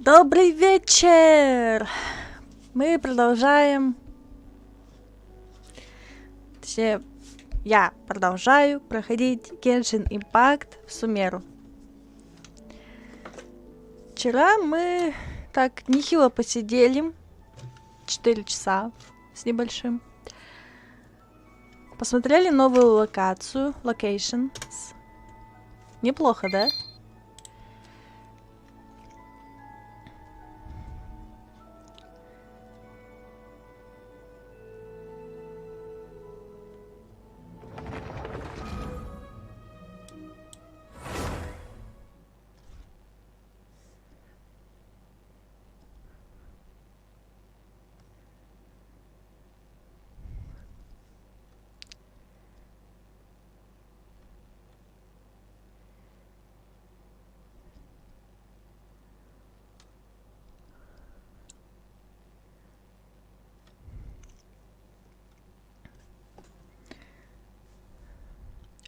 Добрый вечер! Мы продолжаем... Точнее, я продолжаю проходить Genshin Impact в Сумеру. Вчера мы так нехило посидели. 4 часа с небольшим. Посмотрели новую локацию. Locations. Неплохо, да?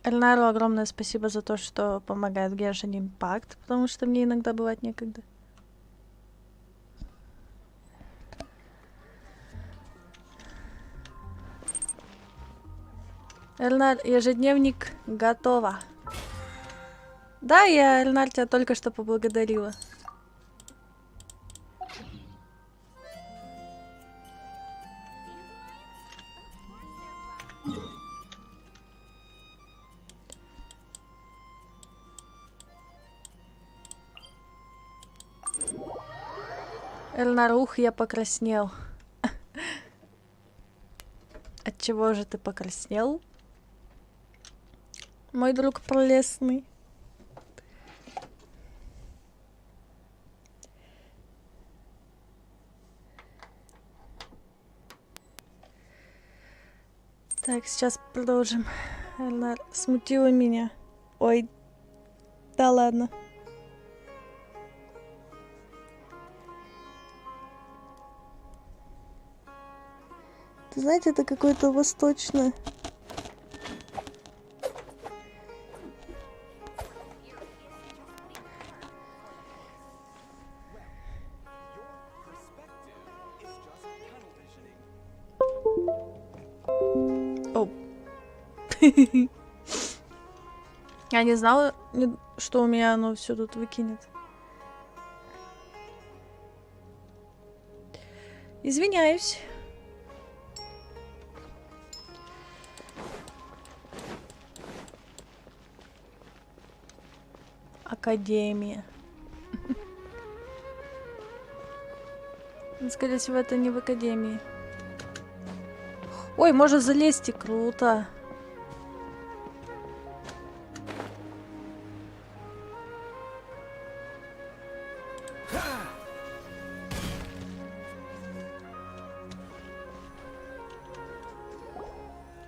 Эльнару огромное спасибо за то, что помогает в Genshin Impact, потому что мне иногда бывает некогда. Эльнар, ежедневник готово. Да, Эльнар, тебя только что поблагодарила. Эльнар, ух, я покраснел. От чего же ты покраснел? Мой друг прелестный. Так, сейчас продолжим. Эльнар смутила меня. Ой, да ладно. Ты знаете, это какое-то восточное. О. Я не знала, что у меня оно все тут выкинет. Извиняюсь. Академия. Скорее всего, это не в академии. Ой, можно залезть, и круто.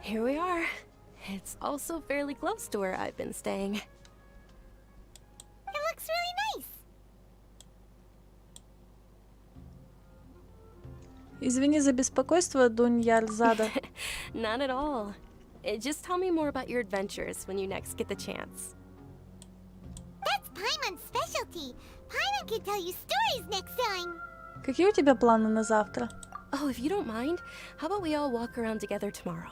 Here we are. It's also fairly close to where I've been staying. It looks really nice. Извини за беспокойство, Дуньярзада. Not at all. Just tell me more about your adventures when you next get the chance. That's Paimon's specialty. Paimon can tell you stories next time. Какие у тебя планы на завтра? Oh, if you don't mind, how about we all walk around together tomorrow?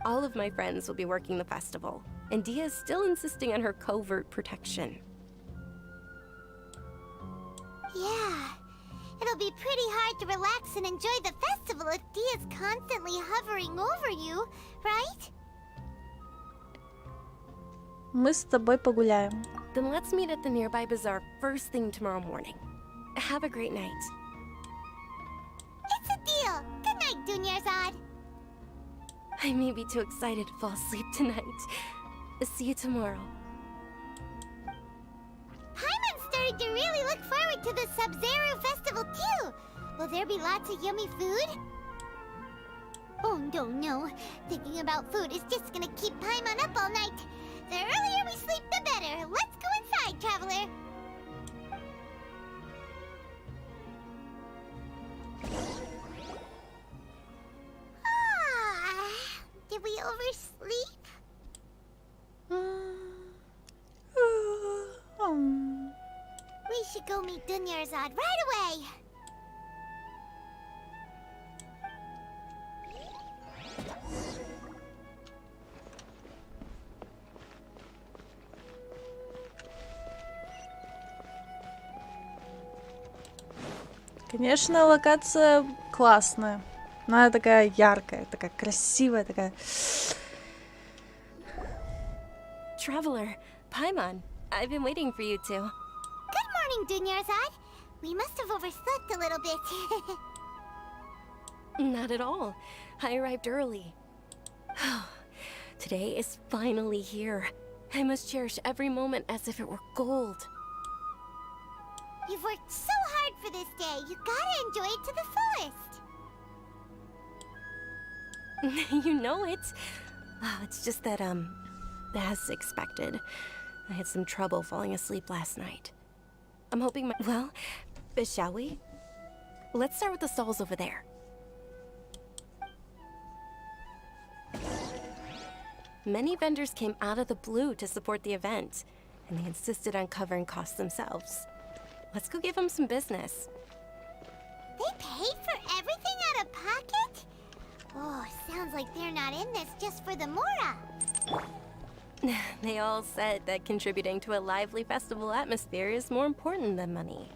All of my friends will be working the festival, and Dia is still insisting on her covert protection. Yeah. It'll be pretty hard to relax and enjoy the festival if Dia's constantly hovering over you, right? Мы с тобой погуляем. Then let's meet at the nearby bazaar first thing tomorrow morning. Have a great night. It's a deal. Good night, Dunyarzad. I may be too excited to fall asleep tonight. See you tomorrow. Paimon's starting to really look forward to the Sub-Zero Festival too. Will there be lots of yummy food? Oh no. Thinking about food is just gonna keep Paimon up all night. The earlier we sleep, the better. Let's go inside, traveler. Did we oversleep? We should go meet Dunyarzad right away. Конечно, локация классная. Она такая яркая, такая красивая, такая... Traveler, Paimon, I've been waiting for you two. Good morning, Dunyarzad. We must have overslept a little bit. Not at all. I arrived early. Today is finally here. I must cherish every moment as if it were gold. You've worked so hard for this day. You gotta enjoy it to the fullest. You know it. Oh, it's just that, as expected, I had some trouble falling asleep last night. I'm hoping well, shall we? Let's start with the stalls over there. Many vendors came out of the blue to support the event, and they insisted on covering costs themselves. Let's go give them some business. They paid for everything out of pocket? Oh, sounds like they're not in this just for the Mora. They all said that contributing to a lively festival atmosphere is more important than money.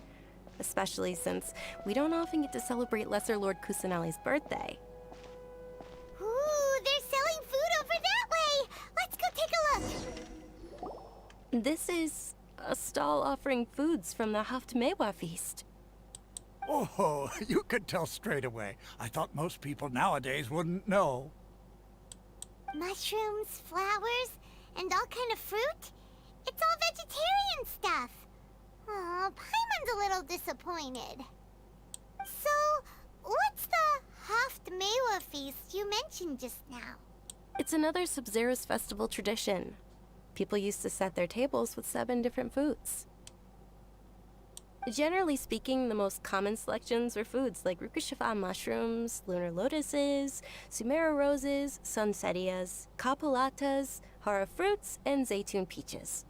Especially since we don't often get to celebrate Lesser Lord Kusanali's birthday. Ooh, they're selling food over that way! Let's go take a look! This is a stall offering foods from the Haftmewa feast. Oh, you could tell straight away. I thought most people nowadays wouldn't know. Mushrooms, flowers, and all kind of fruit? It's all vegetarian stuff. Oh, Paimon's a little disappointed. So, what's the Haftmewa feast you mentioned just now? It's another Sub-Zero's festival tradition. People used to set their tables with 7 different foods. Generally speaking, the most common selections were foods like Rukushifa mushrooms, lunar lotuses, Sumera roses, sunsetias, kapulatas, hara fruits, and zaytun peaches.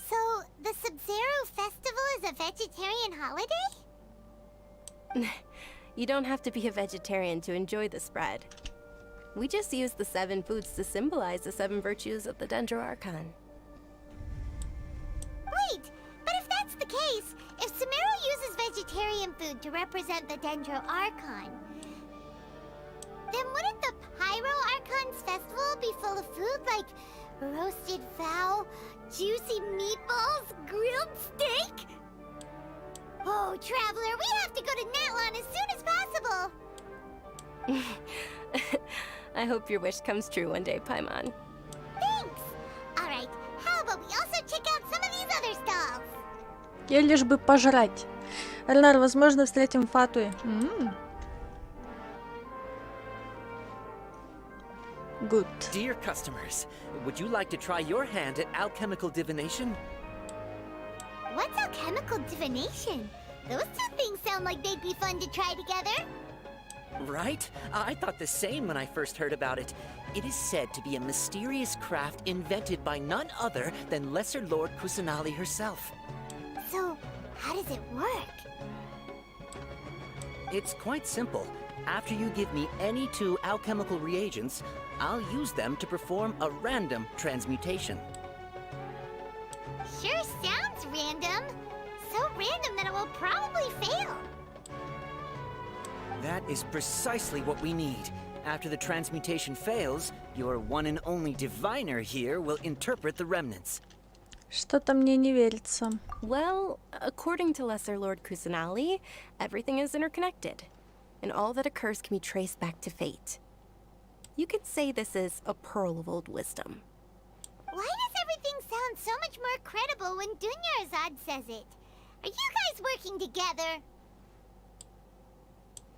So, the Sub-Zero festival is a vegetarian holiday? You don't have to be a vegetarian to enjoy the spread. We just use the 7 foods to symbolize the 7 virtues of the Dendro Archon. Wait, but if that's the case, if Sumero uses vegetarian food to represent the Dendro Archon, then wouldn't the Pyro Archon's festival be full of food like roasted fowl, juicy meatballs, grilled steak? Oh, Traveler, we have to go to Natlan as soon as possible! I hope your wish comes true one day, Paimon. Thanks! Alright, how about we also check out some of these other stalls? Я лишь бы пожрать. Эльнар, возможно, встретим Фатуи. Good. Dear customers, would you like to try your hand at alchemical divination? What's alchemical divination? Those two things sound like they'd be fun to try together. Right? I thought the same when I first heard about it. It is said to be a mysterious craft invented by none other than Lesser Lord Kusanali herself. So, how does it work? It's quite simple. After you give me any 2 alchemical reagents, I'll use them to perform a random transmutation. Sure sounds random. So random that it will probably fail. That is precisely what we need. After the transmutation fails, your one and only diviner here will interpret the remnants. Что-то мне не верится. Well, according to Lesser Lord Kusanali, everything is interconnected, and all that occurs can be traced back to fate. You could say this is a pearl of old wisdom. Why does everything sound so much more credible when Dunyarzad says it? Are you guys working together?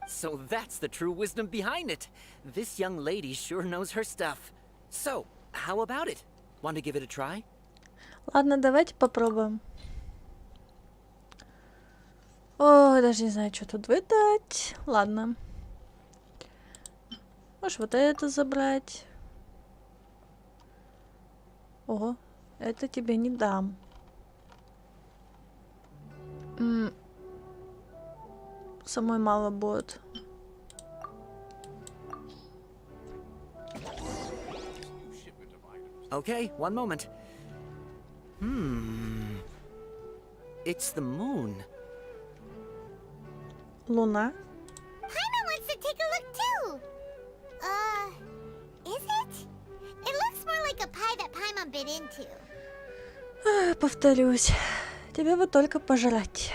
So that's the true wisdom behind it. This young lady sure knows her stuff. So, how about it? Want to give it a try? Ладно, давайте попробуем. О, даже не знаю, что тут выдать. Ладно. Можешь вот это забрать. Ого, это тебе не дам. Самой мало будет. Okay, one moment. It's the moon. Луна. Paimon wants to take a look too. Is it? It looks more like a pie that Paimon bit into. Повторюсь. Тебе бы только пожрать.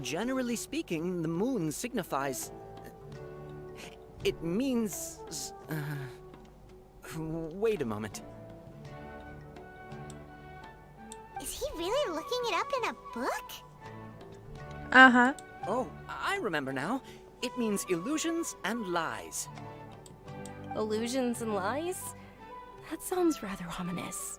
Generally speaking, the moon signifies... It means... Wait a moment. Is he really looking it up in a book? Ага. Oh, I remember now. It means illusions and lies. Illusions and lies? That sounds rather ominous.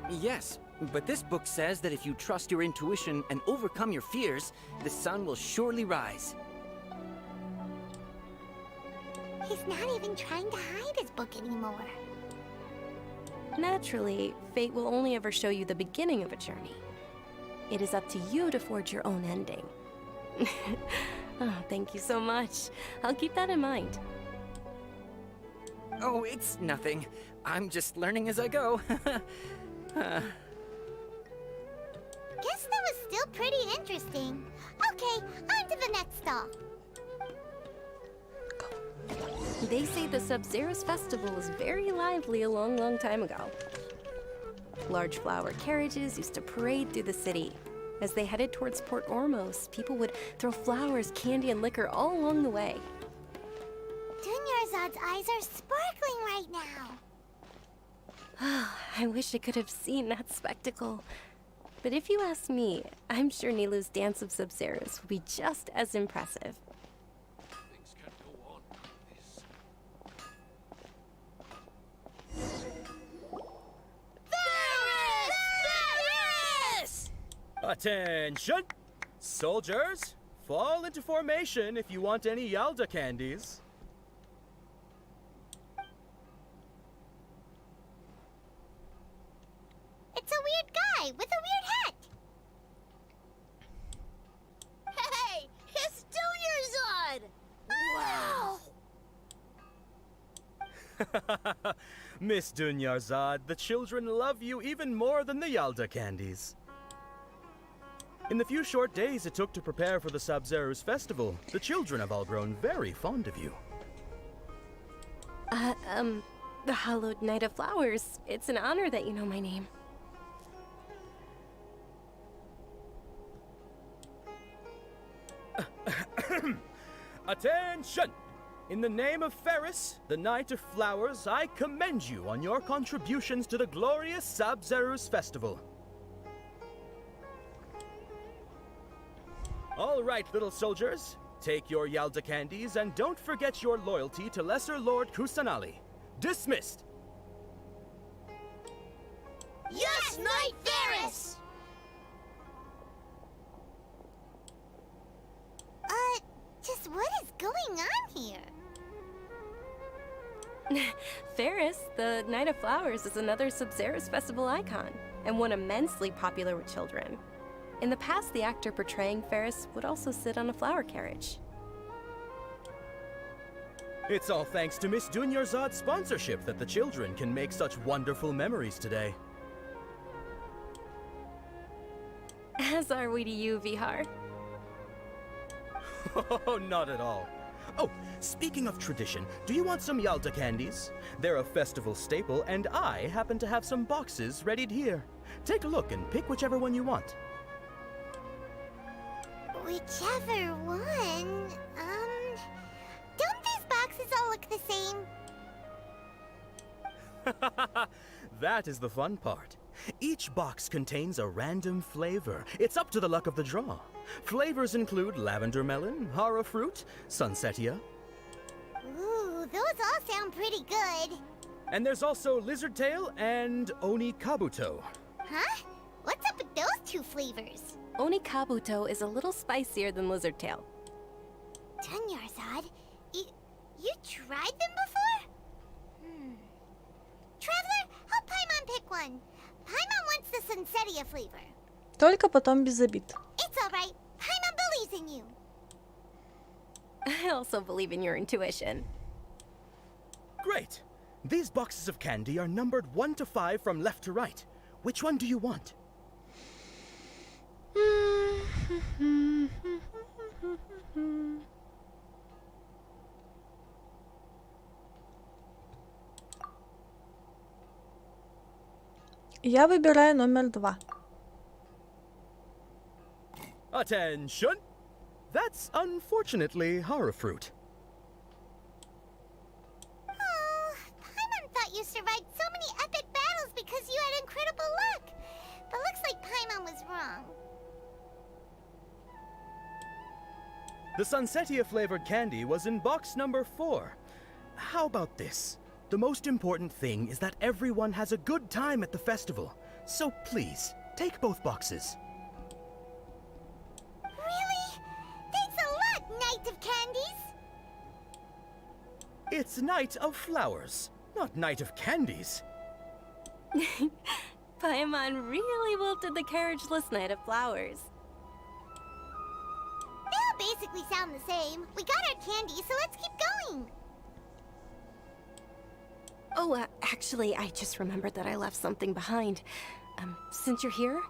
Yes, but this book says that if you trust your intuition and overcome your fears, the sun will surely rise. He's not even trying to hide his book anymore. Naturally, fate will only ever show you the beginning of a journey. It is up to you to forge your own ending. Oh, thank you so much. I'll keep that in mind. Oh, it's nothing. I'm just learning as I go. Guess that was still pretty interesting. Okay, on to the next stop. They say the Sub-Zero's festival was very lively a long, long time ago. Large flower carriages used to parade through the city. As they headed towards Port Ormos, people would throw flowers, candy, and liquor all along the way. Dunyarzad's eyes are sparkling right now. I wish I could have seen that spectacle. But if you ask me, I'm sure Nilou's dance of Sub-Zeros will be just as impressive. Attention! Soldiers, fall into formation if you want any Yalda candies. It's a weird guy with a weird hat. Hey, it's Dunyarzad! Wow! Miss Dunyarzad, the children love you even more than the Yalda candies. In the few short days it took to prepare for the Sub-Zero's festival, the children have all grown very fond of you. The Hallowed Night of Flowers. It's an honor that you know my name. Attention! In the name of Ferris, the Knight of Flowers, I commend you on your contributions to the glorious Sub-Zero's festival. All right, little soldiers. Take your Yalda candies and don't forget your loyalty to Lesser Lord Kusanali. Dismissed! Yes, Knight Ferris! Just what is going on here? Ferris, the Night of Flowers, is another Sub-Zero's festival icon, and one immensely popular with children. In the past, the actor portraying Ferris would also sit on a flower carriage. It's all thanks to Miss Dunyarzad's sponsorship that the children can make such wonderful memories today. As are we to you, Vihar. Oh, not at all. Oh, speaking of tradition, do you want some Yalda candies? They're a festival staple, and I happen to have some boxes readied here. Take a look and pick whichever one you want. Whichever one, don't these boxes all look the same? That is the fun part. Each box contains a random flavor. It's up to the luck of the draw. Flavors include lavender melon, hara fruit, sunsetia. Ooh, those all sound pretty good. And there's also lizard tail and oni kabuto. Huh? What's up with those two flavors? Oni Kabuto is a little spicier than Lizard Tail. Dunyarzad, you tried them before? one. Paimon wants the Sunsetia flavor. Только потом без обид. It's alright. Paimon believes in you. I also believe in your intuition. Great. These boxes of candy are numbered 1 to 5 from left to right. Which one do you want? Я выбираю номер 2. Attention! That's unfortunately horror fruit. Oh, Paimon thought you survived so many epic battles because you had incredible luck. But looks like Paimon was wrong. The Sunsetia flavored candy was in box number 4. How about this? The most important thing is that everyone has a good time at the festival. So please, take both boxes. Really? Thanks a lot, Knight of Candies. It's Night of Flowers, not Night of Candies. Paimon really wilted the carriageless Knight of Flowers. They all basically sound the same. We got our candy, so let's keep going. Oh, actually, I just remembered that I left something behind. Since you're here,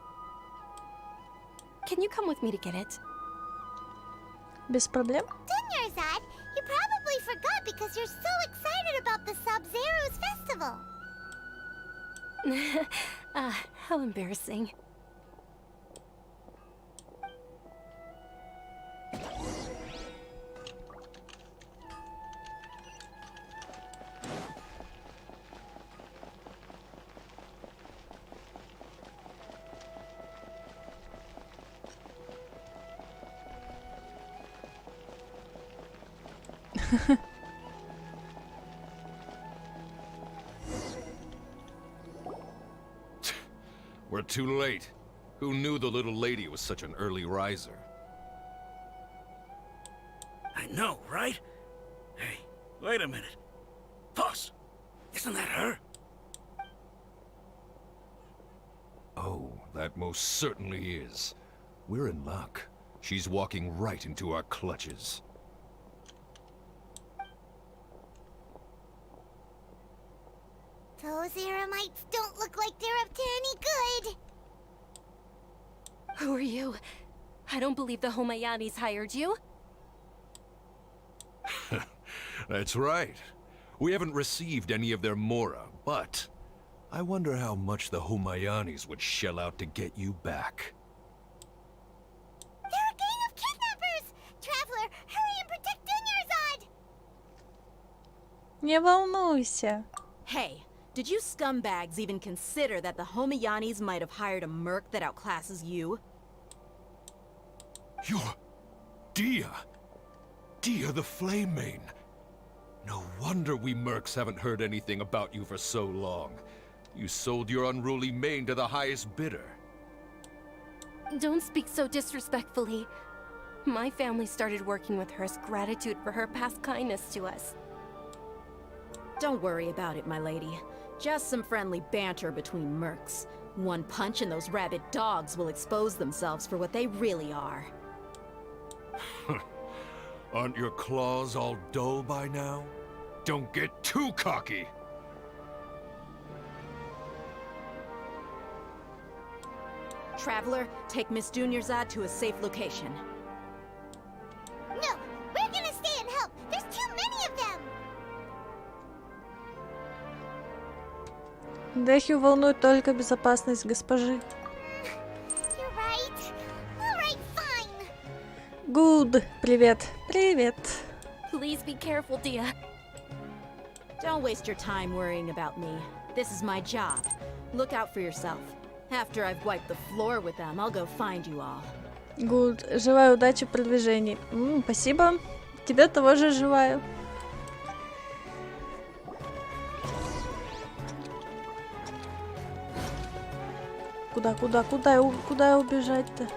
can you come with me to get it? Без проблем. Dunyarzad, you probably forgot because you're so excited about the Sub-Zero's festival. How embarrassing. We're too late. Who knew the little lady was such an early riser? I know, right? Hey, wait a minute. Boss, isn't that her? Oh, that most certainly is. We're in luck. She's walking right into our clutches. Those Eremites don't look like they're up to any good. Who are you? I don't believe the Homayanis hired you. That's right. We haven't received any of their mora, but I wonder how much the Humayanis would shell out to get you back. They're a gang of kidnappers! Traveler, hurry and protect Dunyarzad! Не волнуйся. Hey, did you scumbags even consider that the Homayanis might have hired a merc that outclasses you? You're... Dia! Dia the Flame Mane! No wonder we mercs haven't heard anything about you for so long. You sold your unruly mane to the highest bidder. Don't speak so disrespectfully. My family started working with her as gratitude for her past kindness to us. Don't worry about it, my lady. Just some friendly banter between mercs. One punch and those rabid dogs will expose themselves for what they really are. Aren't your claws all dull by now? Don't get too cocky! Traveler, take Miss Dunyarzad to a safe location. No, we're gonna stay and help. There's too many of them. Дэхью волнует только безопасность госпожи. You're right. All right, fine. Good. Привет. Привет. Please be careful, Dia. Don't waste your time worrying about me. This is my job. Look out for yourself. After I've wiped the floor with them, I'll go find you all. Good. Желаю удачи в продвижении. Спасибо. Тебе того же желаю. Куда убежать-то?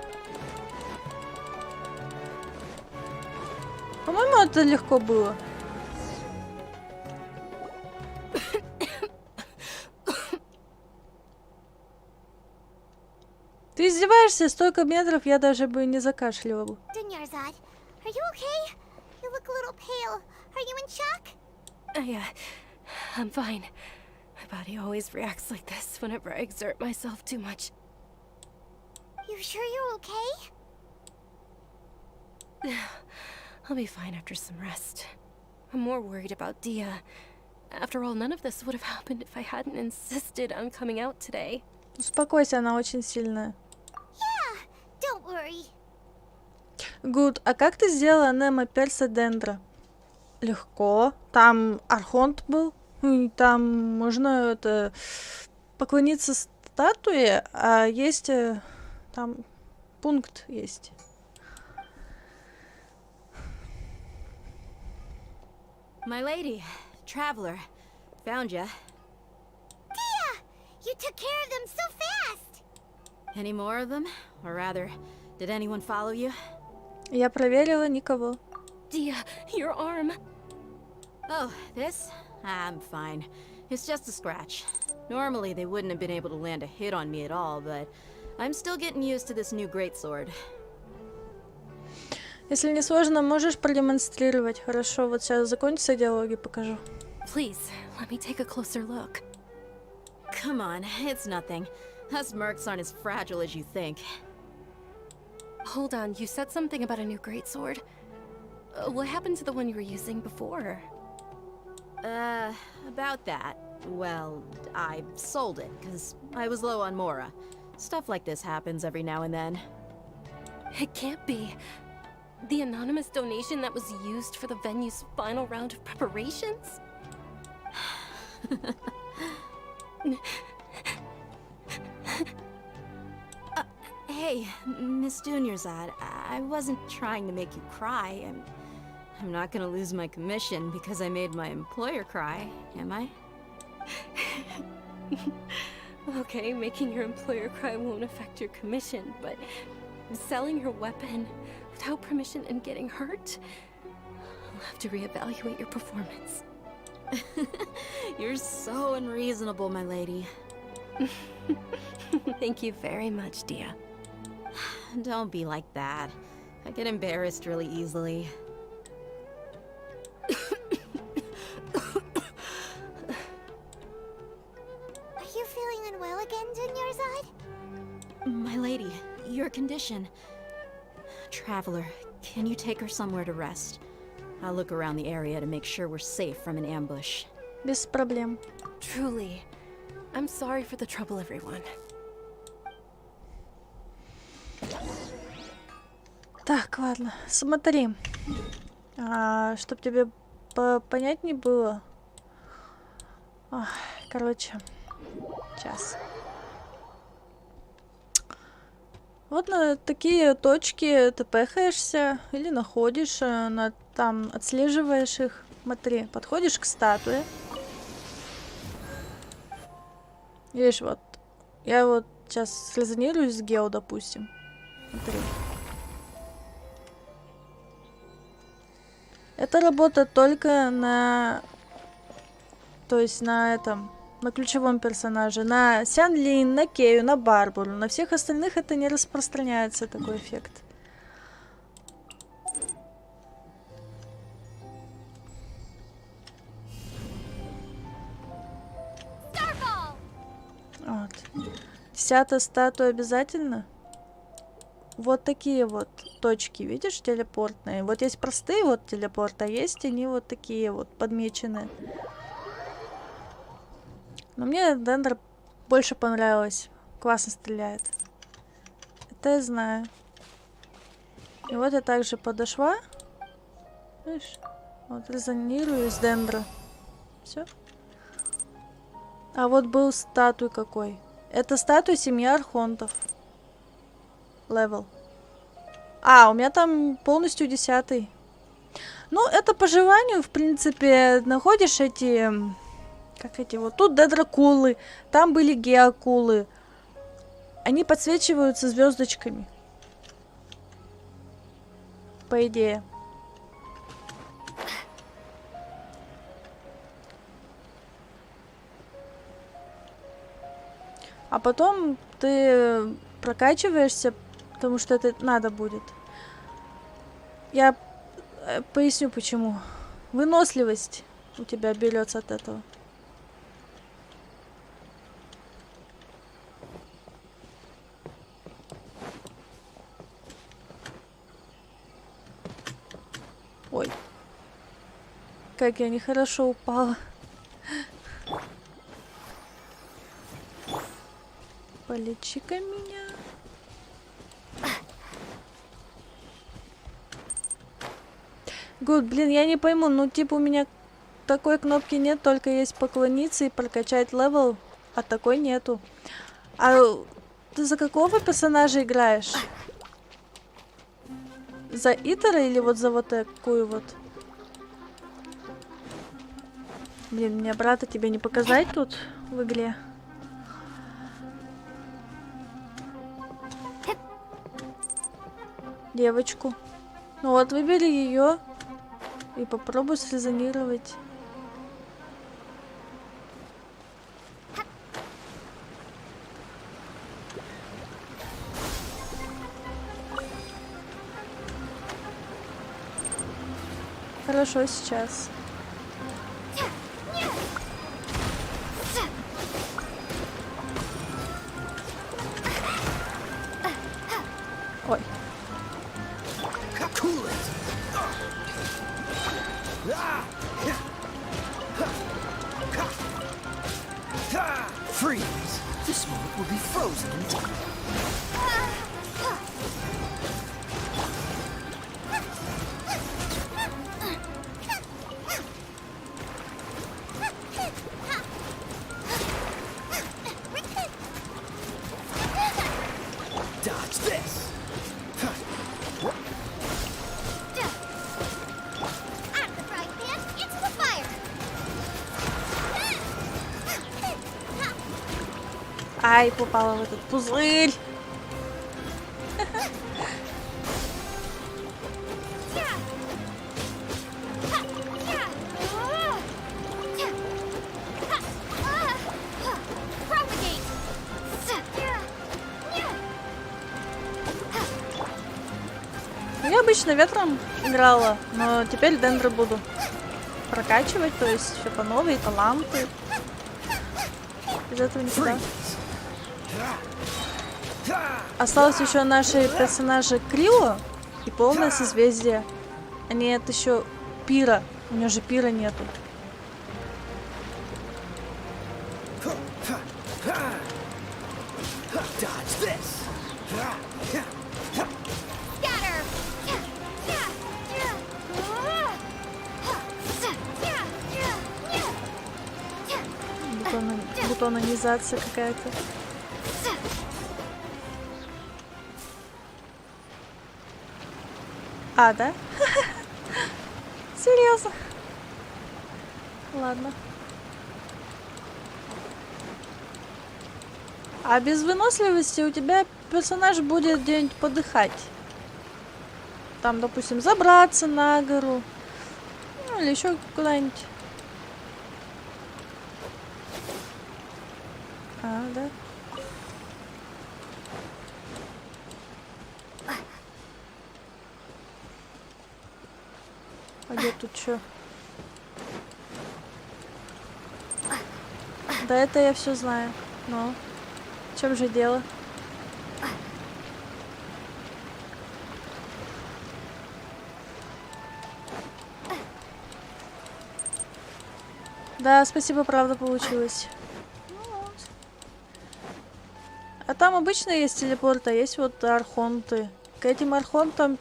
По-моему, это легко было. Ты издеваешься? Столько метров я даже бы не закашливала. Dunyarzad, are you okay? You look a little pale. Are you in shock? I'm fine. My body always reacts like this whenever I exert myself too much. You sure you're okay? I'll be fine after some rest. I'm more worried about Dia. After all, none of this would have happened if I hadn't insisted on coming out today. Успокойся, она очень сильная. Yeah, don't worry. Гуд, а как ты сделала Немо Перса Дендра? Легко. Там Архонт был. И там можно это поклониться статуе, а есть там пункт есть. My lady, traveler, found ya. Dia! You took care of them so fast! Any more of them? Or rather, did anyone follow you? Я проверила, никого. Dia, your arm. Oh, this? I'm fine. It's just a scratch. Normally, they wouldn't have been able to land a hit on me at all, but I'm still getting used to this new greatsword. Если не сложно, можешь продемонстрировать. Хорошо, вот сейчас закончится диалоги, покажу. Please, let me take a closer look. Come on, it's nothing. Us mercs aren't as fragile as you think. Hold on, you said something about a new greatsword. What happened to the one you were using before? About that. Well, I sold it, because I was low on Mora. Stuff like this happens every now and then. It can't be. The anonymous donation that was used for the venue's final round of preparations? Hey, Miss Dunyarzad, I wasn't trying to make you cry. I'm not gonna lose my commission because I made my employer cry, am I? Okay, making your employer cry won't affect your commission, but selling your weapon without permission and getting hurt? I'll have to reevaluate your performance. You're so unreasonable, my lady. Thank you very much, Dia. Don't be like that. I get embarrassed really easily. Are you feeling unwell again, Dunyarzad? My lady, your condition. Traveler, can you take her somewhere to rest? I'll look around the area to make sure we're safe from an ambush. Без проблем. Truly. I'm sorry for the trouble, everyone. Так, ладно, смотри. Чтоб тебе понятнее было. Короче, сейчас. Вот на такие точки ты пэхаешься или находишь, там отслеживаешь их. Смотри, подходишь к статуе. Видишь, вот. Я вот сейчас срезонируюсь с Гео, допустим. Смотри. Это работает только на... То есть на этом... На ключевом персонаже. На Сян Лин, на Кею, на Барбару. На всех остальных это не распространяется, такой эффект. Вот. 10-я статуя обязательно. Вот такие вот точки, видишь, телепортные. Вот есть простые вот телепорты, а есть они вот такие вот подмеченные. Но мне Дендер больше понравилось. Классно стреляет. Это я знаю. И вот я также подошла. Видишь? Вот резонирую с Дендра. Все. А вот был статуй какой. Это статуя семьи архонтов. Левел. У меня там полностью 10-й. Ну, это по желанию, в принципе, находишь эти... Как эти вот. Тут дедракулы. Там были геакулы. Они подсвечиваются звездочками. По идее. А потом ты прокачиваешься, потому что это надо будет. Я поясню почему. Выносливость у тебя берется от этого. Ой. Как я нехорошо упала. Полечи-ка меня. Гуд, блин, я не пойму, ну типа у меня такой кнопки нет, только есть поклониться и прокачать левел, а такой нету. А ты за какого персонажа играешь? За Итера или вот за вот такую вот? Блин, мне брата тебе не показать тут в игре? Девочку. Ну вот, выбери ее и попробуй срезонировать. Хорошо, сейчас. Ой. Freeze! This moment will be frozen in time. Dodge this! Out of the frying pan, into the fire. Ай, попала в этот пузырь. Я обычно ветром играла, но теперь дендры буду прокачивать, то есть все по новой, таланты. Без этого никуда. Осталось еще наши персонажи Крило и полное созвездие. А нет, еще Пира. У нее же Пира нету. Бутонизация какая-то. А, да? Серьезно? Ладно. А без выносливости у тебя персонаж будет где-нибудь подыхать. Там, допустим, забраться на гору. Ну, или еще куда-нибудь. А, да. А где тут что? Да это я все знаю. Но в чем же дело? Да, спасибо, правда получилось. А там обычно есть телепорт, а есть вот архонты. К этим архонтам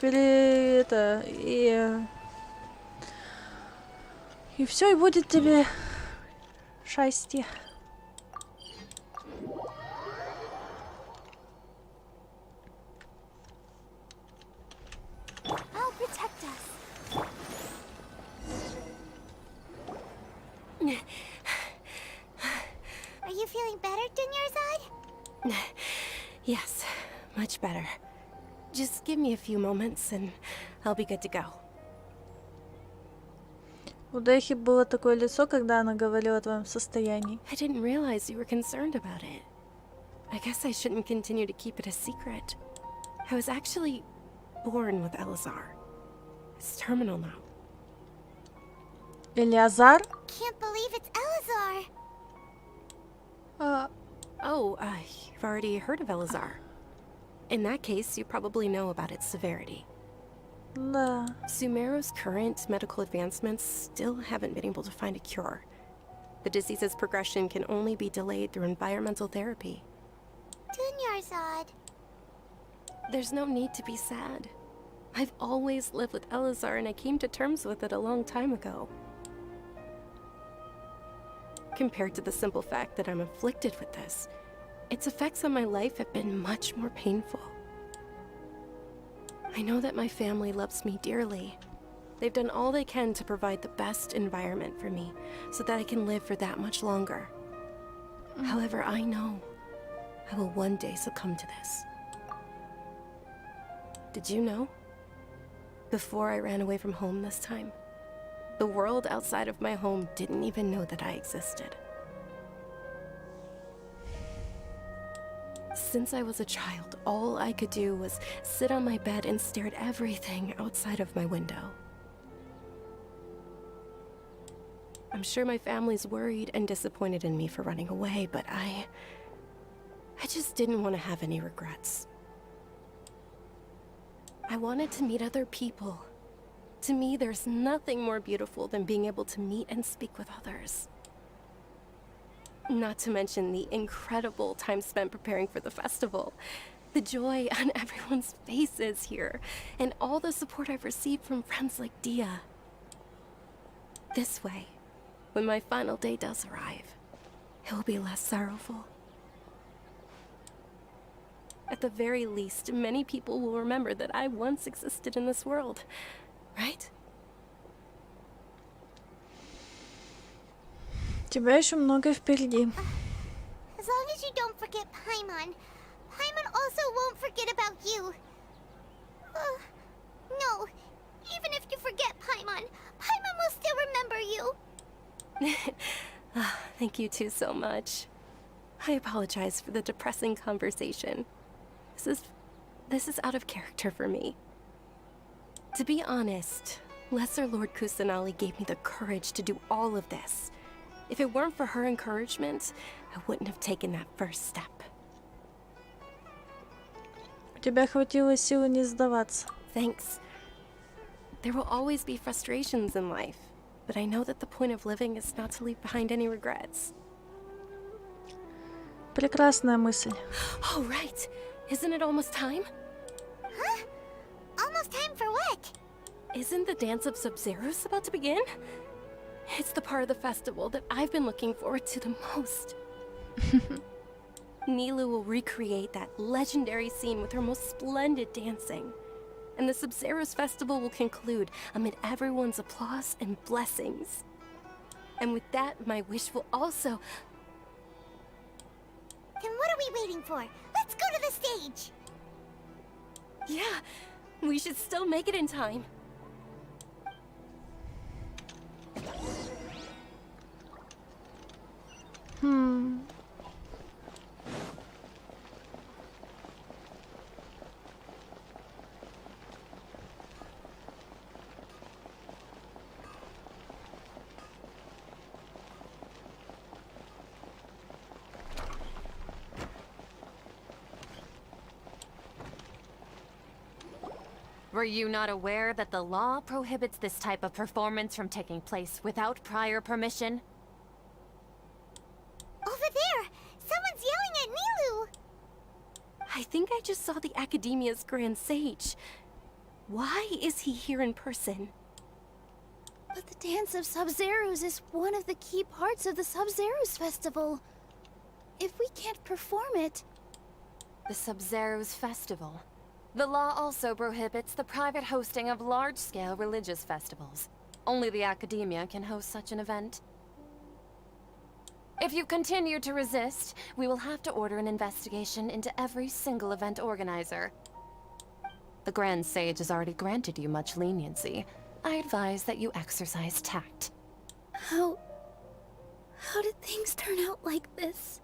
и все, и будет тебе счастье. I'll protect us. Are you feeling better, Dunyarzad? Yes, much better. Just give me a few moments and I'll be good to go. У Дэхи было такое лицо, когда она говорила о твоем состоянии. I didn't realize you were concerned about it. I guess I shouldn't continue to keep it a secret. I was actually born with Elazar. It's terminal now. Элиазар? Can't believe it's Elazar. You've already heard of Elazar. In that case, you probably know about its severity. Да. Sumeru's current medical advancements still haven't been able to find a cure. The disease's progression can only be delayed through environmental therapy. Dunyarzad. There's no need to be sad. I've always lived with Elazar and I came to terms with it a long time ago. Compared to the simple fact that I'm afflicted with this, its effects on my life have been much more painful. I know that my family loves me dearly. They've done all they can to provide the best environment for me so that I can live for that much longer. However, I know I will one day succumb to this. Did you know? Before I ran away from home this time, the world outside of my home didn't even know that I existed. Since I was a child, all I could do was sit on my bed and stare at everything outside of my window. I'm sure my family's worried and disappointed in me for running away, but I just didn't want to have any regrets. I wanted to meet other people. To me, there's nothing more beautiful than being able to meet and speak with others. Not to mention the incredible time spent preparing for the festival. The joy on everyone's faces here, and all the support I've received from friends like Dia. This way, when my final day does arrive, it will be less sorrowful. At the very least, many people will remember that I once existed in this world, right? У тебя еще много впереди. As long as you don't forget Paimon, Paimon also won't forget about you. No, even if you forget Paimon, Paimon will still remember you. Thank you two so much. I apologize for the depressing conversation. This is out of character for me. To be honest, Lesser Lord Kusanali gave me the courage to do all of this. If it weren't for her encouragement, I wouldn't have taken that first step. У тебя хватило силы не сдаваться. Thanks. There will always be frustrations in life, but I know that the point of living is not to leave behind any regrets. Прекрасная мысль. Oh, right. Isn't it almost time? Huh? Almost time for what? Isn't the dance of Sub-Zeros about to begin? It's the part of the festival that I've been looking forward to the most. Nilu will recreate that legendary scene with her most splendid dancing. And the Sub-Zeros festival will conclude amid everyone's applause and blessings. And with that, my wish will also... Then what are we waiting for? Let's go to the stage! Yeah, we should still make it in time. Were you not aware that the law prohibits this type of performance from taking place without prior permission? Over there! Someone's yelling at Nilu! I think I just saw the Academia's Grand Sage. Why is he here in person? But the Dance of Sub-Zeros is one of the key parts of the Sub-Zeros festival. If we can't perform it... The Sub-Zeros festival. The law also prohibits the private hosting of large-scale religious festivals. Only the Academia can host such an event. If you continue to resist, we will have to order an investigation into every single event organizer. The Grand Sage has already granted you much leniency. I advise that you exercise tact. How did things turn out like this?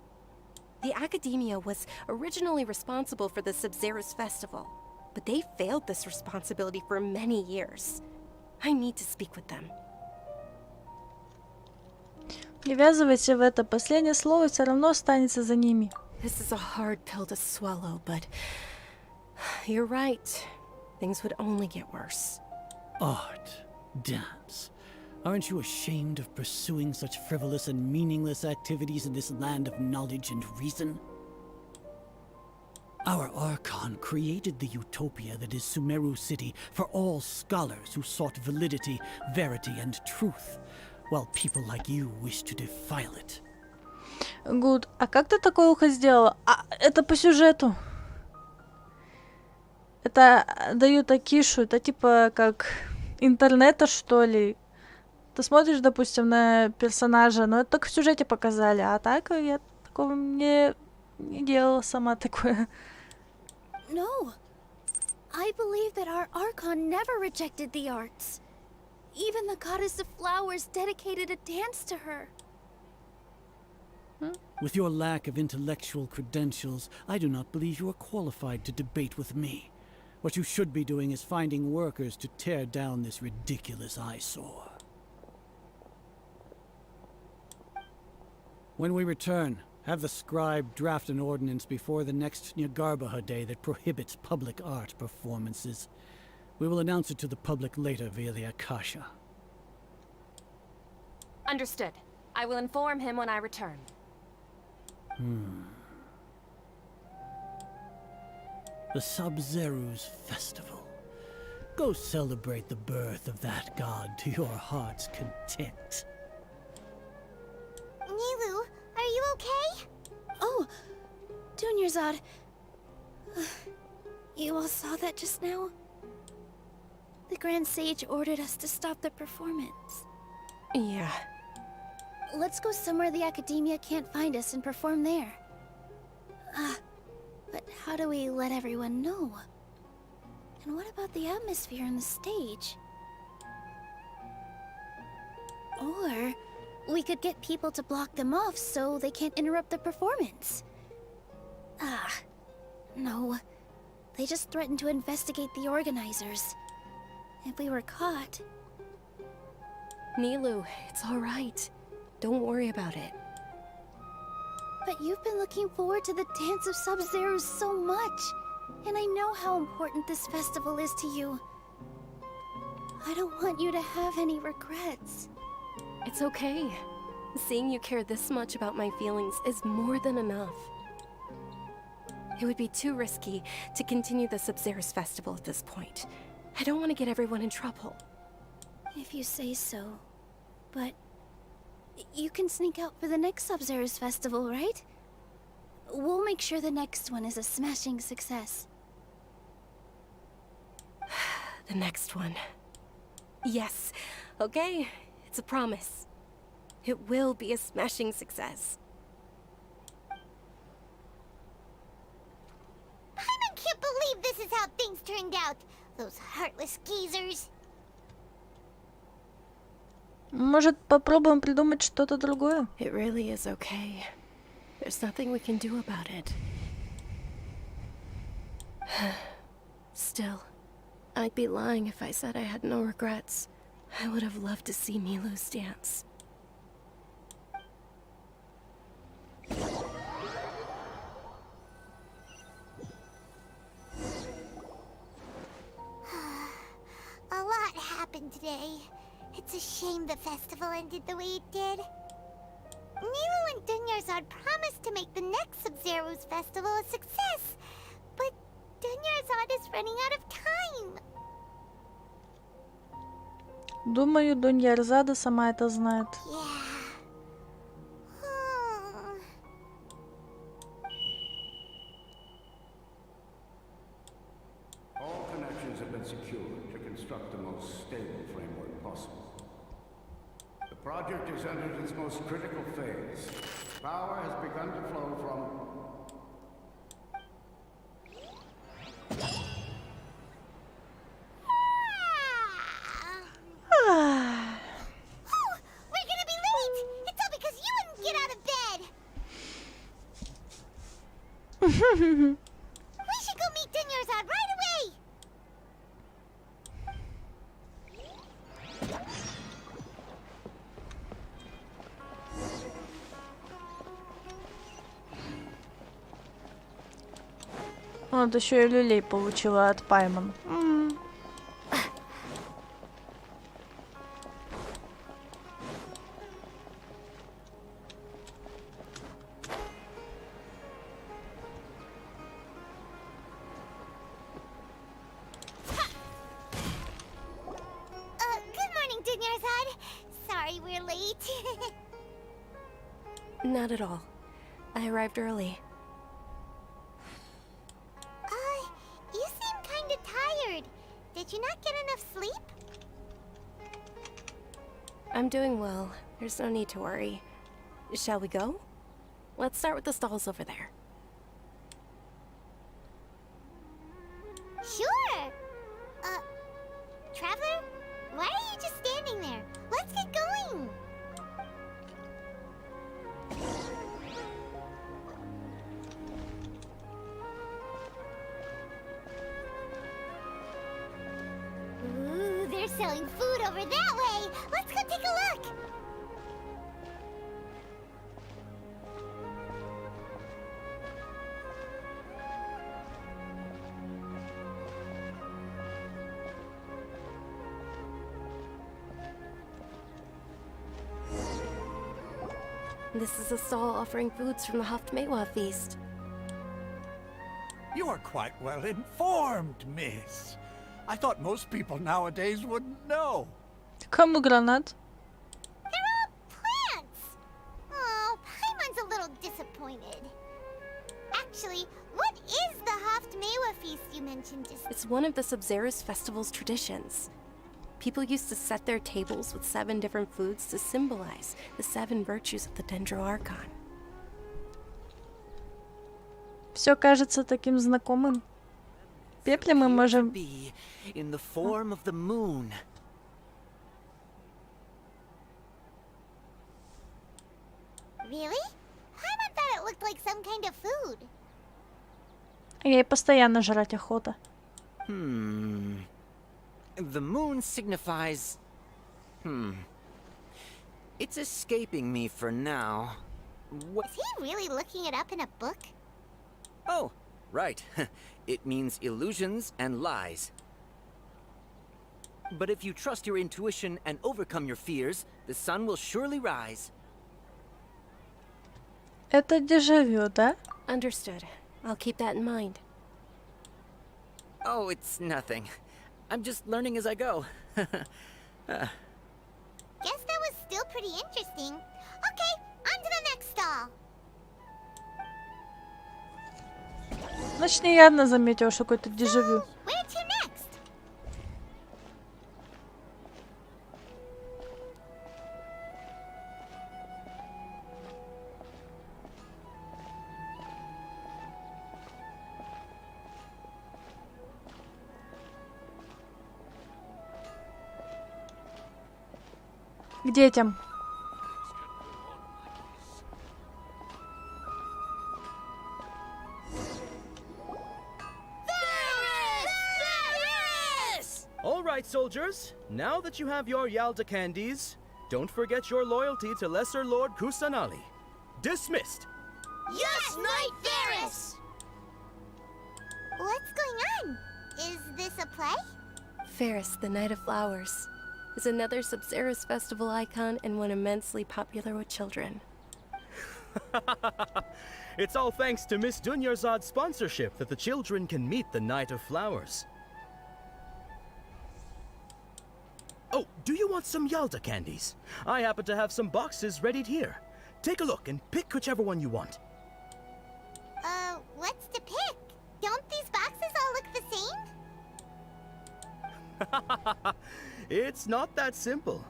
The Academia was originally responsible for the Sub-Zero's festival, but they failed this responsibility for many years. I need to speak with them. Не ввязывайся в это. Последнее слово все равно останется за ними. This is a hard pill to swallow, but you're right. Things would only get worse. Art, dance. Aren't you ashamed of pursuing such frivolous and meaningless activities in this land of knowledge and reason? Our Archon created the utopia that is Sumeru City for all scholars who sought validity, verity, and truth, while people like you wish to defile it. Гуд, а как ты такое ухо сделала? А, это по сюжету. Это дают Акишу, это типа как интернета, что ли. Ты смотришь, допустим, на персонажа, но это только в сюжете показали, а так я такого не делала сама такое. No. I believe that our Archon never rejected the arts. Even the goddess of flowers dedicated a dance to her. With your lack of intellectual credentials, I do not believe you are qualified to debate with me. What you should be doing is finding workers to tear down this ridiculous eyesore. When we return, have the scribe draft an ordinance before the next Nyargarbaha Day that prohibits public art performances. We will announce it to the public later via the Akasha. Understood. I will inform him when I return. The Sub-Zeru's festival. Go celebrate the birth of that god to your heart's content. Nilu, are you okay? Oh, Dunyarzad. You all saw that just now? The Grand Sage ordered us to stop the performance. Yeah. Let's go somewhere the Academia can't find us and perform there. But how do we let everyone know? And what about the atmosphere on the stage? Or we could get people to block them off so they can't interrupt the performance. No. They just threatened to investigate the organizers. If we were caught... Nilu, it's all right. Don't worry about it. But you've been looking forward to the Dance of Sub-Zero so much. And I know how important this festival is to you. I don't want you to have any regrets. It's okay. Seeing you care this much about my feelings is more than enough. It would be too risky to continue the Sub-Zero's festival at this point. I don't want to get everyone in trouble. If you say so. But... you can sneak out for the next Sub-Zero's festival, right? We'll make sure the next one is a smashing success. The next one. Yes. Okay. It's a promise. It will be a smashing success. I can't believe this is how things turned out. Those heartless geezers. Может, попробуем придумать что-то другое? It really is okay. There's nothing we can do about it. Still, I'd be lying if I said I had no regrets. I would have loved to see Nilu's dance. A lot happened today. It's a shame the festival ended the way it did. Nilu and Dunyarzad promised to make the next Sub-Zero's festival a success, but Dunyarzad is running out of time. Думаю, Dunyarzad сама это знает. Yeah. All connections have been secured to construct the most stable framework possible. The project is entered its most critical phase. Power has begun to flow from... Oh, we're gonna be late! It's all because you wouldn't get out of bed! We should go meet Dunyarzad right away! Вот еще и люлей получила от Пайман. Good morning, Dunyarzad. Sorry we're late. Not at all. I arrived early. You seem kinda tired. Did you not get enough sleep? I'm doing well. There's no need to worry. Shall we go? Let's start with the stalls over there. Sure! Traveler? Why are you just standing there? Let's get going! Ooh, they're selling food over that way! Let's go take a look! This is a stall offering foods from the Haftmewa feast. You are quite well informed, miss. I thought most people nowadays wouldn't know. Кому гранат? They're all plants! Oh, Paimon's a little disappointed. Actually, what is the Haftmewa feast you mentioned just now? It's one of the Sub-Zerus festival's traditions. People used to set their tables with 7 different foods to symbolize the 7 virtues of the Dendroarchon. Все кажется таким знакомым. Пепли мы можем... Be in the form of the moon. Really? Paimon thought it looked like some kind of food. Ей постоянно жрать охота. The moon signifies... It's escaping me for now. What? Is he really looking it up in a book? Oh, right. It means illusions and lies. But if you trust your intuition and overcome your fears, the sun will surely rise. Это дежавю, да? Understood. I'll keep that in mind. Oh, it's nothing. I'm just learning as I go. Guess that was still pretty interesting. Okay, on to the next stall. Значит, не явно заметил, что какой-то дежавю. Where to next? К детям. All right, soldiers. Now that you have your Yalda candies, don't forget your loyalty to Lesser Lord Kusanali. Dismissed. Yes, Knight Varys! What's going on? Is this a play? Ferris, the Knight of Flowers, is another Sub-Zerus festival icon and one immensely popular with children. It's all thanks to Miss Dunyarzad's sponsorship that the children can meet the Knight of Flowers. Oh, do you want some Yalda candies? I happen to have some boxes readied here. Take a look and pick whichever one you want. What's to pick? Don't these boxes all look the same? It's not that simple.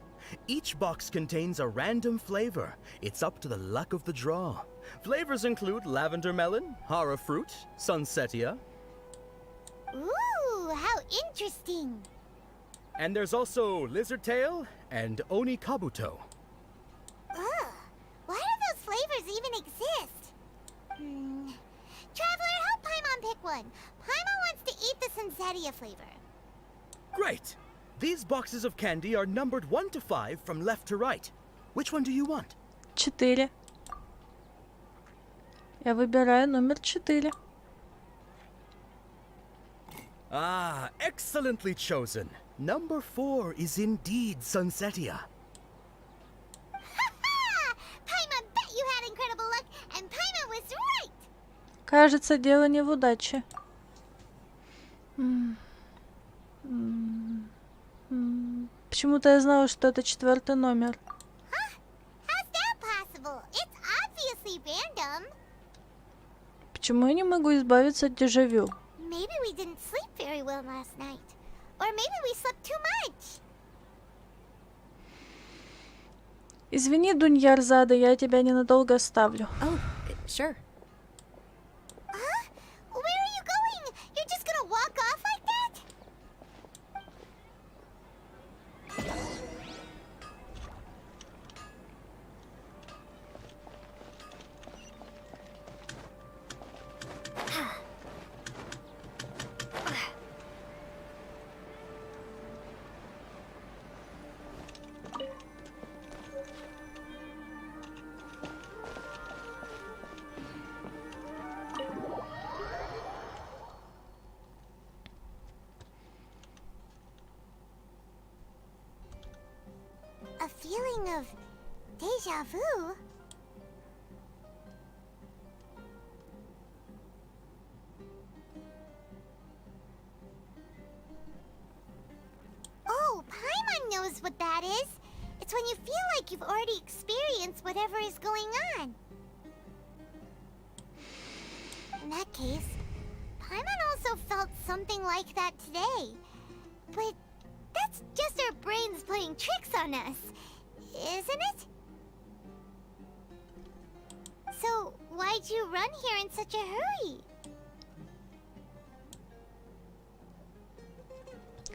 Each box contains a random flavor. It's up to the luck of the draw. Flavors include lavender melon, hara fruit, sunsetia. Ooh, how interesting. And there's also lizard tail and oni kabuto. Ugh, why do those flavors even exist? Traveler, poinsettia flavor. Great! These boxes of candy are numbered 1 to 5 from left to right. Which one do you want? 4. Я выбираю номер 4. Ah, excellently chosen. Number 4 is indeed Sunsetia. Ha! Paimon bet you had incredible luck, and Paimon was right! Кажется, дело не в удаче. Почему-то я знала, что это 4 номер. Huh? How's that possible? It's obviously random. Почему я не могу избавиться от дежавю? Maybe we didn't sleep very well last night. Or maybe we slept too much. Извини, Дуньярзада, я тебя ненадолго оставлю. Oh, sure. Huh? Where are you going? You're just gonna walk off like that? A feeling of deja vu? Oh, Paimon knows what that is. It's when you feel like you've already experienced whatever is going on. In that case, Paimon also felt something like that today. But that's just our brains playing tricks on us, isn't it? So, why'd you run here in such a hurry?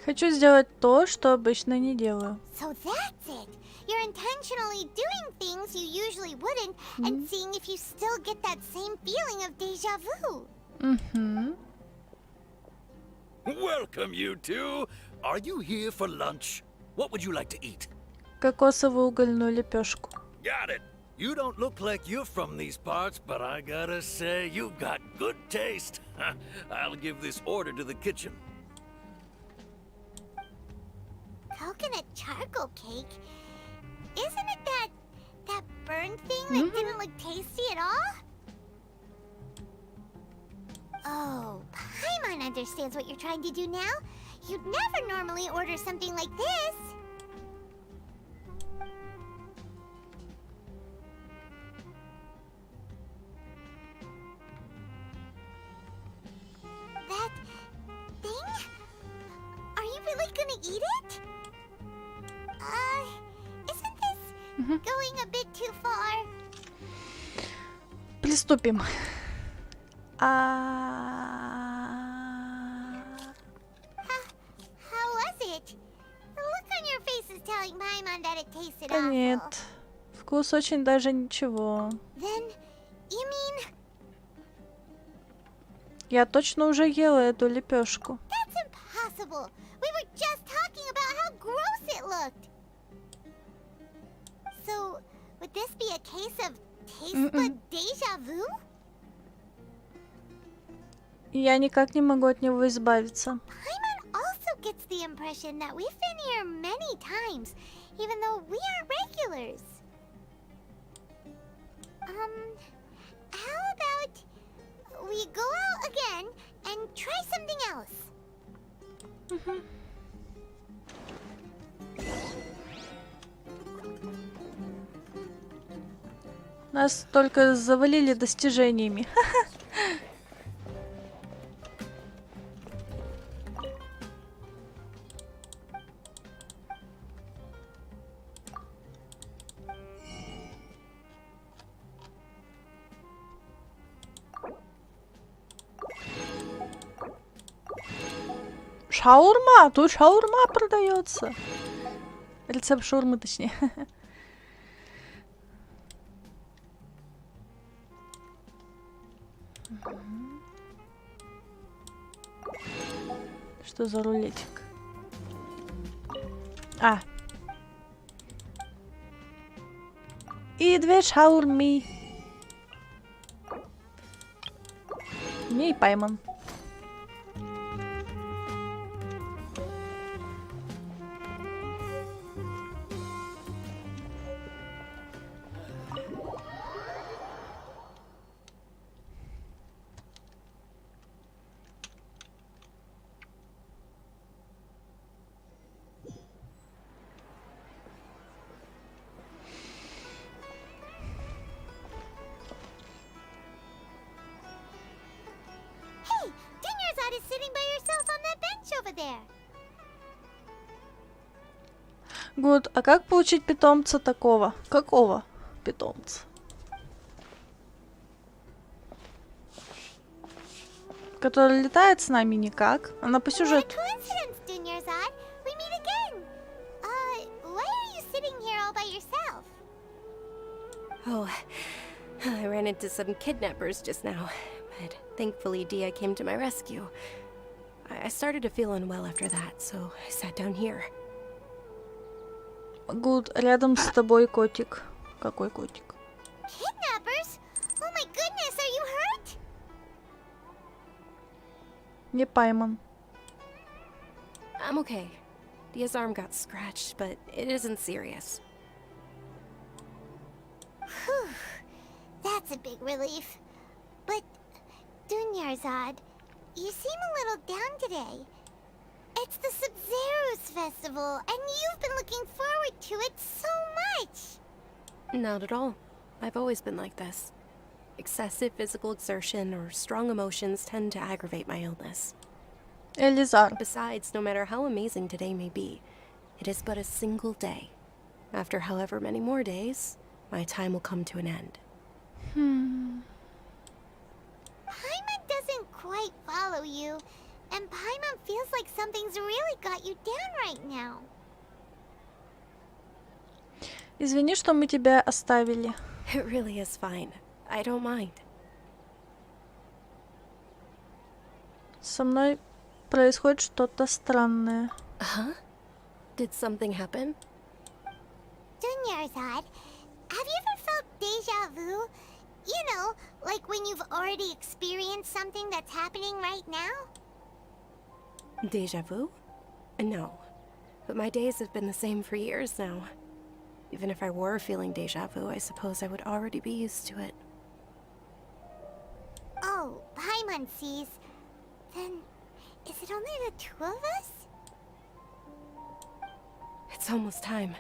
Хочу сделать то, что обычно не делаю. So that's it. You're intentionally doing things you usually wouldn't and seeing if you still get that same feeling of deja vu. Welcome, you two. Are you here for lunch? What would you like to eat? Кокосовую угольную лепешку. Got it. You don't look like you're from these parts, but I gotta say, you've got good taste. I'll give this order to the kitchen. Coconut charcoal cake? Isn't it that burned thing that didn't look tasty at all? Oh, Paimon understands what you're trying to do now. You'd never normally order something like this. That thing? Are you really gonna eat it? Isn't this going a bit too far? Приступим. How was it? The look on your face is telling Paimon that it tasted Да awful. нет. Вкус очень даже ничего. Then, you mean... Я точно уже ела эту лепешку. That's impossible. We were just talking about how gross it looked. So, would this be a case of taste bud deja vu? Я никак не могу от него избавиться. Paimon also gets the impression that we've been here many times, even though we aren't regulars. How about we go out again and try something else? Нас только завалили достижениями. Шаурма! Тут шаурма продается. Рецепт шаурмы, точнее. Что за рулетик? А. И две шаурми. Не пойман. Is sitting by yourself on that bench over there. Гуд, а как получить питомца такого? Какого питомца? Который летает с нами никак. Она по сюжету. Oh, I ran into some kidnappers just now. But thankfully, Dia came to my rescue. I started to feel unwell after that, so I sat down here. Гуд, рядом с тобой котик. Какой котик? Kidnappers? Oh my goodness, are you hurt? Не пойман. I'm okay. Dia's arm got scratched, but it isn't serious. Whew. That's a big relief. But Dunyarzad, you seem a little down today. It's the Sub-Zero's festival, and you've been looking forward to it so much. Not at all. I've always been like this. Excessive physical exertion or strong emotions tend to aggravate my illness. Elizar. Besides, no matter how amazing today may be, it is but a single day. After however many more days, my time will come to an end. Paimon doesn't quite follow you, and Paimon feels like something's really got you down right now. Извини, что мы тебя оставили. It really is fine. I don't mind. Со мной происходит что-то странное. Huh? Did something happen? Dunyarzad, have you ever felt deja vu? You know, like when you've already experienced something that's happening right now? Deja vu? No. But my days have been the same for years now. Even if I were feeling deja vu, I suppose I would already be used to it. Oh, Paimon sees. Then, is it only the two of us? It's almost time.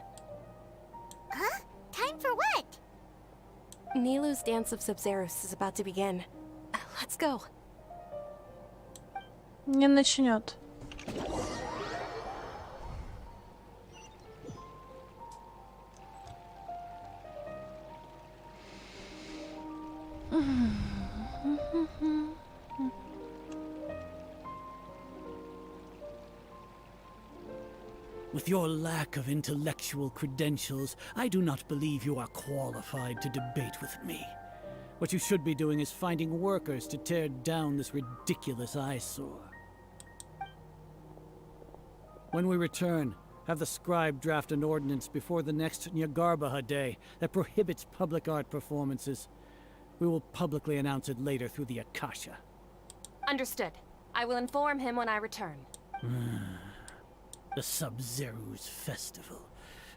Huh? Time for what? Nilu's Dance of Sub-Zeros is about to begin. Let's go. Не начнет. With your lack of intellectual credentials, I do not believe you are qualified to debate with me. What you should be doing is finding workers to tear down this ridiculous eyesore. When we return, have the scribe draft an ordinance before the next Nyargarbaha Day that prohibits public art performances. We will publicly announce it later through the Akasha. Understood. I will inform him when I return. The Sub-Zero's festival.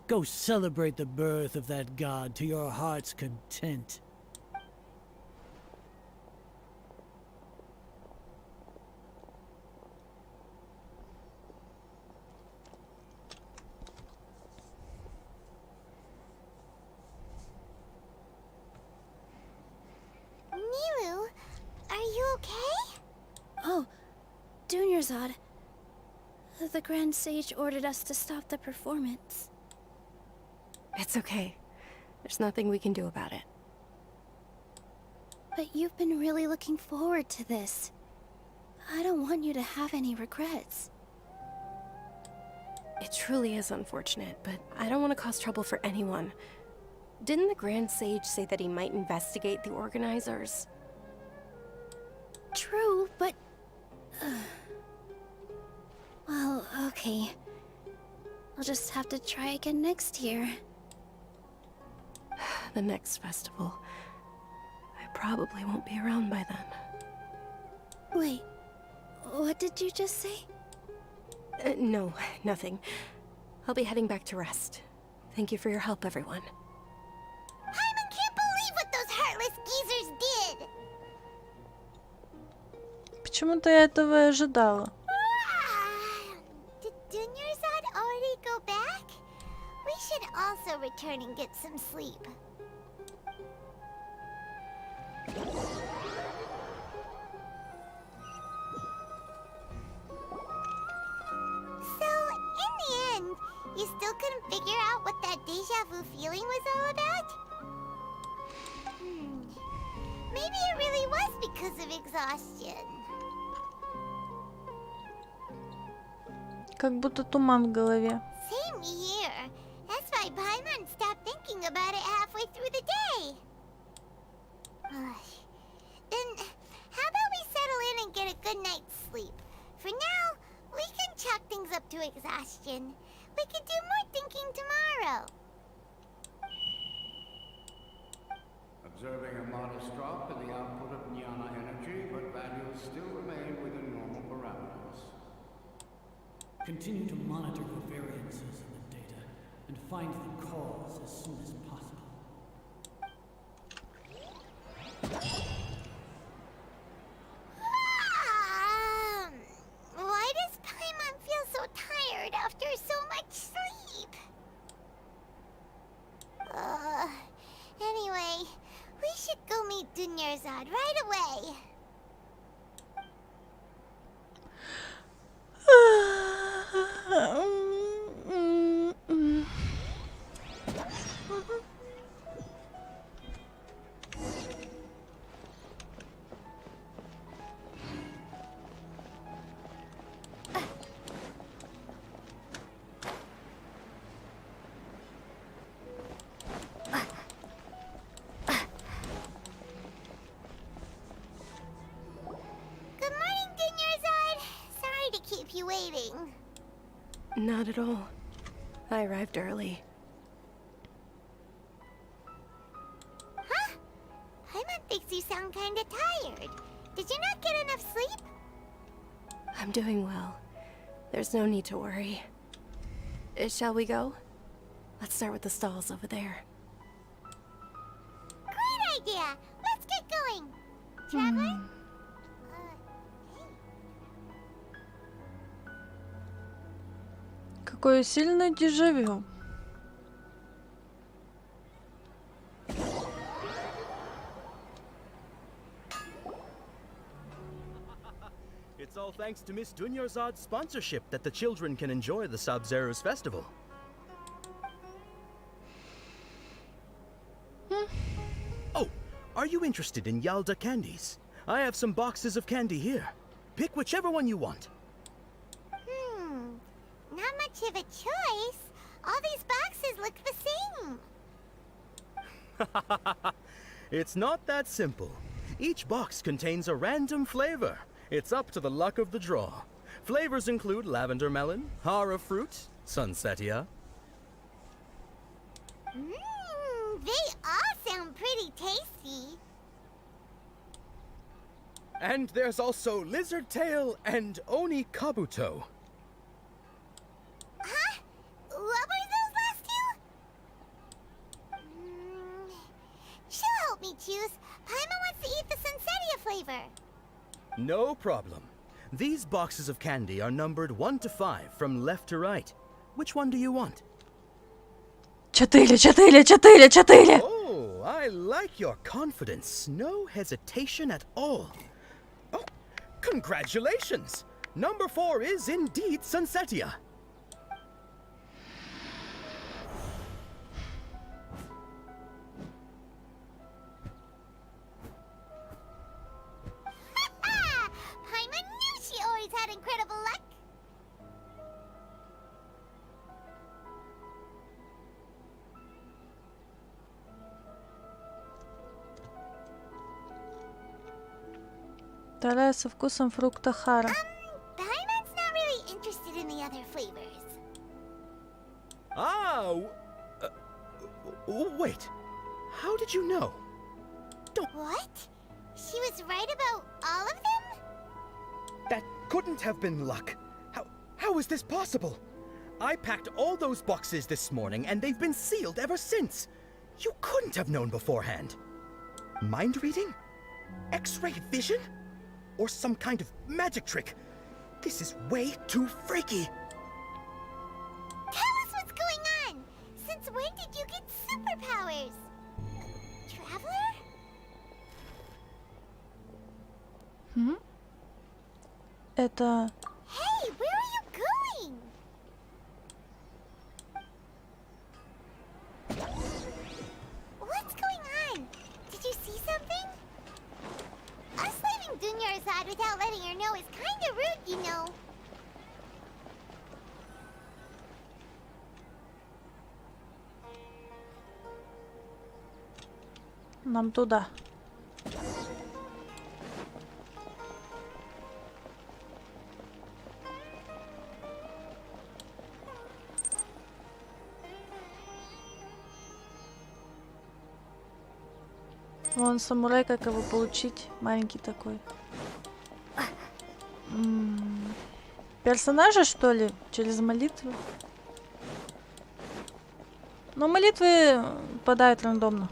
Go celebrate the birth of that god to your heart's content. Nilu, are you okay? Oh, Dunyarzad. The Grand Sage ordered us to stop the performance. It's okay. There's nothing we can do about it. But you've been really looking forward to this. I don't want you to have any regrets. It truly is unfortunate, but I don't want to cause trouble for anyone. Didn't the Grand Sage say that he might investigate the organizers? True, but... Well, okay. I'll just have to try again next year. The next festival. I probably won't be around by then. Wait, what did you just say? No, nothing. I'll be heading back to rest. Thank you for your help, everyone. Paimon can't believe what those heartless geezers did! Почему-то я этого и ожидала. Did Dunyarzad already go back? We should also return and get some sleep. So, in the end, you still couldn't figure out what that deja vu feeling was all about? Maybe it really was because of exhaustion. Как будто туман в голове. Same here. That's why Paimon stopped thinking about it halfway through the day. Then, how about we settle in and get a good night's sleep? For now, we can chalk things up to exhaustion. We could do more thinking tomorrow. Observing a modest drop in the output of Jnana energy, but values still remain within normal parameters. Continue to monitor the variances in the data and find the cause as soon as possible. Why does Paimon feel so tired after so much sleep? Anyway, we should go meet Dunyarzad right away. Good morning, Dunyarzad. Sorry to keep you waiting. Not at all. I arrived early. Huh? Paimon thinks you sound kinda tired. Did you not get enough sleep? I'm doing well. There's no need to worry. Shall we go? Let's start with the stalls over there. Great idea! Let's get going! Traveler? Какое сильное дежавю. It's all thanks to Miss Dunyarzad's sponsorship that the children can enjoy the Sub-Zero's festival. Oh, are you interested in Yalda candies? I have some boxes of candy here. Pick whichever one you want. Not much of a choice. All these boxes look the same. It's not that simple. Each box contains a random flavor. It's up to the luck of the draw. Flavors include lavender melon, hara fruit, sunsetia. They all sound pretty tasty. And there's also lizard tail and oni kabuto. Huh? What were those last two? She'll help me choose. Paimon wants to eat the sunsetia flavor. No problem. These boxes of candy are numbered 1 to 5 from left to right. Which one do you want? 4, 4, 4, 4. Oh, I like your confidence. No hesitation at all. Oh, congratulations! Number 4 is indeed sunsetia. Paimon knew she always had incredible luck. Вторая со вкусом фрукта хара. Paimon's not really interested Wait, how did you know? What? She was right about all of them? That couldn't have been luck. How is this possible? I packed all those boxes this morning, and they've been sealed ever since. You couldn't have known beforehand. Mind reading? X-ray vision? Or some kind of magic trick? This is way too freaky. Tell us what's going on! Since when did you get superpowers? Traveler? Это... Hey, where are you going? What's going on? Did you see something? Us leaving Dunyarzad without letting her know is kinda rude, you know. Нам туда. Вон самурай, как его получить? Маленький такой. Персонажа, что ли? Через молитвы? Но молитвы падают рандомно.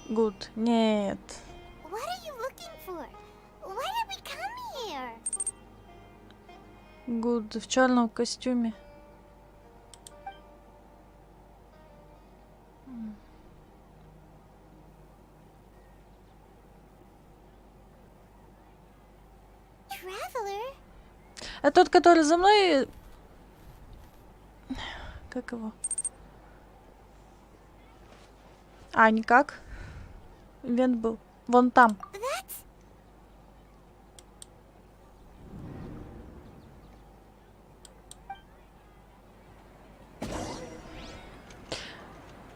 Good. Нет. What are you looking for? Why did we come here? Good. В черном костюме. Traveler? А тот, который за мной... Как его? А, никак. Ивент был. Вон там.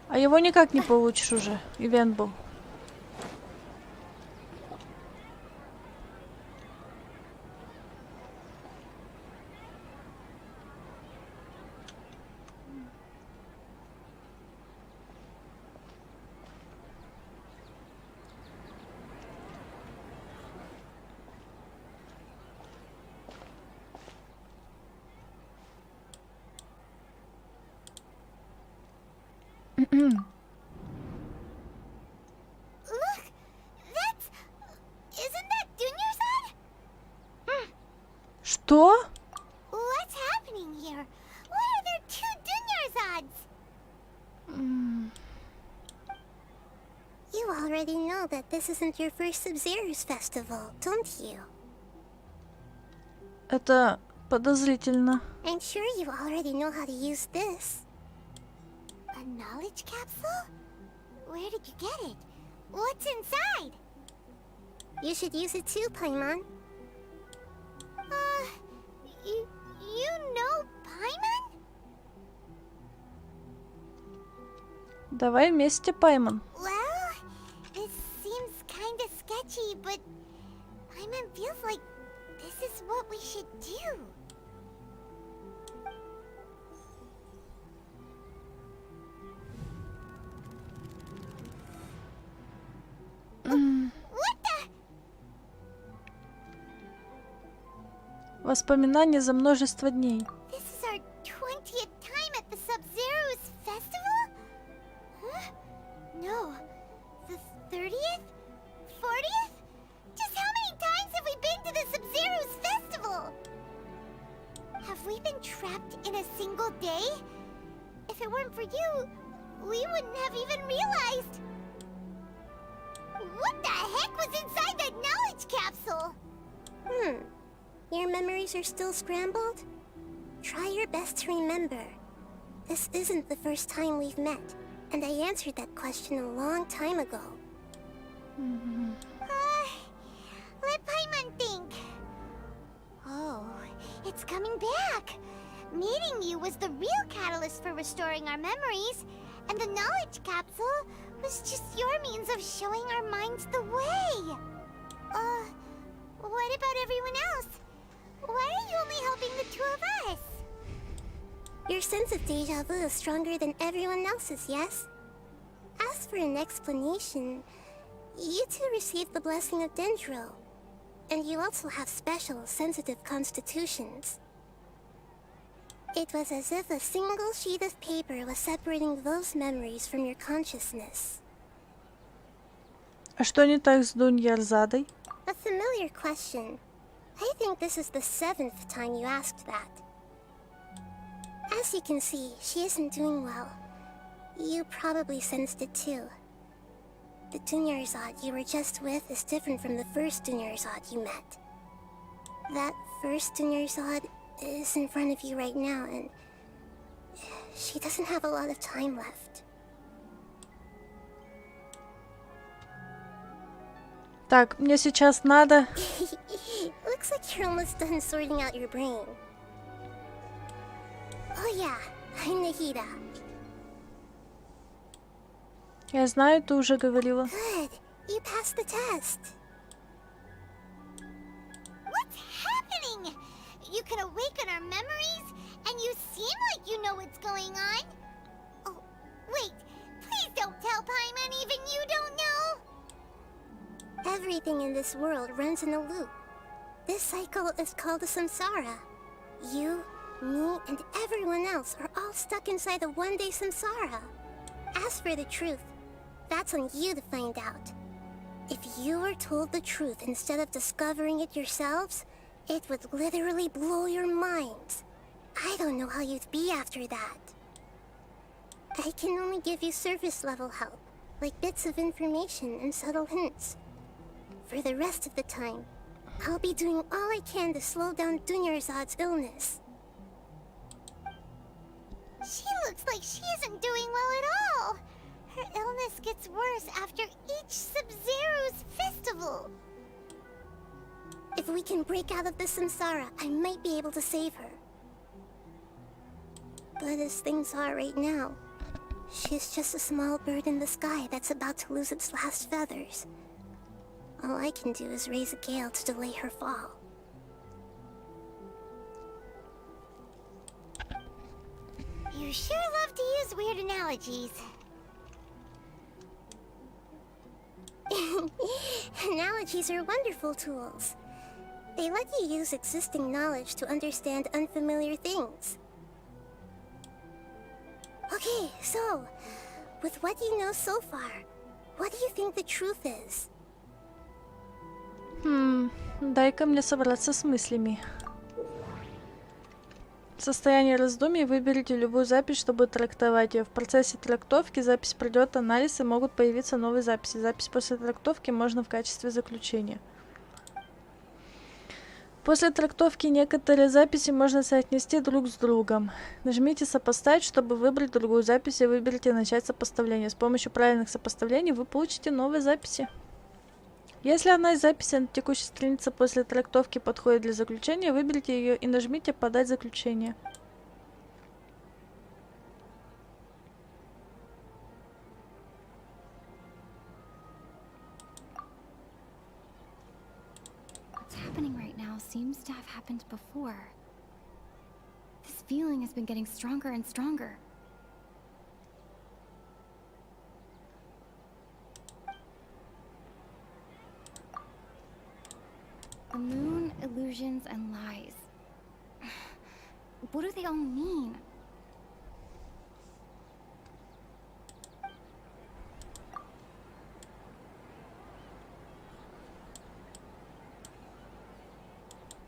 А его никак не получишь уже. Ивент был. Look! That's... Isn't that Dunyarzad? Что? What's happening here? Why are there two Dunyarzads? You already know that this isn't your first Sub-Zero's festival, don't you? Это подозрительно. I'm sure you already know how to use this. A knowledge capsule? Where did you get it? What's inside? You should use it too, Paimon. You know Paimon? Давай вместе, Паймон. Well, this seems kinda sketchy, but Paimon feels like this is what we should do. What the? Воспоминания за множество дней. This is our 20th time at the Sub-Zero's festival? Huh? No. The 30th? 40th? Just how many times have we been to the Sub-Zero's festival? Have we been trapped in a single day? If it weren't for you, we wouldn't have even realized. What the heck was inside that knowledge capsule? Your memories are still scrambled? Try your best to remember. This isn't the first time we've met, and I answered that question a long time ago. Let Paimon think. Oh, it's coming back. Meeting you was the real catalyst for restoring our memories, and the knowledge capsule was just your means of showing our minds the way. what about everyone else? Why are you only helping the two of us? Your sense of deja vu is stronger than everyone else's, yes? As for an explanation, you two received the blessing of Dendro. And you also have special, sensitive constitutions. It was as if a single sheet of paper was separating those memories from your consciousness. А что не так с Дуньярзадой? A familiar question. I think this is the 7th time you asked that. As you can see, she isn't doing well. You probably sensed it too. The Dunyarzad you were just with is different from the first Dunyarzad you met. That first Dunyarzad is in front of you right now, and she doesn't have a lot of time left. Так, мне сейчас надо... Looks like you're almost done sorting out your brain. Oh yeah, I'm Nahida. Я знаю, ты уже говорила. Good, you passed the test. What's happening? You can awaken our memories, and you seem like you know what's going on. Oh, wait, please don't tell Paimon even you don't know. Everything in this world runs in a loop. This cycle is called a samsara. You, me, and everyone else are all stuck inside a one-day samsara. As for the truth, that's on you to find out. If you were told the truth instead of discovering it yourselves, it would literally blow your minds. I don't know how you'd be after that. I can only give you surface-level help, like bits of information and subtle hints. For the rest of the time, I'll be doing all I can to slow down Dunyarzad's illness. She looks like she isn't doing well at all. Her illness gets worse after each Sub-Zero's festival. If we can break out of the samsara, I might be able to save her. But as things are right now, she's just a small bird in the sky that's about to lose its last feathers. All I can do is raise a gale to delay her fall. You sure love to use weird analogies. Analogies are wonderful tools. They let you use existing knowledge to understand unfamiliar things. Okay, so, with what you know so far, what do you think the truth is? Дай-ка мне собраться с мыслями. В состоянии раздумий выберите любую запись, чтобы трактовать ее. В процессе трактовки запись пройдет анализ и могут появиться новые записи. Запись после трактовки можно в качестве заключения. После трактовки некоторые записи можно соотнести друг с другом. Нажмите «Сопоставить», чтобы выбрать другую запись, и выберите «Начать сопоставление». С помощью правильных сопоставлений вы получите новые записи. Если одна из записей на текущей странице после трактовки подходит для заключения, выберите ее и нажмите «Подать заключение». What's happening right now seems to have happened before. This feeling has been getting stronger and stronger. The moon, illusions, and lies. What do they all mean?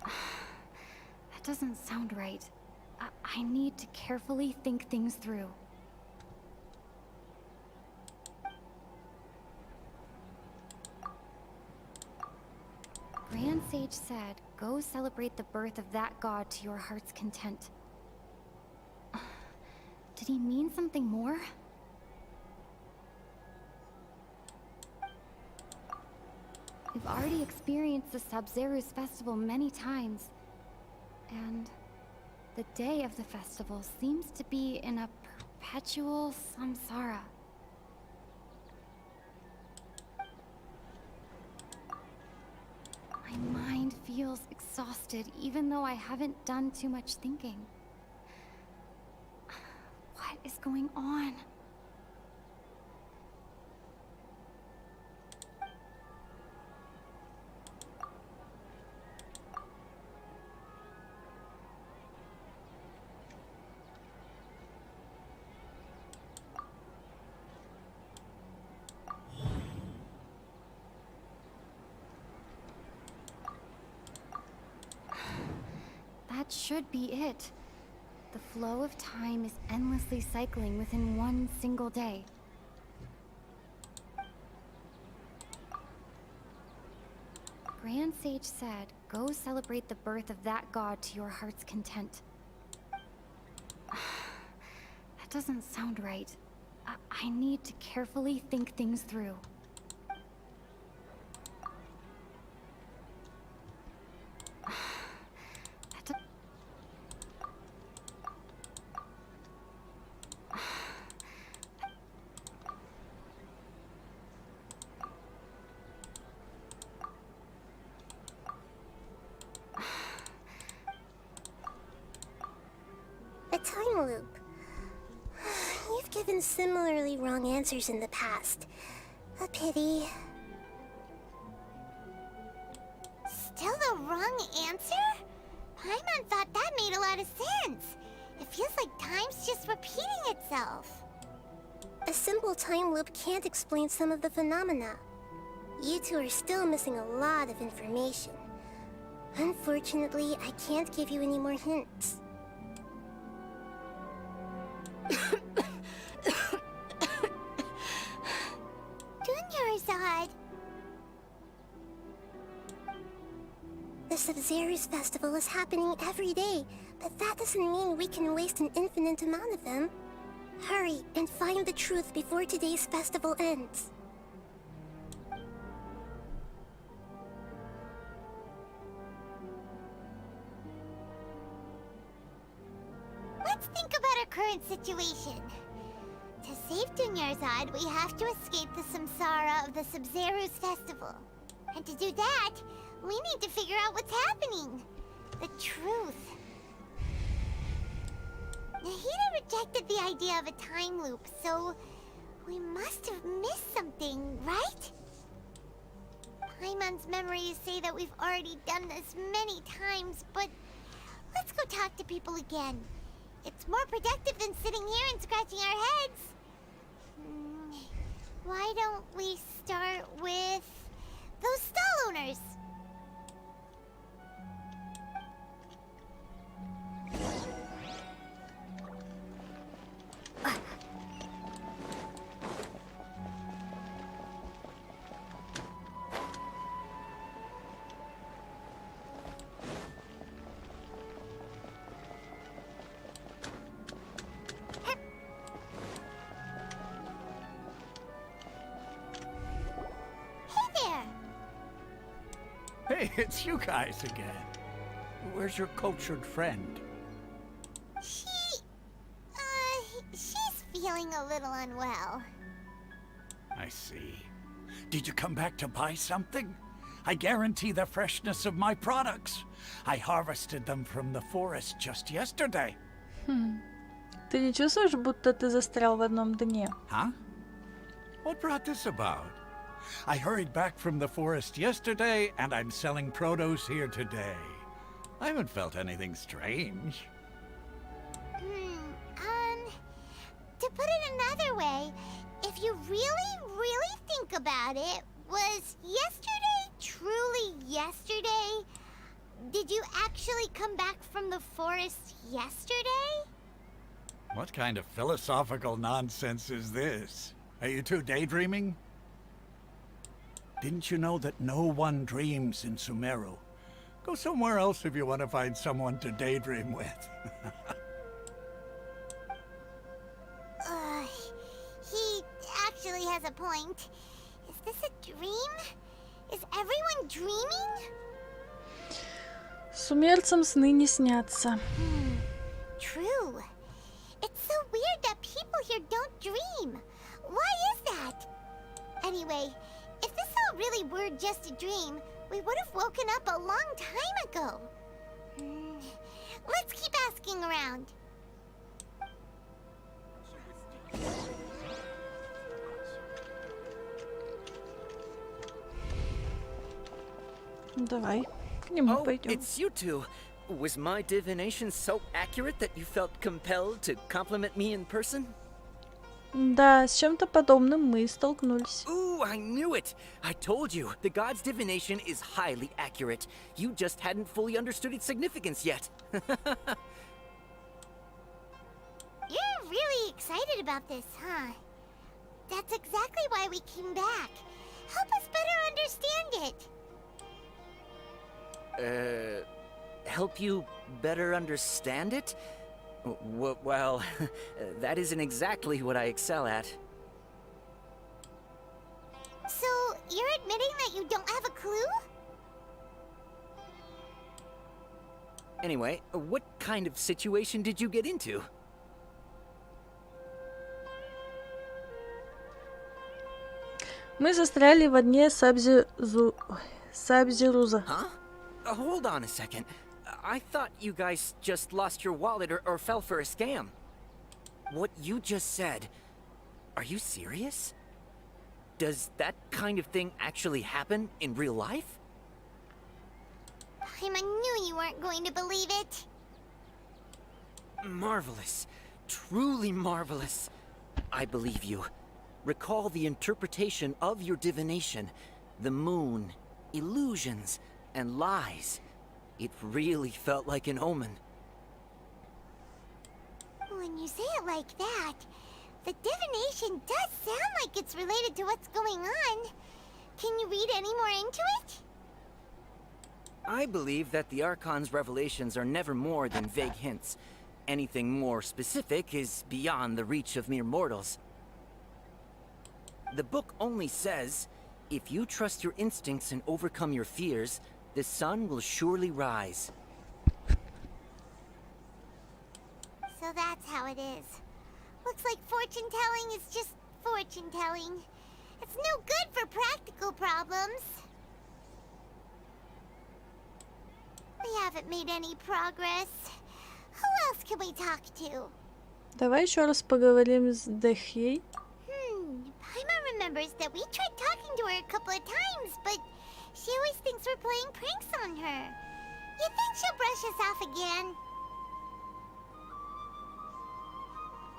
That doesn't sound right. I need to carefully think things through. Grand Sage said, go celebrate the birth of that god to your heart's content. Did he mean something more? We've already experienced the Sub-Zeru's festival many times. And the day of the festival seems to be in a perpetual samsara. My mind feels exhausted even though I haven't done too much thinking. What is going on? That should be it. The flow of time is endlessly cycling within one single day. Grand Sage said, go celebrate the birth of that god to your heart's content. That doesn't sound right. I need to carefully think things through. A time loop. You've given similarly wrong answers in the past. A pity. Still the wrong answer? Paimon thought that made a lot of sense. It feels like time's just repeating itself. A simple time loop can't explain some of the phenomena. You two are still missing a lot of information. Unfortunately, I can't give you any more hints. Dunyarzad! The Sub-Zero's festival is happening every day, but that doesn't mean we can waste an infinite amount of them. Hurry and find the truth before today's festival ends. Let's think about our current situation. To save Dunyarzad, we have to escape the samsara of the Sub-Zero's festival. And to do that, we need to figure out what's happening. The truth. Nahida rejected the idea of a time loop, so we must have missed something, right? Paimon's memories say that we've already done this many times, but let's go talk to people again. It's more productive than sitting here and scratching our heads. Why don't we start with those stall owners? Hey, it's you guys again. Where's your cultured friend? She's feeling a little unwell. I see. Did you come back to buy something? I guarantee the freshness of my products. I harvested them from the forest just yesterday. Ты не чувствуешь, будто ты застрял в одном дне? Huh? What brought this about? I hurried back from the forest yesterday, and I'm selling produce here today. I haven't felt anything strange. To put it another way, if you really think about it, was yesterday truly yesterday? Did you actually come back from the forest yesterday? What kind of philosophical nonsense is this? Are you two daydreaming? Didn't you know that no one dreams in Sumero? Go somewhere else if you want to find someone to daydream with. He actually has a point. Is this a dream? Is everyone dreaming? Сумерцам сны не снятся. True. It's so weird that people here don't dream. Why is that? Anyway, if this all really were just a dream, We would have woken up a long time ago. Let's keep asking around. Давай, к нему Oh, пойдем. it's you two. Was my divination so accurate that you felt compelled to compliment me in person? Да, с чем-то подобным мы и столкнулись. Ooh, I knew it! I told you, the god's divination is highly accurate. You just hadn't fully understood its significance yet. You're really excited about this, huh? That's exactly why we came back. Help us better understand it. Help you better understand it? Well, that isn't exactly what I excel at. So, you're admitting that you don't have a clue? Anyway, what kind of situation did you get into? Мы застряли в дне Сабзируза. Huh? Hold on a second. I thought you guys just lost your wallet or fell for a scam. What you just said, are you serious? Does that kind of thing actually happen in real life? I knew you weren't going to believe it. Marvelous. Truly marvelous. I believe you. Recall the interpretation of your divination. The moon, illusions, and lies. It really felt like an omen. When you say it like that, the divination does sound like it's related to what's going on. Can you read any more into it? I believe that the Archon's revelations are never more than vague hints. Anything more specific is beyond the reach of mere mortals. The book only says, if you trust your instincts and overcome your fears, the sun will surely rise. So that's how it is. Looks like fortune-telling is just fortune-telling. It's no good for practical problems. We haven't made any progress. Who else can we talk to? Давай еще раз поговорим с Дехей. Paimon remembers that we tried talking to her a couple of times, but she always thinks we're playing pranks on her. You think she'll brush us off again?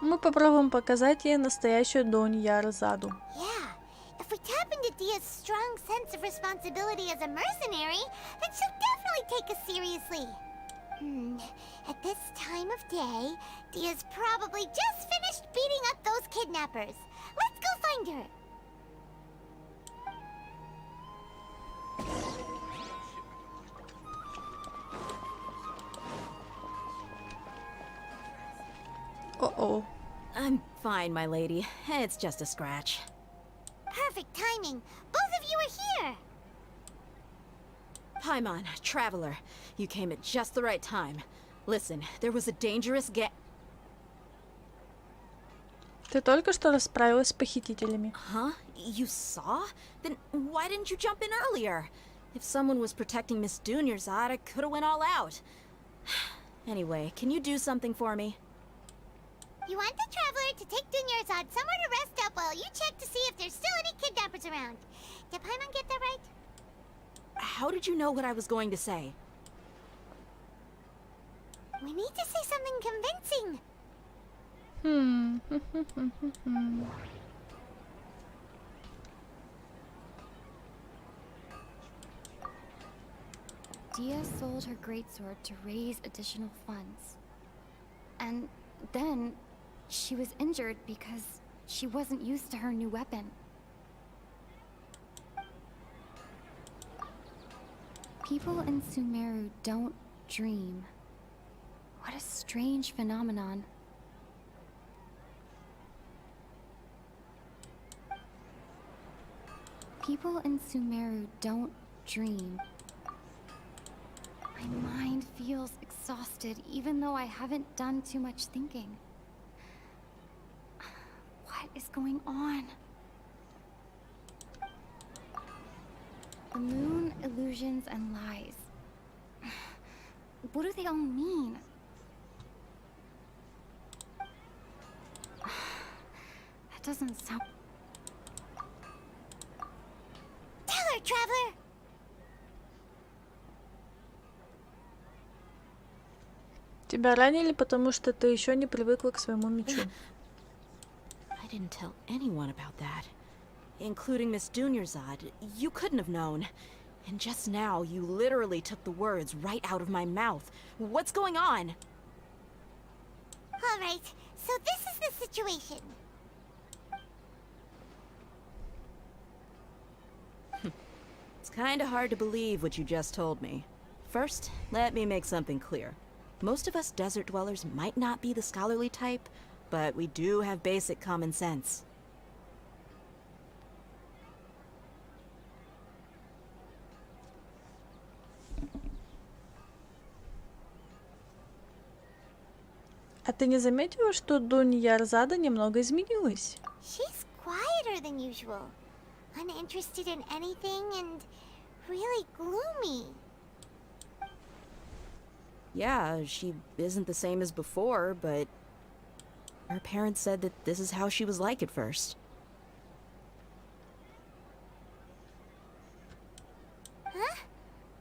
Мы попробуем показать ей настоящую Донь Ярзаду. Yeah, if we tap into Dia's strong sense of responsibility as a mercenary, then she'll definitely take us seriously. At this time of day, Dia's probably just finished beating up those kidnappers. Let's go find her. Uh-oh. I'm fine, my lady. It's just a scratch. Perfect timing. Both of you are here. Paimon, traveler. You came at just the right time. Listen, there was a dangerous Ты только что расправилась с похитителями. Huh? You saw? Then why didn't you jump in earlier? If someone was protecting Miss Dunyarzad, I could have went all out. Anyway, can you do something for me? You want the traveler to take Dunyarzad somewhere to rest up while you check to see if there's still any kidnappers around. Did Paimon get that right? How did you know what I was going to say? We need to say something convincing. Dia sold her greatsword to raise additional funds. And then she was injured because she wasn't used to her new weapon. People in Sumeru don't dream. What a strange phenomenon. People in Sumeru don't dream. My mind feels exhausted even though I haven't done too much thinking. What is going on? The moon, illusions, and lies. What do they all mean? That doesn't sound... Tell her, Traveler! Тебя ранили, потому что ты еще не привыкла к своему мечу. I didn't tell anyone about that. Including Miss Dunyarzad. You couldn't have known. And just now, you literally took the words right out of my mouth. What's going on? Alright, so this is the situation. It's kinda hard to believe what you just told me. First, let me make something clear. Most of us desert dwellers might not be the scholarly type, but we do have basic common sense. А ты не заметила, что Дуньярзада немного изменилась? She's quieter than usual. Uninterested in anything and really gloomy. Yeah, she isn't the same as before, but her parents said that this is how she was like at first. Huh?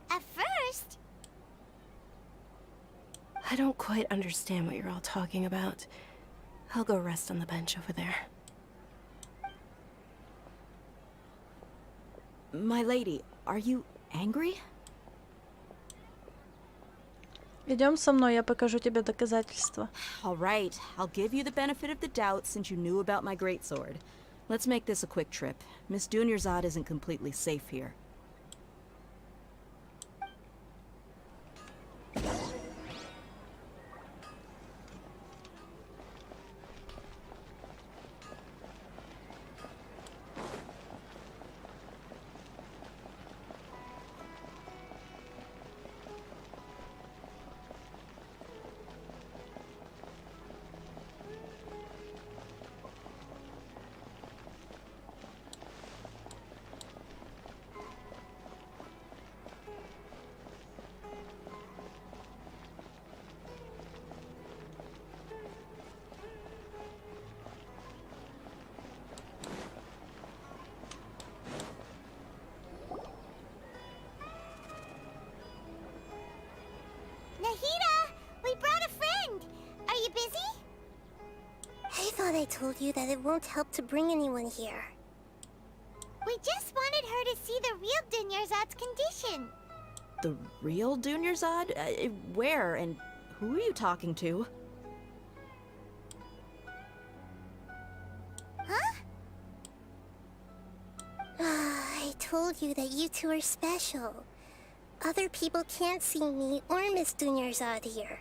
At first? I don't quite understand what you're all talking about. I'll go rest on the bench over there. My lady, are you angry? Идем со мной, я покажу тебе доказательства. All right, I'll give you the benefit of the doubt since you knew about my greatsword. Let's make this a quick trip. Miss Dunyarzad isn't completely safe here. Nahida! We brought a friend! Are you busy? I thought I told you that it won't help to bring anyone here. We just wanted her to see the real Dunyarzad's condition. The real Dunyarzad? Where and who are you talking to? Huh? I told you that you two are special. Other people can't see me or Miss Dunyarzad here.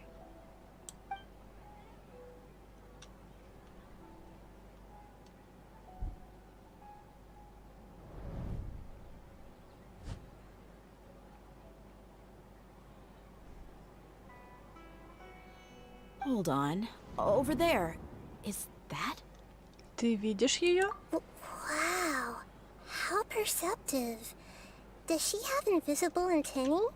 Hold on. Over there. Is that? Ты видишь ее? Wow, how perceptive. Does she have invisible antennae?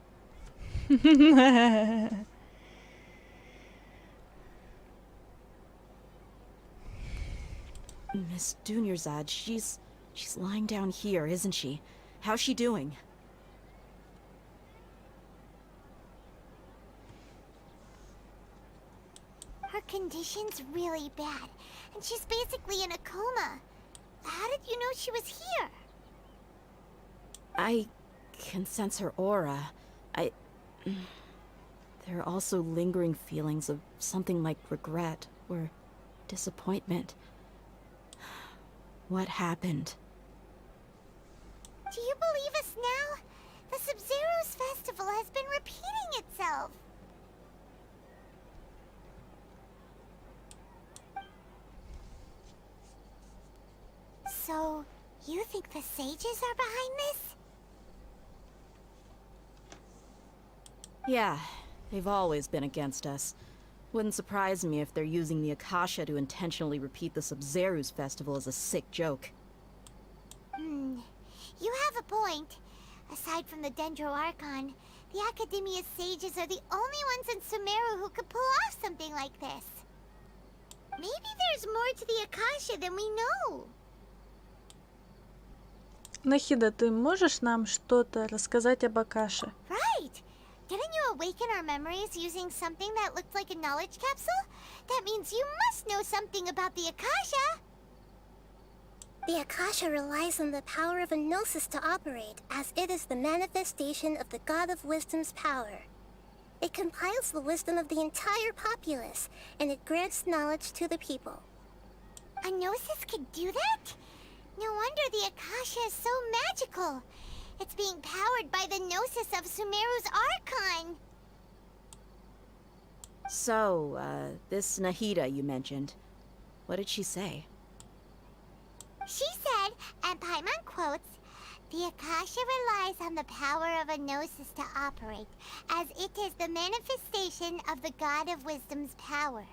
Miss Dunyarzad, she's lying down here, isn't she? How's she doing? Her condition's really bad, and she's basically in a coma. How did you know she was here? I can sense her aura. There are also lingering feelings of something like regret or disappointment. What happened? Do you believe us now? The Sub-Zero's festival has been repeating itself. So, you think the sages are behind this? Yeah, they've always been against us. Wouldn't surprise me if they're using the Akasha to intentionally repeat the Sub-Zeru's festival as a sick joke. You have a point. Aside from the Dendro Archon, the Academia's sages are the only ones in Sumeru who could pull off something like this. Maybe there's more to the Akasha than we know. Нахида, ты можешь нам что-то рассказать об Акаше? Right! Didn't you awaken our memories using something that looked like a knowledge capsule? That means you must know something about the Akasha! The Akasha relies on the power of a gnosis to operate, as it is the manifestation of the God of Wisdom's power. It compiles the wisdom of the entire populace, and it grants knowledge to the people. A gnosis could do that? No wonder the Akasha is so magical. It's being powered by the gnosis of Sumeru's Archon. So, this Nahida you mentioned, what did she say? She said, and Paimon quotes, "The Akasha relies on the power of a gnosis to operate, as it is the manifestation of the God of Wisdom's power.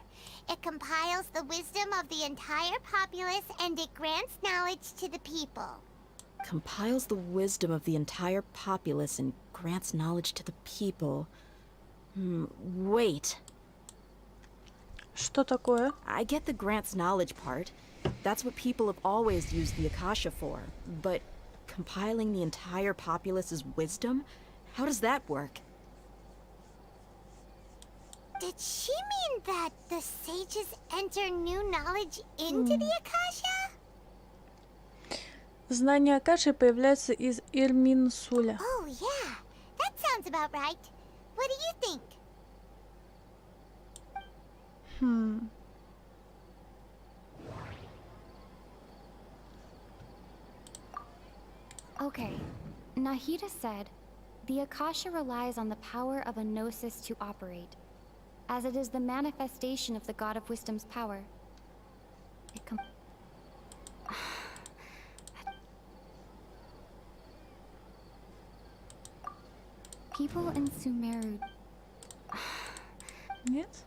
It compiles the wisdom of the entire populace and it grants knowledge to the people." Compiles the wisdom of the entire populace and grants knowledge to the people. Wait. Что такое? I get the grants knowledge part. That's what people have always used the Akasha for. But compiling the entire populace's wisdom? How does that work? Did she mean that the sages enter new knowledge into the Akasha? Знания Акаши появляются из Ирминсуля. Oh, yeah. That sounds about right. What do you think? Okay, Nahida said, the Akasha relies on the power of a gnosis to operate, as it is the manifestation of the God of Wisdom's power. People in Sumeru... Нет?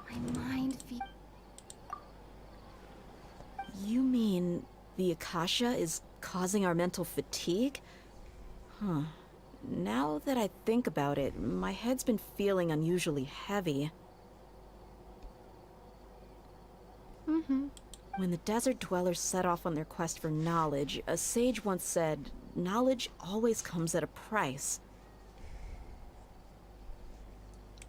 My mind You mean the Akasha is causing our mental fatigue? Huh. Now that I think about it, my head's been feeling unusually heavy. When the desert dwellers set off on their quest for knowledge, a sage once said, knowledge always comes at a price.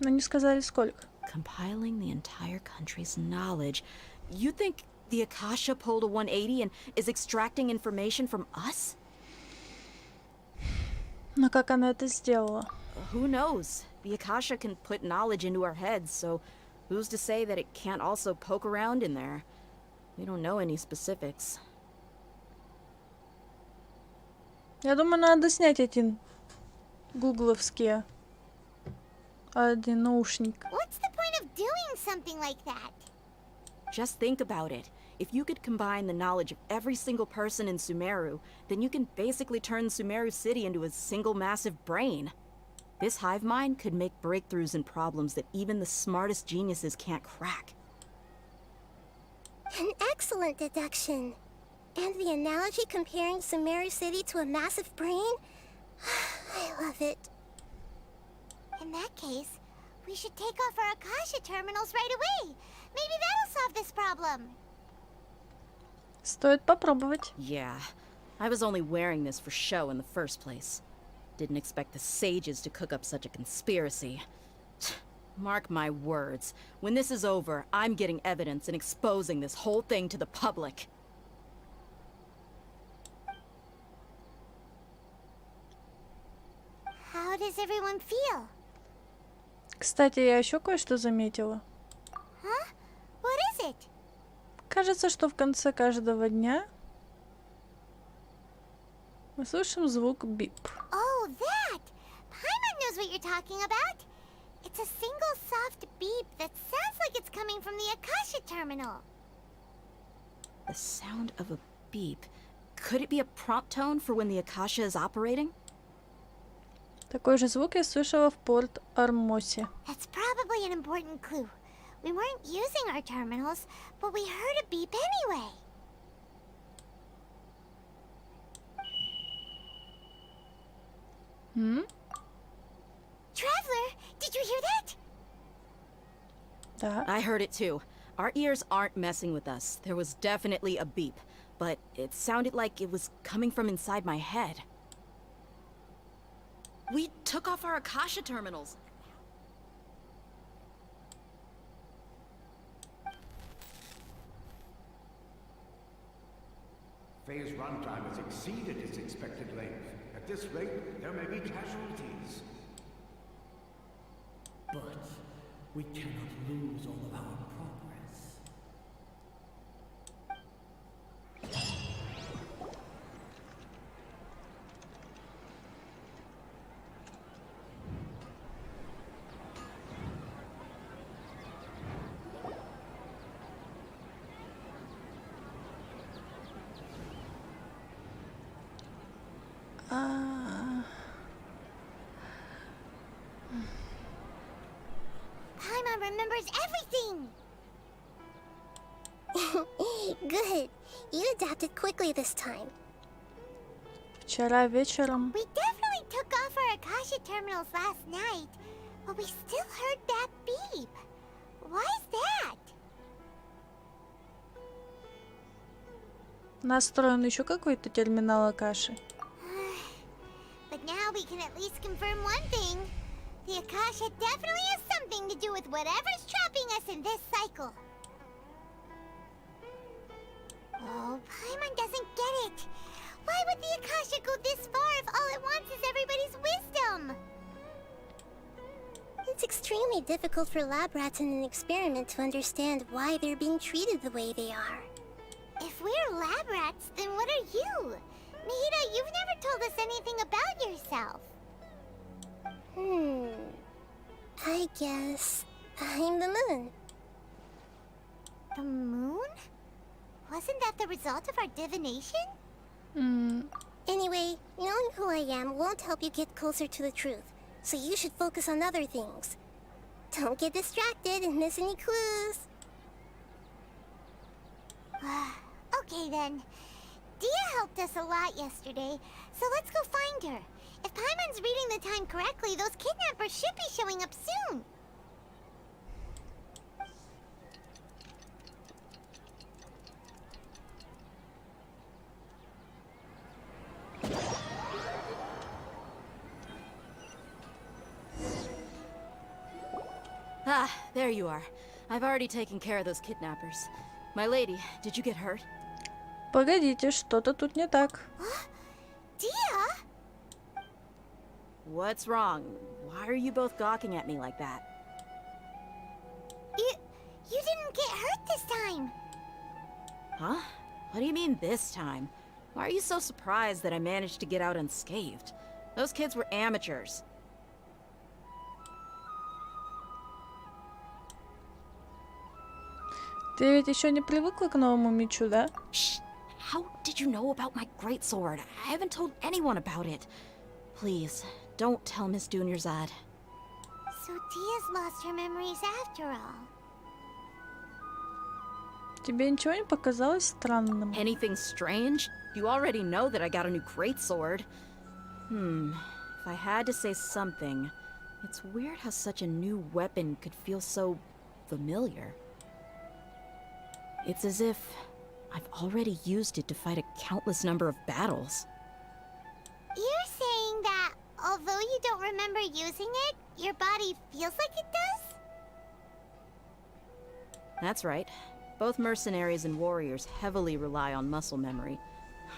Но не сказали сколько. Compiling the entire country's knowledge. You think the Akasha pulled a 180 and is extracting information from us? Но как она это сделала? Who knows? The Akasha can put knowledge into our heads, so who's to say that it can't also poke around in there? We don't know any specifics. Я думаю, надо снять эти гугловские один наушник. What's the point of doing something like that? Just think about it. If you could combine the knowledge of every single person in Sumeru, then you can basically turn Sumeru City into a single massive brain. This hive mind could make breakthroughs in problems that even the smartest geniuses can't crack. An excellent deduction. And the analogy comparing Sumeru City to a massive brain? I love it. In that case, we should take off our Akasha terminals right away. Maybe that'll solve this problem. Стоит попробовать. Yeah, I was only wearing this for show in the first place. Didn't expect the sages to cook up such a conspiracy. Mark my words, when this is over, I'm getting evidence and exposing this whole thing to the public. How does everyone feel? Кстати, я еще кое-что заметила. Huh? What is it? Кажется, что в конце каждого дня мы слышим звук бип. Oh, that! Paimon knows what you're talking about. It's a single soft beep that sounds like it's coming from the Akasha terminal. The sound of a beep. Could it be a prompt tone for when the Akasha is operating? Такой же звук я слышала в Порт-Армосе. That's probably an important clue. We weren't using our terminals, but we heard a beep anyway. Traveler, did you hear that? Да. I heard it too. Our ears aren't messing with us. There was definitely a beep, but it sounded like it was coming from inside my head. We took off our Akasha terminals. Phase runtime has exceeded its expected length. At this rate, there may be casualties. But we cannot lose all of our progress. Paimon remembers everything! Good. You adapted quickly this time. Вчера вечером. We definitely took off our Akasha terminals last night, but we still heard that beep. Why is that? Настроен еще какой-то терминал Акаши. But now we can at least confirm one thing. The Akasha definitely has something to do with whatever's trapping us in this cycle. Oh, Paimon doesn't get it. Why would the Akasha go this far if all it wants is everybody's wisdom? It's extremely difficult for lab rats in an experiment to understand why they're being treated the way they are. If we're lab rats, then what are you? Mihita, you've never told us anything about yourself. I guess I'm the moon. The moon? Wasn't that the result of our divination? Anyway, knowing who I am won't help you get closer to the truth, so you should focus on other things. Don't get distracted and miss any clues. Okay then. Dia helped us a lot yesterday, so let's go find her. If Paimon's reading the time correctly, those kidnappers should be showing up soon. Ah, there you are. I've already taken care of those kidnappers. My lady, did you get hurt? Погодите, что-то тут не так. Dia? What's wrong? Why are you both gawking at me like that? You didn't get hurt this time. Huh? What do you mean this time? Why are you so surprised that I managed to get out unscathed? Those kids were amateurs. Ты ведь еще не привыкла к новому мечу, да? Shh! How did you know about my greatsword? I haven't told anyone about it. Please, don't tell Miss Dunyarzad. So Dia's lost her memories after all. Тебе ничего не показалось странным? Anything strange? You already know that I got a new greatsword. If I had to say something, it's weird how such a new weapon could feel so familiar. It's as if I've already used it to fight a countless number of battles. You're saying that although you don't remember using it, your body feels like it does? That's right. Both mercenaries and warriors heavily rely on muscle memory.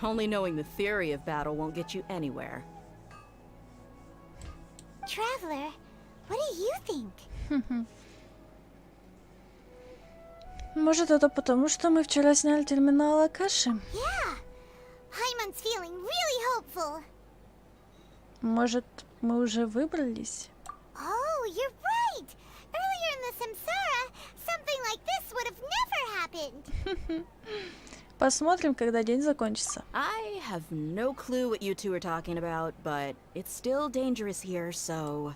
Only knowing the theory of battle won't get you anywhere. Traveler, what do you think? Может, это потому, что мы вчера сняли терминал Акаши? Yeah, Paimon's feeling really hopeful. Может, мы уже выбрались? Oh, you're right. Earlier in the Samsara, something like this would have never happened. Посмотрим, когда день закончится. I have no clue what you two are talking about, but it's still dangerous here, so...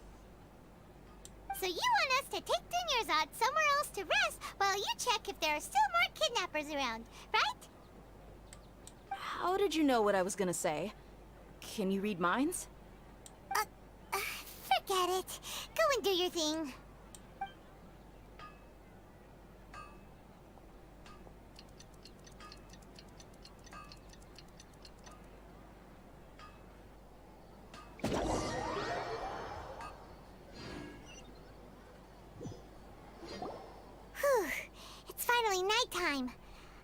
So you want us to take Dunyarzad somewhere else to rest while you check if there are still more kidnappers around, right? How did you know what I was gonna say? Can you read minds? Forget it. Go and do your thing. Whew. It's finally nighttime.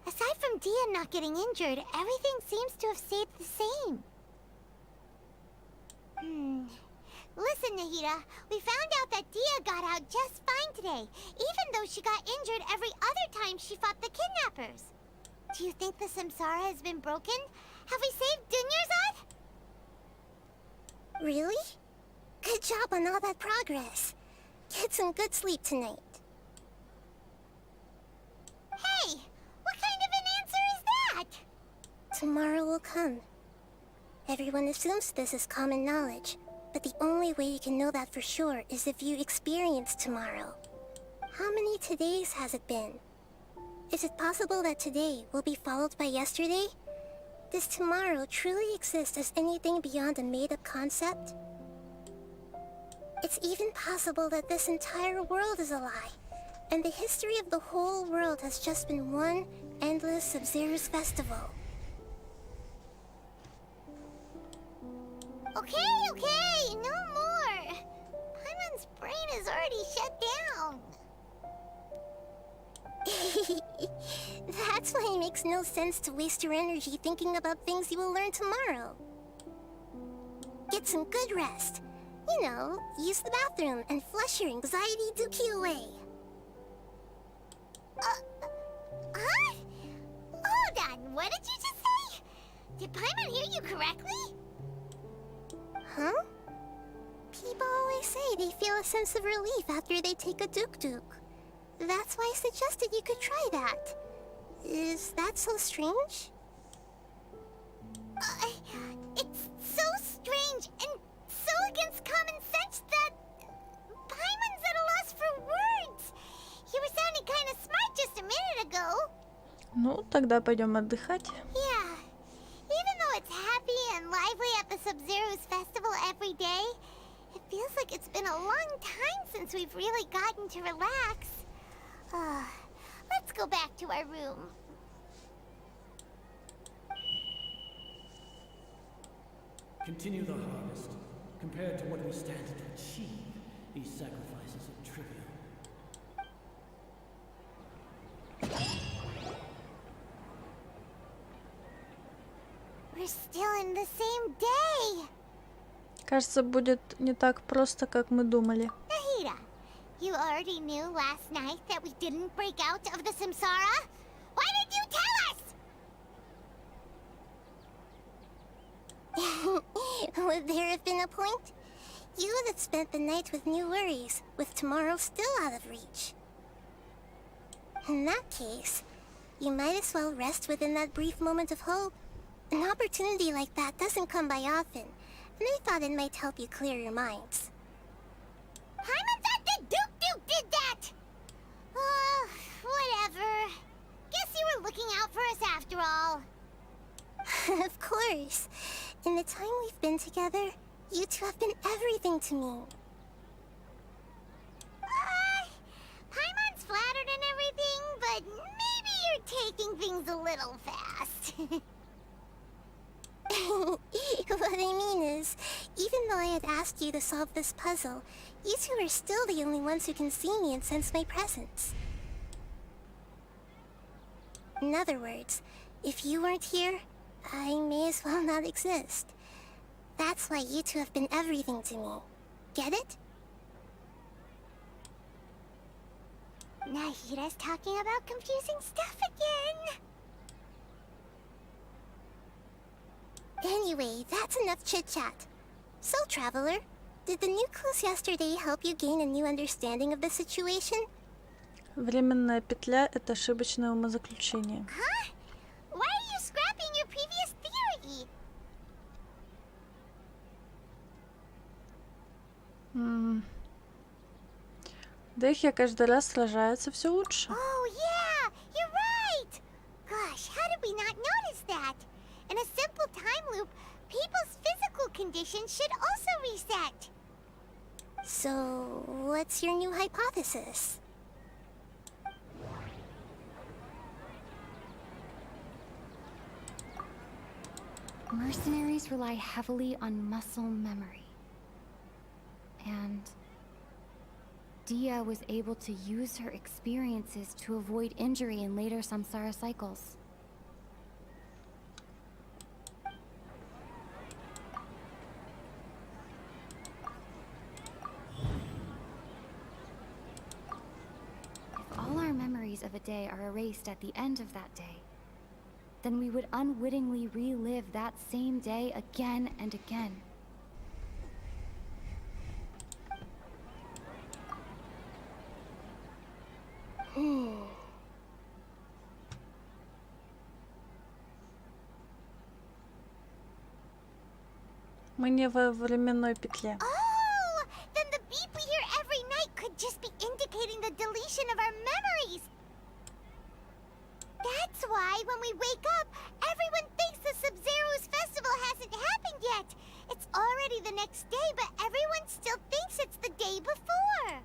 Aside from Dia not getting injured, everything seems to have stayed the same. Listen, Nahida, we found out that Dia got out just fine today, even though she got injured every other time she fought the kidnappers. Do you think the Samsara has been broken? Have we saved Dunyarzad? Really? Good job on all that progress. Get some good sleep tonight. Hey, what kind of an answer is that? Tomorrow will come. Everyone assumes this is common knowledge, but the only way you can know that for sure is if you experience tomorrow. How many todays has it been? Is it possible that today will be followed by yesterday? Does tomorrow truly exist as anything beyond a made-up concept? It's even possible that this entire world is a lie, and the history of the whole world has just been one endless Sub-Zero's festival. Okay, no more. Paimon's brain is already shut down. That's why it makes no sense to waste your energy thinking about things you will learn tomorrow. Get some good rest. You know, use the bathroom and flush your anxiety dookie away. Huh? Hold on, what did you just say? Did Paimon hear you correctly? Huh? People always say they feel a sense of relief after they take a duk-duk. That's why I suggested you could try that. Is that so strange? It's so strange and so against common sense that Paimon's at a loss for words. You were sounding kind of smart just a minute ago. Ну, тогда пойдем отдыхать. Yeah. Even though it's happy and lively at the Sub-Zero's festival every day, it feels like it's been a long time since we've really gotten to relax. Let's go back to our room. Continue the harvest. Compared to what we stand to achieve, these sacrifices are trivial. We're still in the same day. Кажется, будет не так просто, как мы думали. Nahida, you already knew last night that we didn't break out of the Samsara? Why did you tell us? Would there have been a point? You would have spent the night with new worries, with tomorrow still out of reach. In that case, you might as well rest within that brief moment of hope. An opportunity like that doesn't come by often, and I thought it might help you clear your minds. Paimon thought the Duke did that! Whatever. Guess you were looking out for us after all. Of course. In the time we've been together, you two have been everything to me. Paimon's flattered and everything, but maybe you're taking things a little fast. What I mean is, even though I had asked you to solve this puzzle, you two are still the only ones who can see me and sense my presence. In other words, if you weren't here, I may as well not exist. That's why you two have been everything to me. Get it? Nahida's talking about confusing stuff again. Anyway, that's enough chit-chat. So, Traveler, did the new clues yesterday help you gain a new understanding of the situation? Временная петля — это ошибочное умозаключение. Huh? Why are you scrapping your previous theory? Дэхия каждый раз сражается все лучше. Oh yeah, you're right! Gosh, how did we not notice that? In a simple time loop, people's physical conditions should also reset. So, what's your new hypothesis? Mercenaries rely heavily on muscle memory. And Dia was able to use her experiences to avoid injury in later samsara cycles. If all our memories of a day are erased at the end of that day, then we would unwittingly relive that same day again and again. Мы не во временной петле. Oh, then the beep we hear every night could just be indicating the deletion of our memories. That's why when we wake up, everyone thinks the Sub-Zero's festival hasn't happened yet. It's already the next day, but everyone still thinks it's the day before.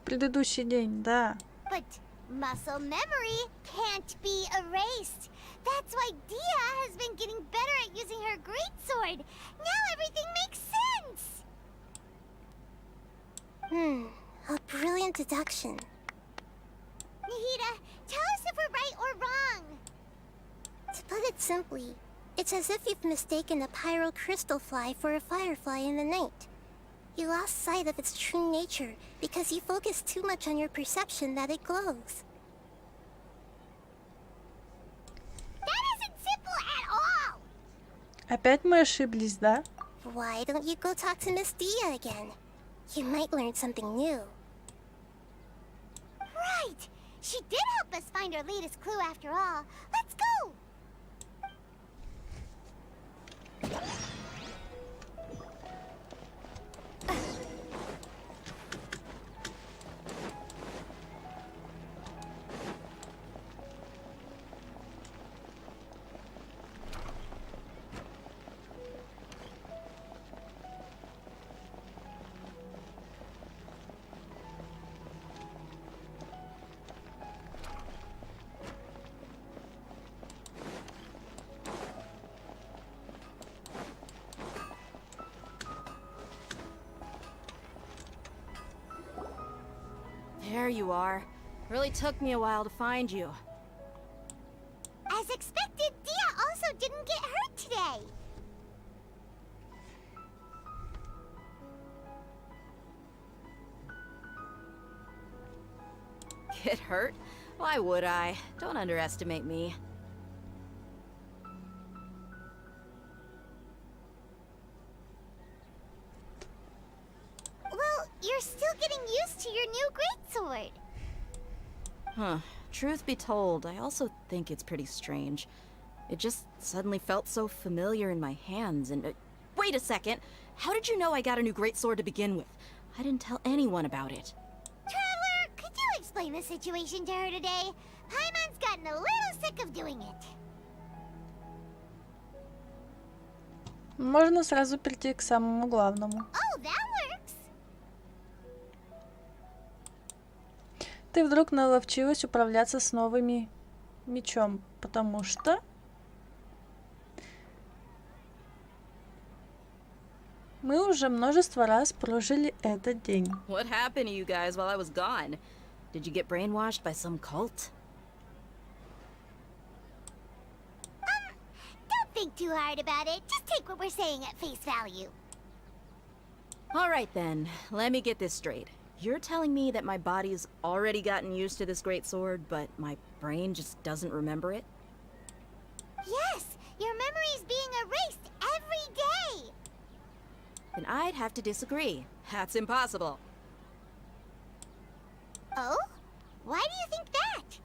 Предыдущий день, да. But muscle memory can't be erased. That's why Dia has been getting better at using her greatsword. Now everything makes sense. A brilliant deduction. Nahida, tell us if we're right or wrong. To put it simply, it's as if you've mistaken a pyro crystal fly for a firefly in the night. You lost sight of its true nature because you focused too much on your perception that it glows. That isn't simple at all. Опять мы ошиблись, да? Why don't you go talk to Miss Dia again? You might learn something new. Right. She did help us find our latest clue after all. Let's go. There you are. Really took me a while to find you. As expected, Dia also didn't get hurt today. Get hurt? Why would I? Don't underestimate me. Well, you're still getting used to your new greatsword. Huh. Truth be told, I also think it's pretty strange. It just suddenly felt so familiar in my hands and... wait a second! How did you know I got a new greatsword to begin with? I didn't tell anyone about it. Traveler, could you explain the situation to her today? Paimon's gotten a little sick of doing it. Можно сразу перейти к самому главному. Oh, that works. Ты вдруг наловчилась управляться с новыми мечом, потому что... Мы уже множество раз прожили этот день. What happened to you guys while I was gone? Did you get brainwashed by some cult? Don't think too hard about it. Just take what we're saying at face value. Alright then, let me get this straight. You're telling me that my body's already gotten used to this greatsword, but my brain just doesn't remember it? Yes, your memory's being erased every day. Then I'd have to disagree. That's impossible. Oh? Why do you think that?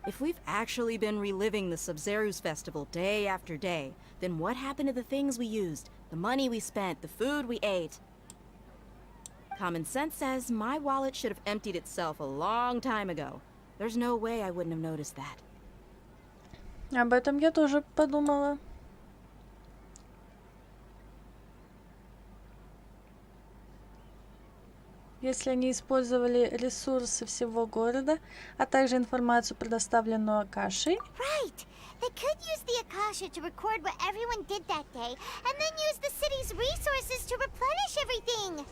If we've actually been reliving the Sub-Zeru's festival day after day, then what happened to the things we used, the money we spent, the food we ate? Common sense says my wallet should have emptied itself a long time ago. There's no way I wouldn't have noticed that. Об этом я тоже подумала. если они использовали ресурсы всего города, а также информацию, предоставленную Акашей. Right. They could use the Akasha to record what everyone did that day, and then use the city's resources to replenish everything.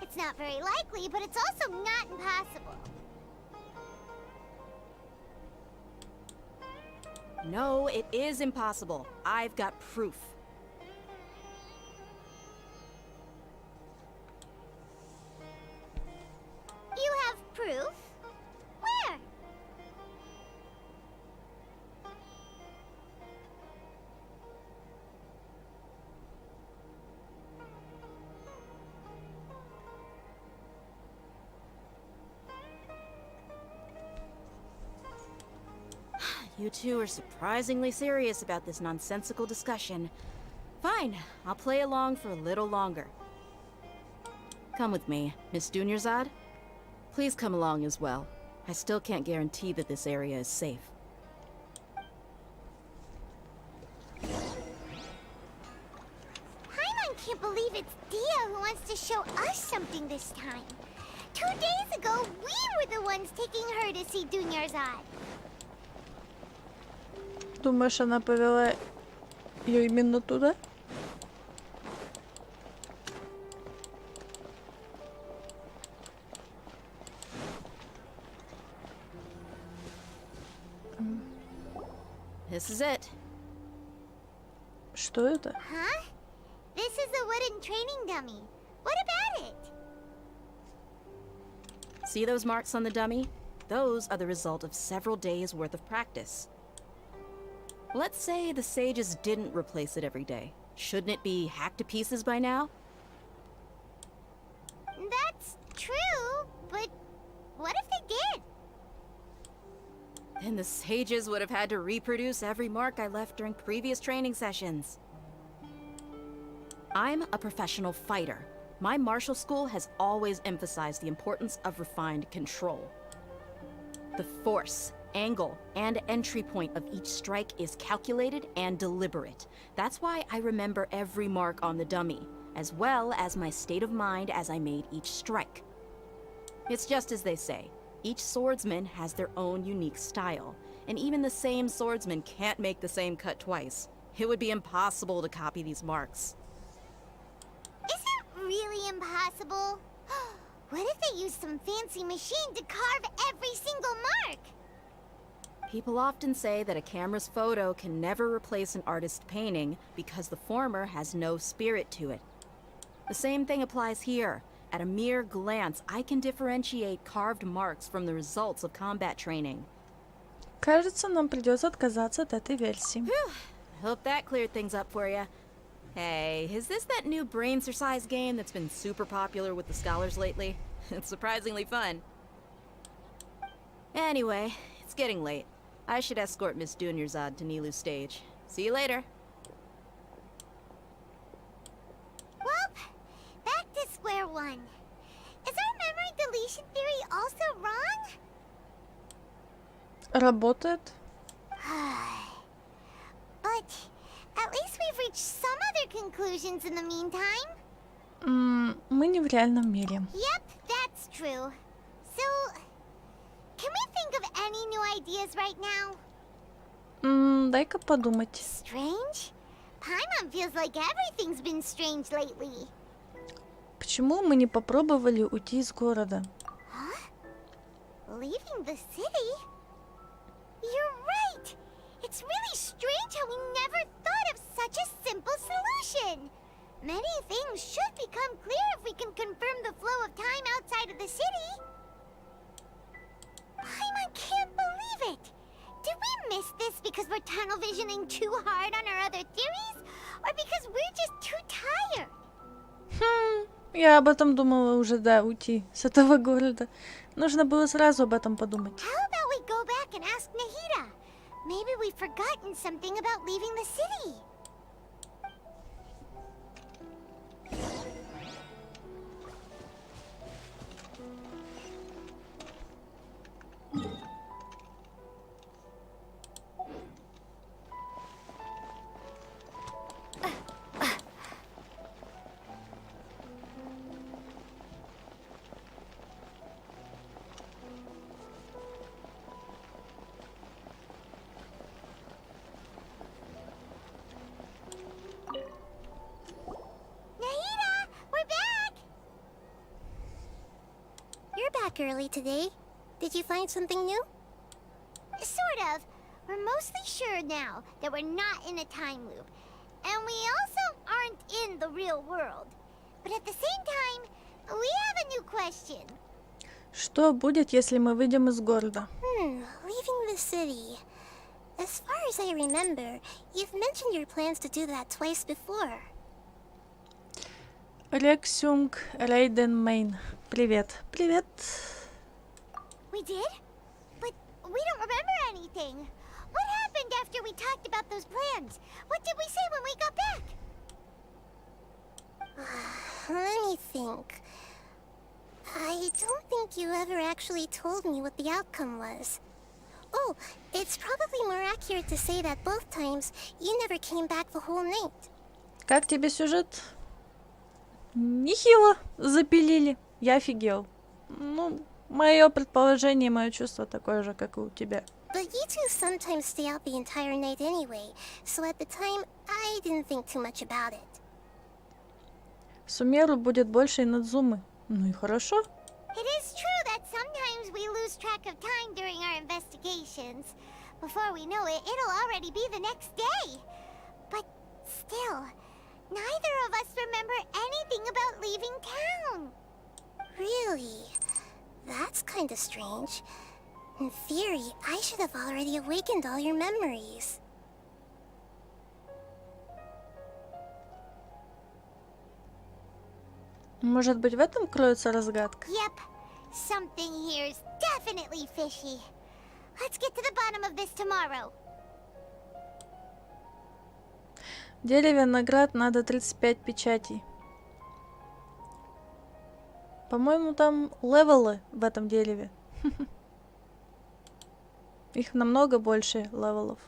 It's not very likely, but it's also not impossible. No, it is impossible. I've got proof. You have proof? Where? You two are surprisingly serious about this nonsensical discussion. Fine, I'll play along for a little longer. Come with me, Miss Dunyarzad. Please come along as well. I still can't guarantee that this area is safe. Paimon can't believe it's Dia who wants to show us something this time. 2 days ago, we were the ones taking her to see Dunyarzad. Думаешь, она повела ее именно туда? This is it. Что это? Huh? This is a wooden training dummy. What about it? See those marks on the dummy? Those are the result of several days' worth of practice. Let's say the sages didn't replace it every day. Shouldn't it be hacked to pieces by now? That's true, but what if they did? Then the sages would have had to reproduce every mark I left during previous training sessions. I'm a professional fighter. My martial school has always emphasized the importance of refined control. The force, angle, and entry point of each strike is calculated and deliberate. That's why I remember every mark on the dummy, as well as my state of mind as I made each strike. It's just as they say, each swordsman has their own unique style, and even the same swordsman can't make the same cut twice. It would be impossible to copy these marks. Is it really impossible? What if they used some fancy machine to carve every single mark? People often say that a camera's photo can never replace an artist's painting because the former has no spirit to it. The same thing applies here. At a mere glance, I can differentiate carved marks from the results of combat training. Кажется, нам придется отказаться от этой версии. Hope that cleared things up for you. Hey, is this that new brain exercise game that's been super popular with the scholars lately? It's surprisingly fun. Anyway, it's getting late. I should escort Miss Dunyarzad to Nilu's stage. See you later. Well, back to square one. Is our memory deletion theory also wrong? Работает. But at least we've reached some other conclusions in the meantime. Мы не в реальном мире. Yep, that's true. So, can we think of any new ideas right now? Дай-ка подумать. Strange? Paimon feels like everything's been strange lately. Почему мы не попробовали уйти из города? Huh? Leaving the city? You're right! It's really strange how we never thought of such a simple solution! Many things should become clear if we can confirm the flow of time outside of the city. Paimon can't believe it! Did we miss this because we're tunnel visioning too hard on our other theories? Or because we're just too tired? Я об этом думала уже, да, уйти с этого города. Нужно было сразу об этом подумать. How about we go back and ask Nahida? Maybe we've forgotten something about leaving the city. back early today. Did you find something new? Sort of. We're mostly sure now that we're not in a time loop. And we also aren't in the real world. But at the same time, we have a new question. Что будет, если мы выйдем из города? Leaving the city. As far as I remember, you've mentioned your plans to do that twice before. Рексюнг Рейден Мейн. Привет. Привет. We did? But we don't remember anything. What happened after we talked about those plans? What did we say when we got back? Let me think. I don't think you ever actually told me what the outcome was. Oh, it's probably more accurate to say that both times you never came back the whole night. Как тебе сюжет? Нехило запилили. Я офигел. Ну, мое предположение, мое чувство такое же, как и у тебя. But you two sometimes stay out the entire night anyway, so at the time, I didn't think too much about it. Сумеру будет больше Инадзумы. Ну и хорошо. It is true that sometimes we lose track of time during our investigations. Before we know it, it'll already be the next day. But still, neither of us remember anything about leaving town. Really? That's kind of strange. In theory, I should have already awakened all your memories. Может быть, в этом кроется разгадка? Yep. Something here's definitely fishy. Let's get to the bottom of this tomorrow. В дереве наград надо 35 печатей. По-моему, там левелы в этом дереве. Их намного больше левелов.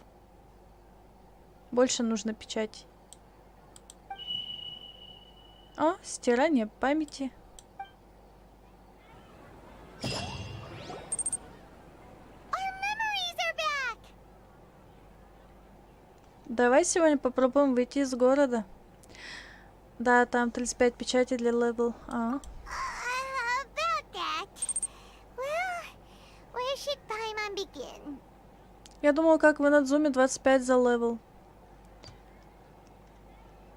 Больше нужно печатей. О, стирание памяти. Давай сегодня попробуем выйти из города. Да, там 35 печатей для левел. About that. Well, where should Paimon begin? Я думал, как в Инадзуме 25 за левел.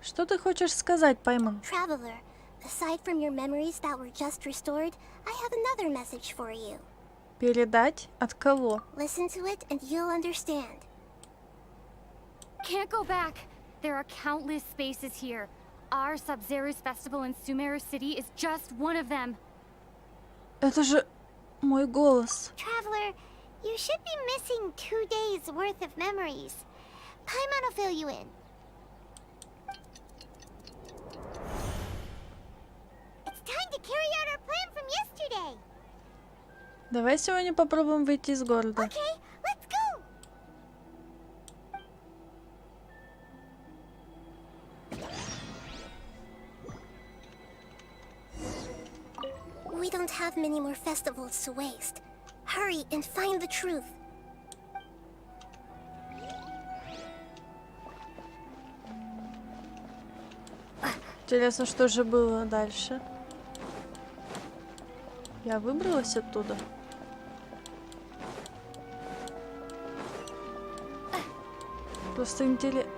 Что ты хочешь сказать, Паймон? Traveler, aside from your memories that were just restored, I have another message for you. Передать? От кого? Listen to it and you'll understand. Can't go back. There are countless spaces here. Our Sub-Zero's festival in Sumero City is just one of them. Это же мой голос. Traveler, you should be missing 2 days worth of memories. Paimon will fill you in. It's time to carry out our plan from yesterday. Давай сегодня попробуем выйти из города. Okay, let's go. We don't have many more festivals to waste. Hurry and find the truth. Интересно, что же было дальше? Я выбралась оттуда. Просто интересно.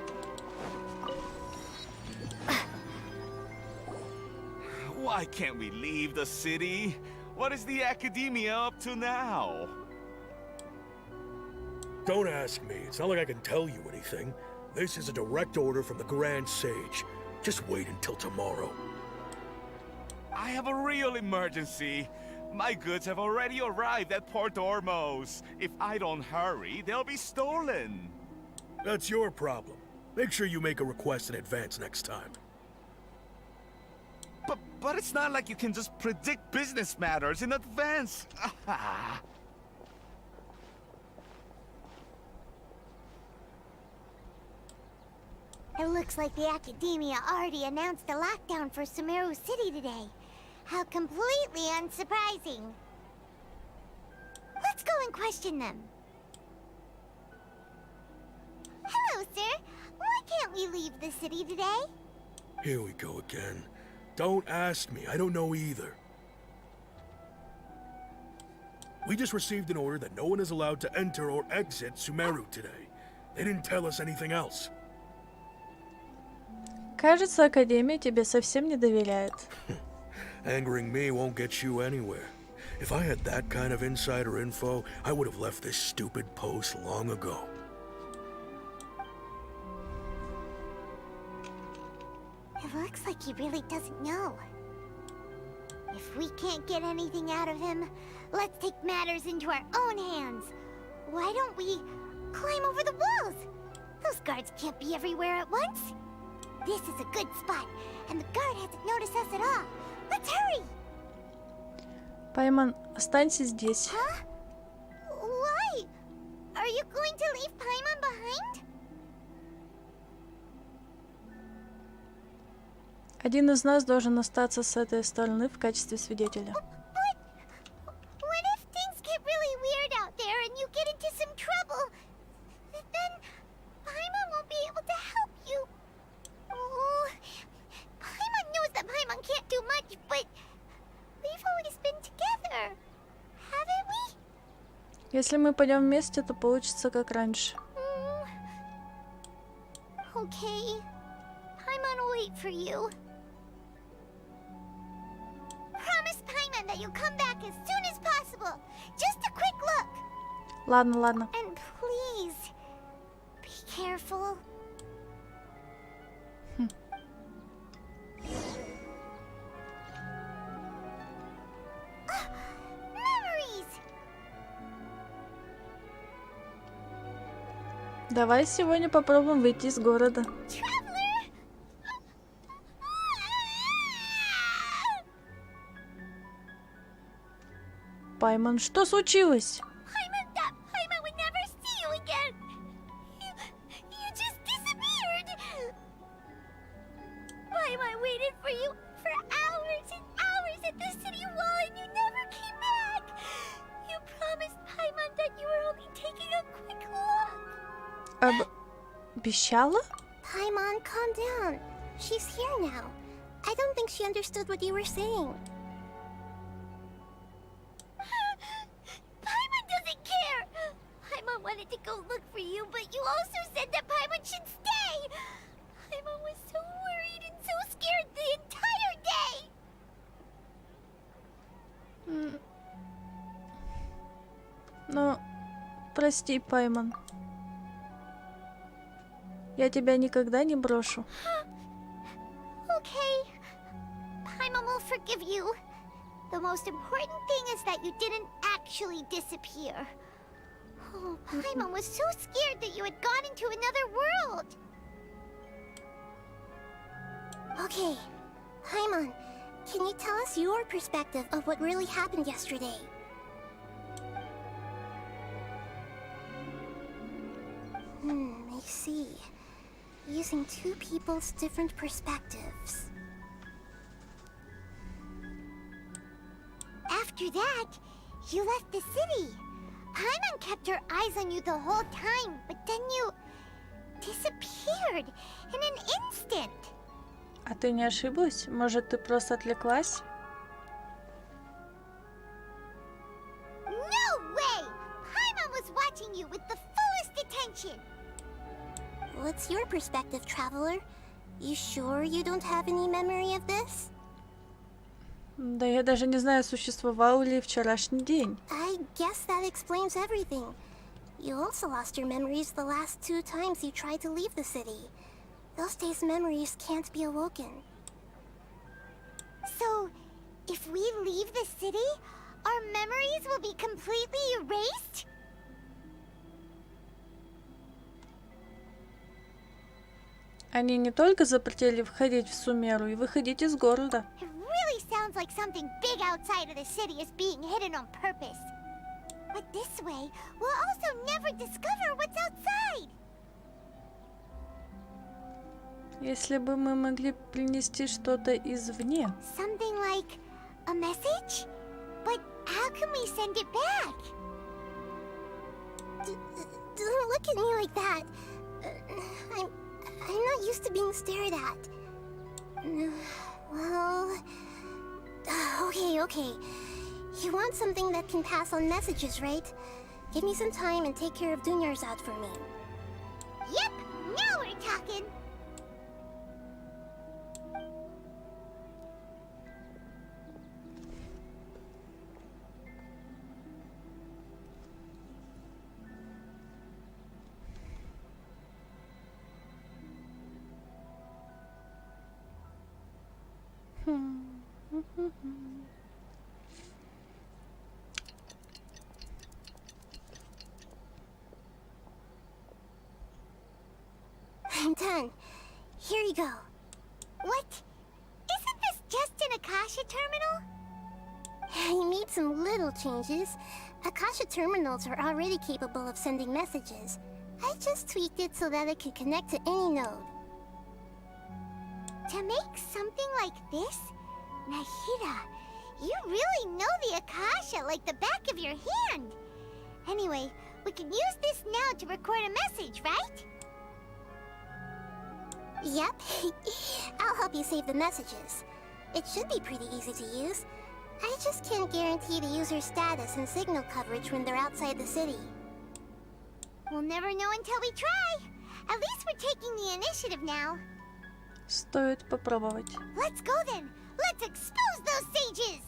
Why can't we leave the city? What is the academia up to now? Don't ask me. It's not like I can tell you anything. This is a direct order from the Grand Sage. Just wait until tomorrow. I have a real emergency. My goods have already arrived at Port Ormos. If I don't hurry, they'll be stolen. That's your problem. Make sure you make a request in advance next time. But it's not like you can just predict business matters in advance. It looks like the Academia already announced a lockdown for Sumero City today. How completely unsurprising. Let's go and question them. Hello, sir. Why can't we leave the city today? Here we go again. Don't ask me. I don't know either. We just received an order that no one is allowed to enter or exit Sumeru today. They didn't tell us anything else. Кажется, Академия тебе совсем не доверяет. Angering me won't get you anywhere. If I had that kind of insider info, I would have left this stupid post long ago. It looks like he really doesn't know. If we can't get anything out of him, let's take matters into our own hands. Why don't we climb over the walls? Those guards can't be everywhere at once. This is a good spot, and the guard hasn't noticed us at all. Let's hurry! Пайман, останься здесь. Huh? Why? Are you going to leave Paimon behind? Один из нас должен остаться с этой стороны в качестве свидетеля. What if things get really weird out there and you get into some trouble? Then Paimon won't be able to help you. Oh, Paimon knows that Paimon can't do much, but we've always been together, haven't we? Если мы пойдем вместе, то получится как раньше. Okay. Paimon will wait for you. Promise Paimon that you'll come back as soon as possible. Just a quick look. Ладно, ладно. And please, be careful. Memories! Давай сегодня попробуем выйти из города. Пайман, что случилось? Paimon would never see you again. You just disappeared. Paimon waited for you for hours and hours at the city wall, and you never came back. You promised Paimon that you were only taking a quick look. Обещала? Paimon, calm down. She's here now. I don't think she understood what you were saying. Paimon doesn't care. Paimon wanted to go look for you, but you also said that Paimon should stay. Paimon was so worried and so scared the entire day. Ну, прости, Пайман. Я тебя никогда не брошу. Okay. Paimon will forgive you. The most important thing is that you didn't actually disappear. Oh, Paimon was so scared that you had gone into another world. Okay, Paimon, can you tell us your perspective of what really happened yesterday? I see. Using two people's different perspectives. After that, you left the city. Paimon kept her eyes on you the whole time, but then you disappeared in an instant. А ты не ошиблась? Может, ты просто отвлеклась? No way! Paimon was watching you with the fullest attention. What's your perspective, traveler? You sure you don't have any memory of this? Да я даже не знаю, существовал ли вчерашний день. I guess that explains everything. You also lost your memories the last 2 times you tried to leave the city. Those days' memories can't be awoken. So, if we leave the city, our memories will be completely erased? Они не только запретили входить в Сумеру и выходить из города. It really sounds like something big outside of the city is being hidden on purpose. But this way, we'll also never discover what's outside. Если бы мы могли принести что-то извне. Something like a message? But how can we send it back? Don't look at me like that. I'm not used to being stared at. Well... Okay. You want something that can pass on messages, right? Give me some time and take care of Dunyarzad for me. Yep, now we're talking. I'm done. Here you go. What? Isn't this just an Akasha terminal? You made some little changes. Akasha terminals are already capable of sending messages. I just tweaked it so that it could connect to any node. To make something like this? Nahida, you really know the Akasha like the back of your hand. Anyway, we can use this now to record a message, right? Yep. I'll help you save the messages. It should be pretty easy to use. I just can't guarantee the user's status and signal coverage when they're outside the city. We'll never know until we try. At least we're taking the initiative now. Стоит попробовать. Let's go then. Let's expose those sages.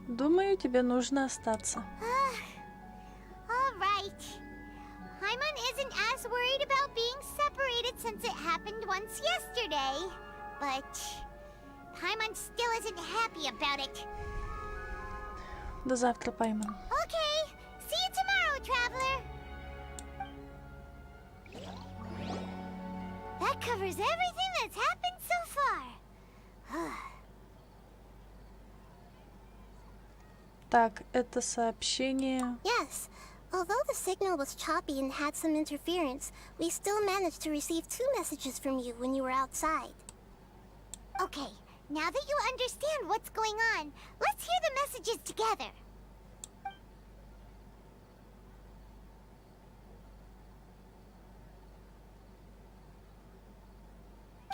Думаю, тебе нужно остаться. All right. Paimon isn't as worried about being separated since it happened once yesterday. But Paimon still isn't happy about it. До завтра, Паймон. Okay. See you tomorrow, traveler. That covers everything that's happened so far. Так, это сообщение. Yes. Although the signal was choppy and had some interference, we still managed to receive 2 messages from you when you were outside. Okay, now that you understand what's going on, let's hear the messages together.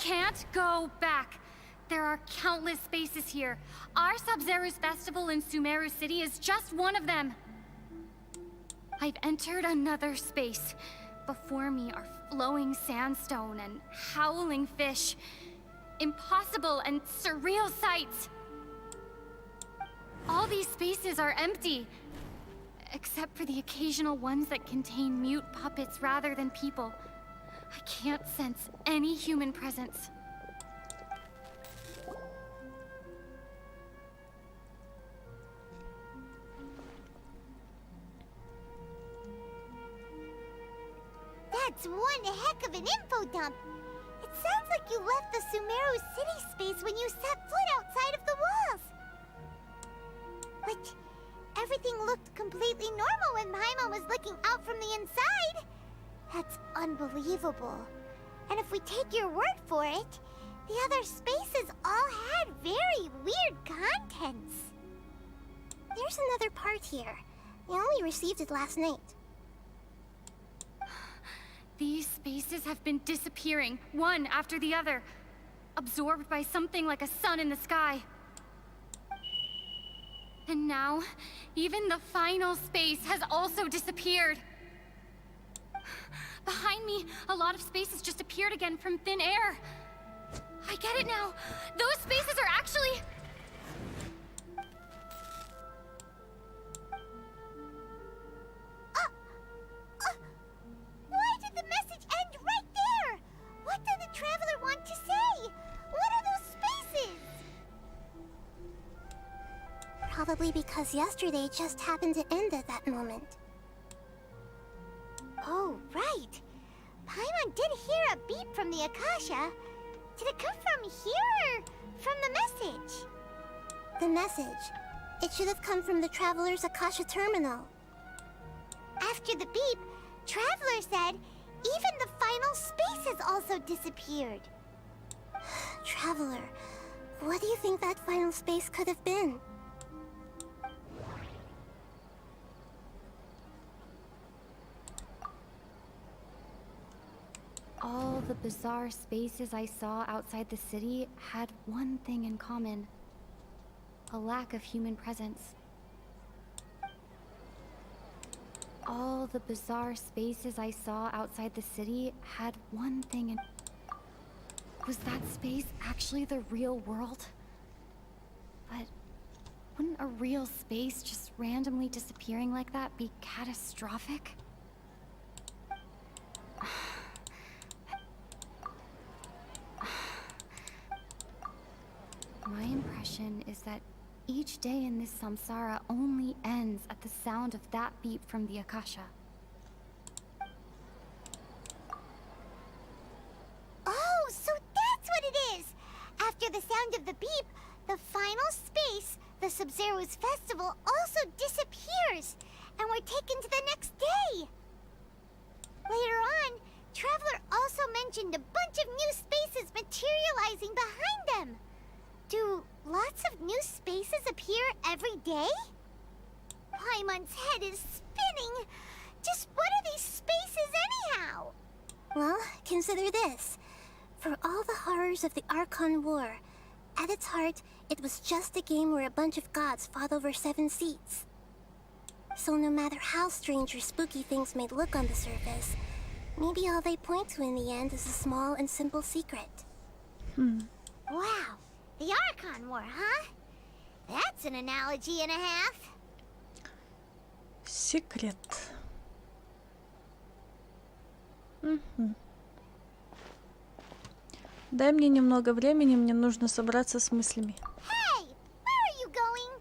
Can't go back. There are countless spaces here. Our Sub-Zero's festival in Sumeru City is just one of them. I've entered another space. Before me are flowing sandstone and howling fish. Impossible and surreal sights. All these spaces are empty. Except for the occasional ones that contain mute puppets rather than people. I can't sense any human presence. That's one heck of an info dump. It sounds like you left the Sumeru city space when you set foot outside of the walls. But everything looked completely normal when Paimon was looking out from the inside. That's unbelievable. And if we take your word for it, the other spaces all had very weird contents. There's another part here. I only received it last night. These spaces have been disappearing, one after the other, absorbed by something like a sun in the sky. And now, even the final space has also disappeared. Behind me, a lot of spaces just appeared again from thin air. I get it now. Those spaces are actually... Why did the message end right there? What did the traveler want to say? What are those spaces? Probably because yesterday just happened to end at that moment. Oh, right. Paimon did hear a beep from the Akasha. Did it come from here or from the message? The message. It should have come from the Traveler's Akasha terminal. After the beep, Traveler said even the final spaces also disappeared. Traveler, what do you think that final space could have been? All the bizarre spaces I saw outside the city had one thing in common. a lack of human presence. All the bizarre spaces I saw outside the city had one thing in... Was that space actually the real world? But wouldn't a real space just randomly disappearing like that be catastrophic? My impression is that each day in this samsara only ends at the sound of that beep from the Akasha. Oh, so that's what it is! After the sound of the beep, the final space, the Sub-Zero's festival, also disappears, and we're taken to the next day! Later on, Traveler also mentioned a bunch of new spaces materializing behind them. Do lots of new spaces appear every day? Paimon's head is spinning. Just what are these spaces anyhow? Well, consider this. For all the horrors of the Archon War, at its heart, it was just a game where a bunch of gods fought over 7 seats. So no matter how strange or spooky things may look on the surface, maybe all they point to in the end is a small and simple secret. Wow, the Archon War, huh? That's an analogy and a half. Секрет. Дай мне немного времени, мне нужно собраться с мыслями. Hey, where are you going?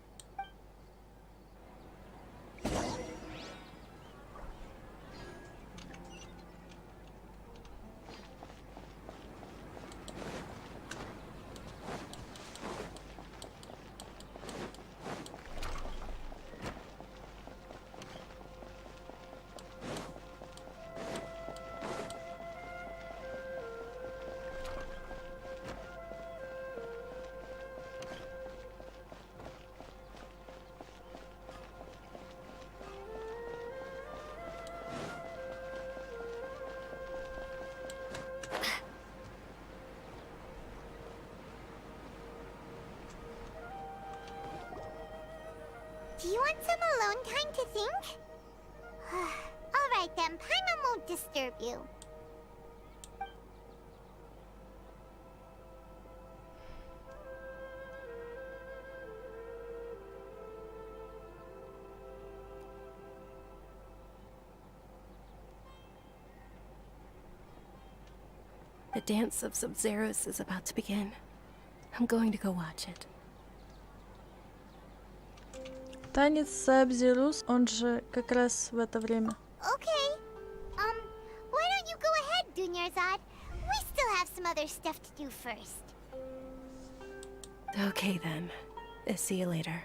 Do you want some alone time to think? Alright then, Paimon won't disturb you. The dance of Sub-Zeros is about to begin. I'm going to go watch it. Танец Сабзирус, он же как раз в это время. Okay. Why don't you go ahead, Dunyarzad? We still have some other stuff to do first. Okay then. See you later.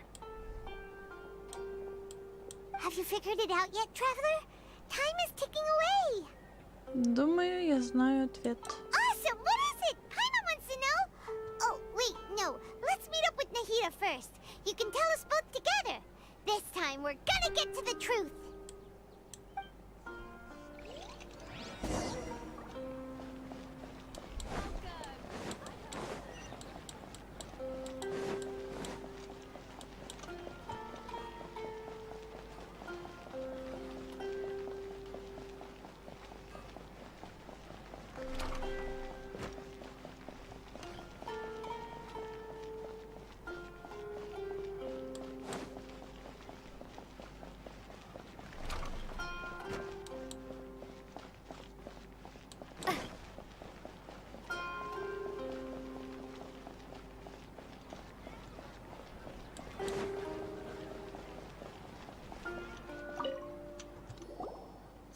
Have you figured it out yet, Traveler? Time is ticking away. Думаю, я знаю ответ. Awesome! What is it? Paimon wants to know. Oh, wait, no. Let's meet up with Nahida first. You can tell us both together. This time, we're gonna get to the truth.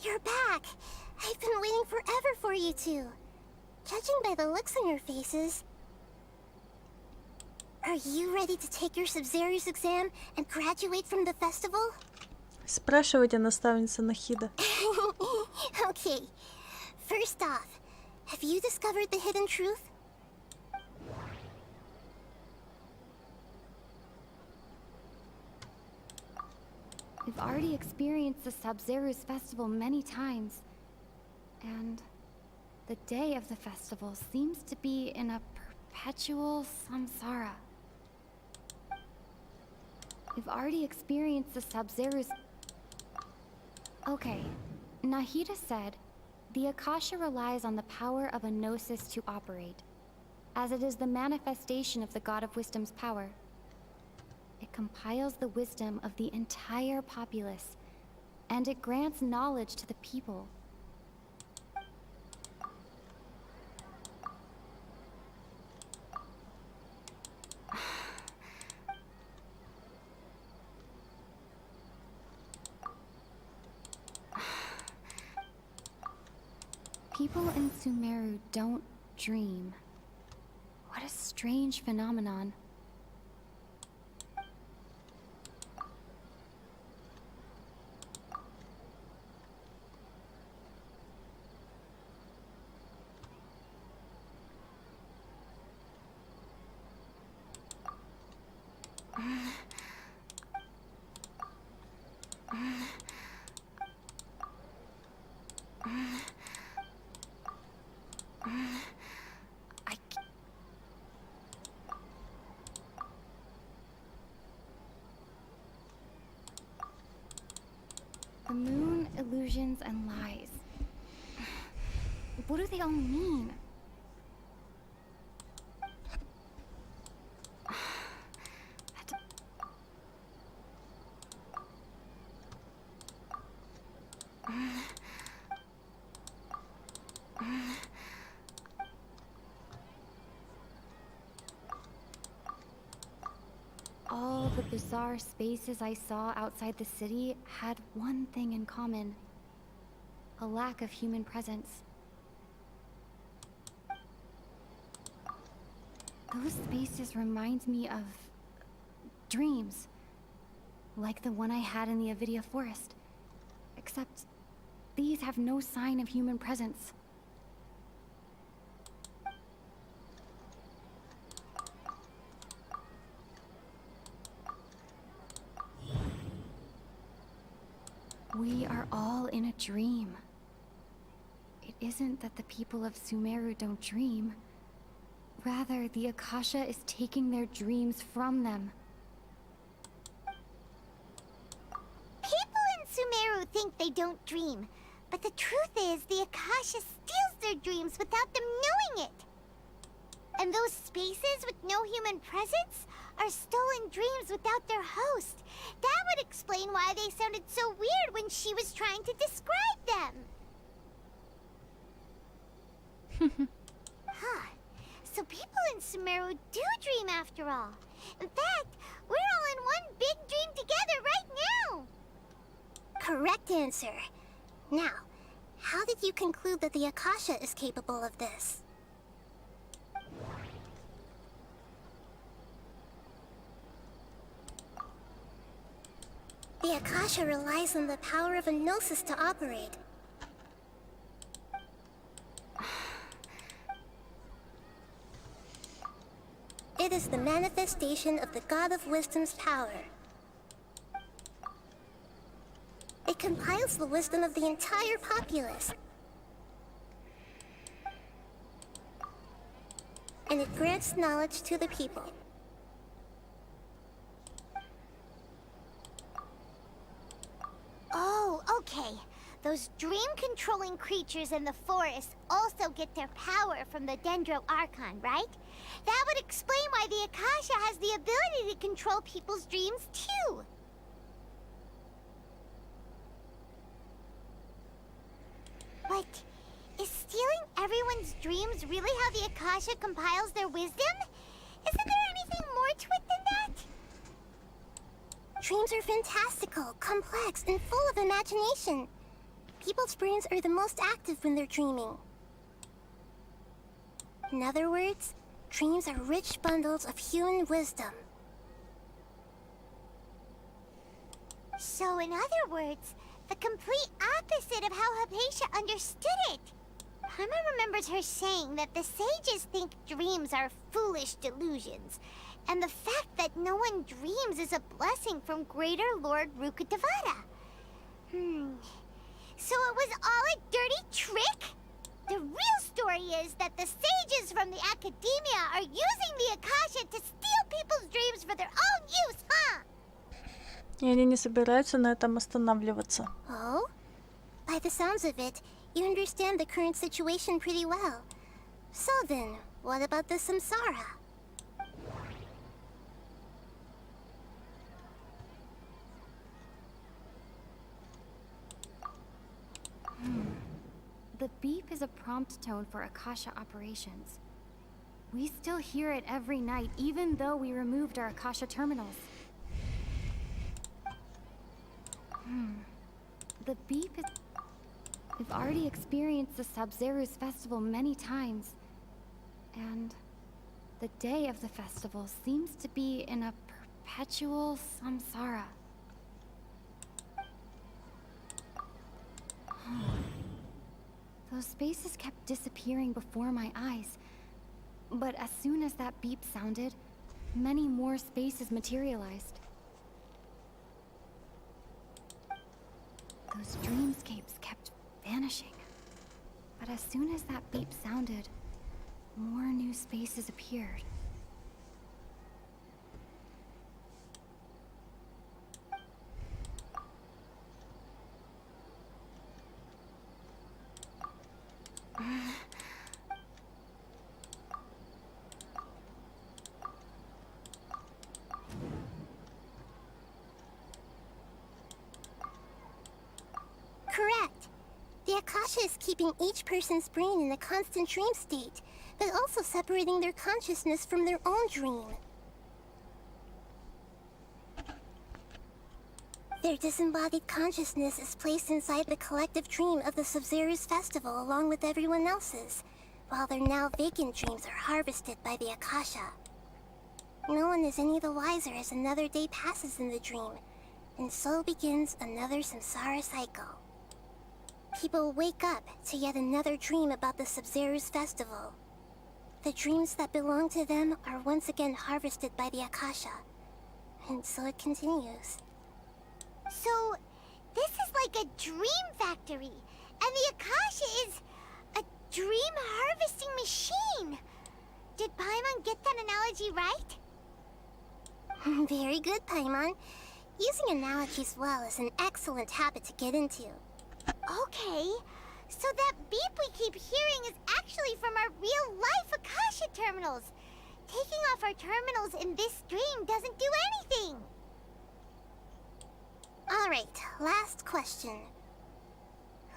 You're back! I've been waiting forever for you two. Judging by the looks on your faces... Are you ready to take your Sub-Zero's exam and graduate from the festival? Спрашивайте, наставница Нахида. Okay. First off, have you discovered the hidden truth? We've already experienced the Sub-Zero's festival many times. And the day of the festival seems to be in a perpetual samsara. We've already experienced the Sub-Zero's... Okay, Nahida said, the Akasha relies on the power of a gnosis to operate, as it is the manifestation of the God of Wisdom's power. It compiles the wisdom of the entire populace, and it grants knowledge to the people. People in Sumeru don't dream. What a strange phenomenon. The moon, illusions, and lies. What do they all mean? All the bizarre spaces I saw outside the city had one thing in common: a lack of human presence. Those spaces remind me of dreams, like the one I had in the Avidia Forest, except these have no sign of human presence. We are all in a dream. It isn't that the people of Sumeru don't dream. Rather, the Akasha is taking their dreams from them. People in Sumeru think they don't dream, but the truth is the Akasha steals their dreams without them knowing it. And those spaces with no human presence are stolen dreams without their host. That would explain why they sounded so weird when she was trying to describe them. Huh. So people in Sumeru do dream after all. In fact, we're all in one big dream together right now. Correct answer. Now, how did you conclude that the Akasha is capable of this? The Akasha relies on the power of a gnosis to operate. It is the manifestation of the God of Wisdom's power. It compiles the wisdom of the entire populace. And it grants knowledge to the people. Oh, okay. Those dream-controlling creatures in the forest also get their power from the Dendro Archon, right? That would explain why the Akasha has the ability to control people's dreams, too. But is stealing everyone's dreams really how the Akasha compiles their wisdom? Isn't there anything more to it than that? Dreams are fantastical, complex, and full of imagination. People's brains are the most active when they're dreaming. In other words, dreams are rich bundles of human wisdom. So in other words, the complete opposite of how Hypatia understood it. Paimon remembers her saying that the sages think dreams are foolish delusions, and the fact that no one dreams is a blessing from Greater Lord Rukkhadevata. So it was all a dirty trick? The real story is that the sages from the academia are using the Akasha to steal people's dreams for their own use, huh? И они не собираются на этом останавливаться. Oh? By the sounds of it, you understand the current situation pretty well. So then, what about the samsara? The beep is a prompt tone for Akasha operations. We still hear it every night, even though we removed our Akasha terminals. The beep is... We've already experienced the Sub-Zeru's festival many times. And the day of the festival seems to be in a perpetual samsara. Those spaces kept disappearing before my eyes. But as soon as that beep sounded, many more spaces materialized. Those dreamscapes kept vanishing. But as soon as that beep sounded, more new spaces appeared. Correct. The Akasha is keeping each person's brain in a constant dream state, but also separating their consciousness from their own dream. Their disembodied consciousness is placed inside the collective dream of the Sub-Zeru's festival along with everyone else's, while their now vacant dreams are harvested by the Akasha. No one is any the wiser as another day passes in the dream, and so begins another samsara cycle. People wake up to yet another dream about the Sub-Zeru's festival. The dreams that belong to them are once again harvested by the Akasha, and so it continues. So, this is like a dream factory, and the Akasha is a dream harvesting machine. Did Paimon get that analogy right? Very good, Paimon. Using analogies well is an excellent habit to get into. Okay, so that beep we keep hearing is actually from our real-life Akasha terminals. Taking off our terminals in this dream doesn't do anything. Alright, last question.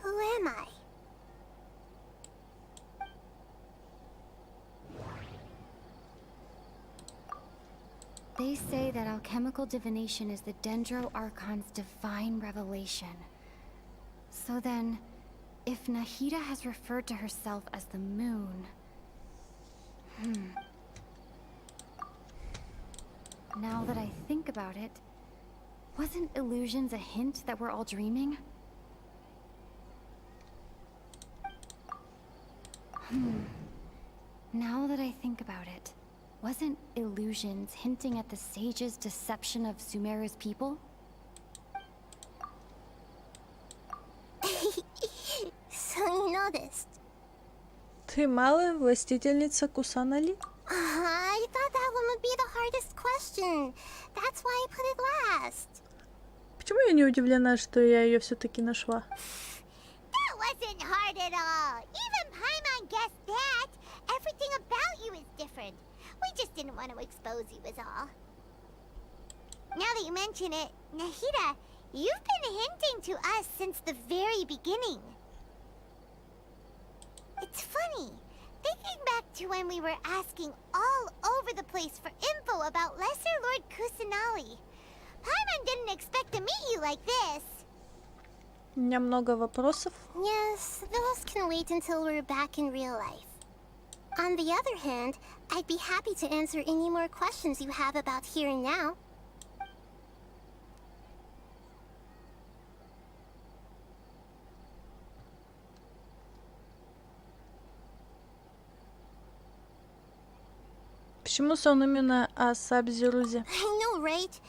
Who am I? They say that alchemical divination is the Dendro Archon's divine revelation. So then, if Nahida has referred to herself as the moon... Now that I think about it, wasn't illusions a hint that we're all dreaming? Now that I think about it, wasn't illusions hinting at the sage's deception of Sumeru's people? So you noticed. Ты малая властительница Кусанали? I thought that one would be the hardest question. That's why I put it last. Почему я не удивлена, что я ее все-таки нашла? That wasn't hard at all. Even Paimon guessed that. Everything about you is different. We just didn't want to expose you is all. Now that you mention it, Nahida, you've been hinting to us since the very beginning. It's funny. Thinking back to when we were asking all over the place for info about Lesser Lord Kusanali. Paimon didn't expect to meet you like this. У меня много вопросов. Yes, those can wait until we're back in real life. On the other hand, I'd be happy to answer any more questions you have about here and now. Почему сон именно о Саб-Зерузе? I know, right?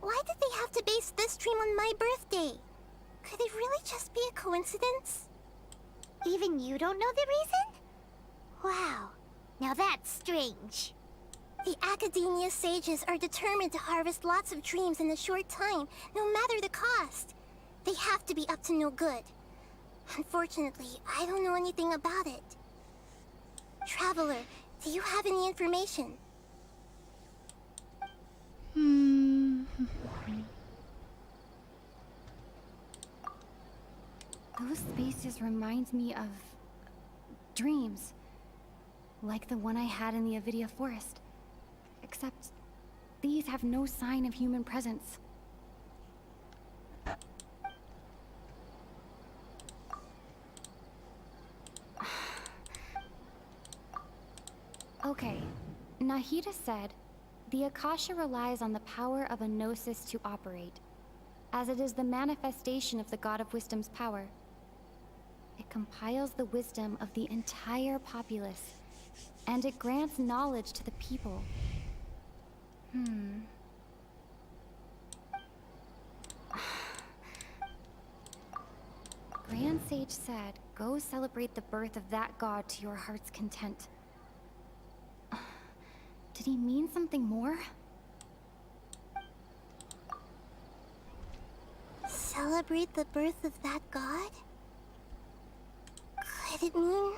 Why did they have to base this dream on my birthday? Could it really just be a coincidence? Even you don't know the reason? Wow, now that's strange. The Academia sages are determined to harvest lots of dreams in a short time, no matter the cost. They have to be up to no good. Unfortunately, I don't know anything about it. Traveler, do you have any information? Those spaces remind me of dreams, like the one I had in the Avidia forest. Except these have no sign of human presence. Okay, Nahida said, the Akasha relies on the power of a gnosis to operate, as it is the manifestation of the God of Wisdom's power. It compiles the wisdom of the entire populace, and it grants knowledge to the people. Grand Sage said, go celebrate the birth of that god to your heart's content. Did he mean something more? Celebrate the birth of that god? Could it mean...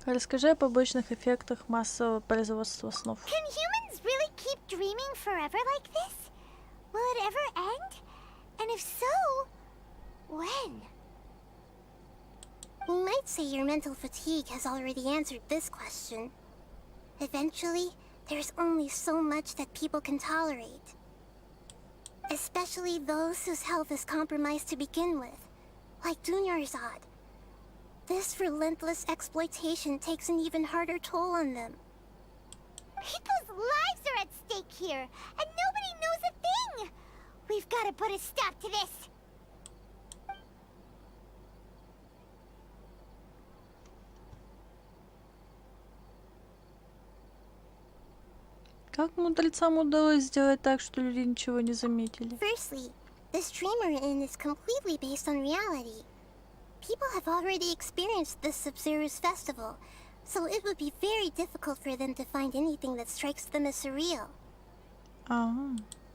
Расскажи о побочных эффектах массового производства снов. Can humans really keep dreaming forever like this? Will it ever end? And if so, when? We might say your mental fatigue has already answered this question. Eventually, there's only so much that people can tolerate. Especially those whose health is compromised to begin with, like Dunyarzad. This relentless exploitation takes an even harder toll on them. People's lives are at stake here, and nobody knows a thing! We've got to put a stop to this! Как мудрецам удалось сделать так, что люди ничего не заметили? Firstly, this dream we're in is completely based on reality. People have already experienced this Sub-Zero's festival, so it would be very difficult for them to find anything that strikes them as surreal.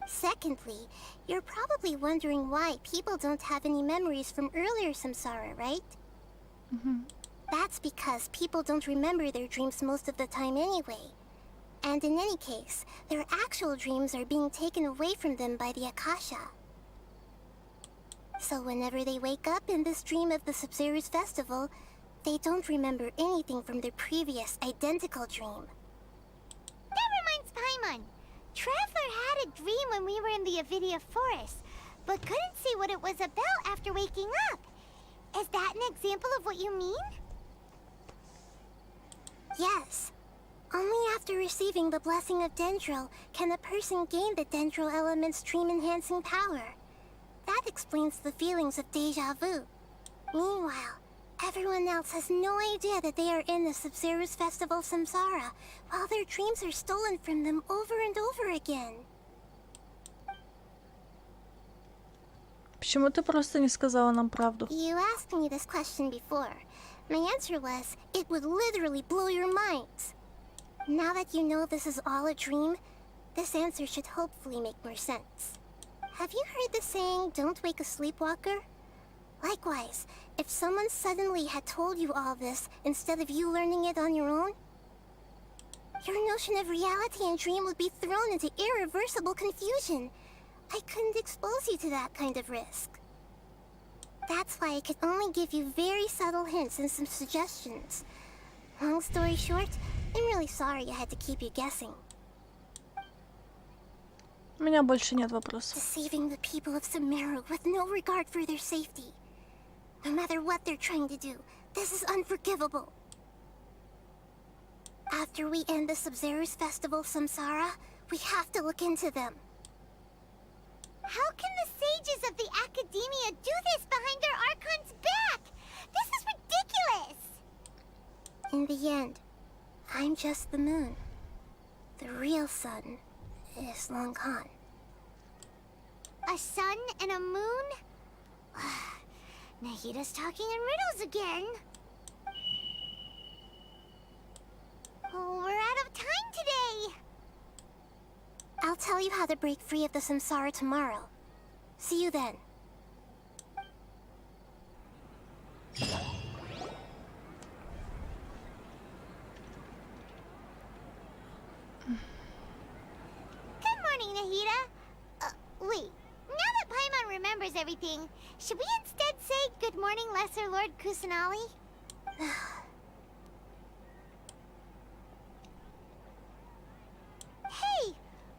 Secondly, you're probably wondering why people don't have any memories from earlier samsara, right? That's because people don't remember their dreams most of the time anyway. And in any case, their actual dreams are being taken away from them by the Akasha. So whenever they wake up in this dream of the Sub-Zero's festival, they don't remember anything from their previous identical dream. That reminds Paimon. Traveler had a dream when we were in the Avidia forest, but couldn't see what it was about after waking up. Is that an example of what you mean? Yes. Only after receiving the blessing of Dendril can a person gain the Dendril element's dream-enhancing power. That explains the feelings of deja vu. Meanwhile, everyone else has no idea that they are in the Sub-Zero's festival samsara, while their dreams are stolen from them over and over again. Почему ты просто не сказала нам правду? You asked me this question before. My answer was, it would literally blow your minds. Now that you know this is all a dream, this answer should hopefully make more sense. Have you heard the saying, don't wake a sleepwalker? Likewise, if someone suddenly had told you all this instead of you learning it on your own, your notion of reality and dream would be thrown into irreversible confusion. I couldn't expose you to that kind of risk. That's why I could only give you very subtle hints and some suggestions. Long story short, I'm really sorry I had to keep you guessing. У меня больше нет вопросов. Deceiving the people of Sumero with no regard for their safety. No matter what they're trying to do, this is unforgivable. After we end the Sub-Zero's festival samsara, we have to look into them. How can the sages of the Academia do this behind their Archon's back? This is ridiculous! In the end, I'm just the moon. The real sun is long gone. A sun and a moon? Nahida's talking in riddles again. Oh, we're out of time today. I'll tell you how to break free of the samsara tomorrow. See you then. Good morning, Nahida. Wait. Now that Paimon remembers everything, should we instead say good morning, Lesser Lord Kusanali? Hey,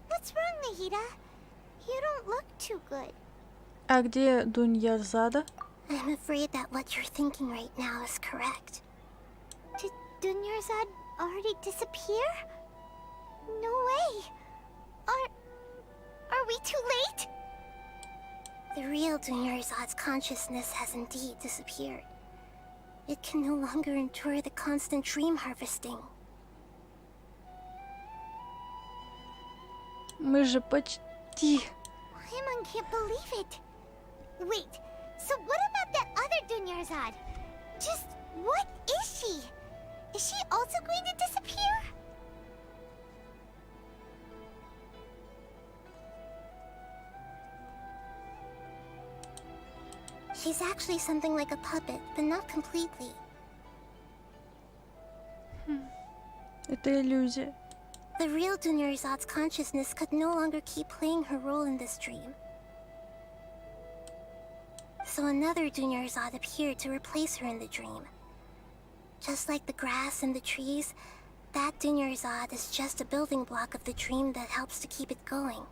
what's wrong, Nahida? You don't look too good. А где Дуньярзада? I'm afraid that what you're thinking right now is correct. Did Dunyarzad already disappear? No way. Are we too late? The real Dunyarzad's consciousness has indeed disappeared. It can no longer endure the constant dream harvesting. Мы же почти... Paimon can't believe it. Wait, so what about that other Dunyarzad? Just what is she? Is she also going to disappear? She's actually something like a puppet, but not completely. Это иллюзия. The real Dunyarzad's consciousness could no longer keep playing her role in this dream. So another Dunyarzad appeared to replace her in the dream. Just like the grass and the trees, that Dunyarzad is just a building block of the dream that helps to keep it going.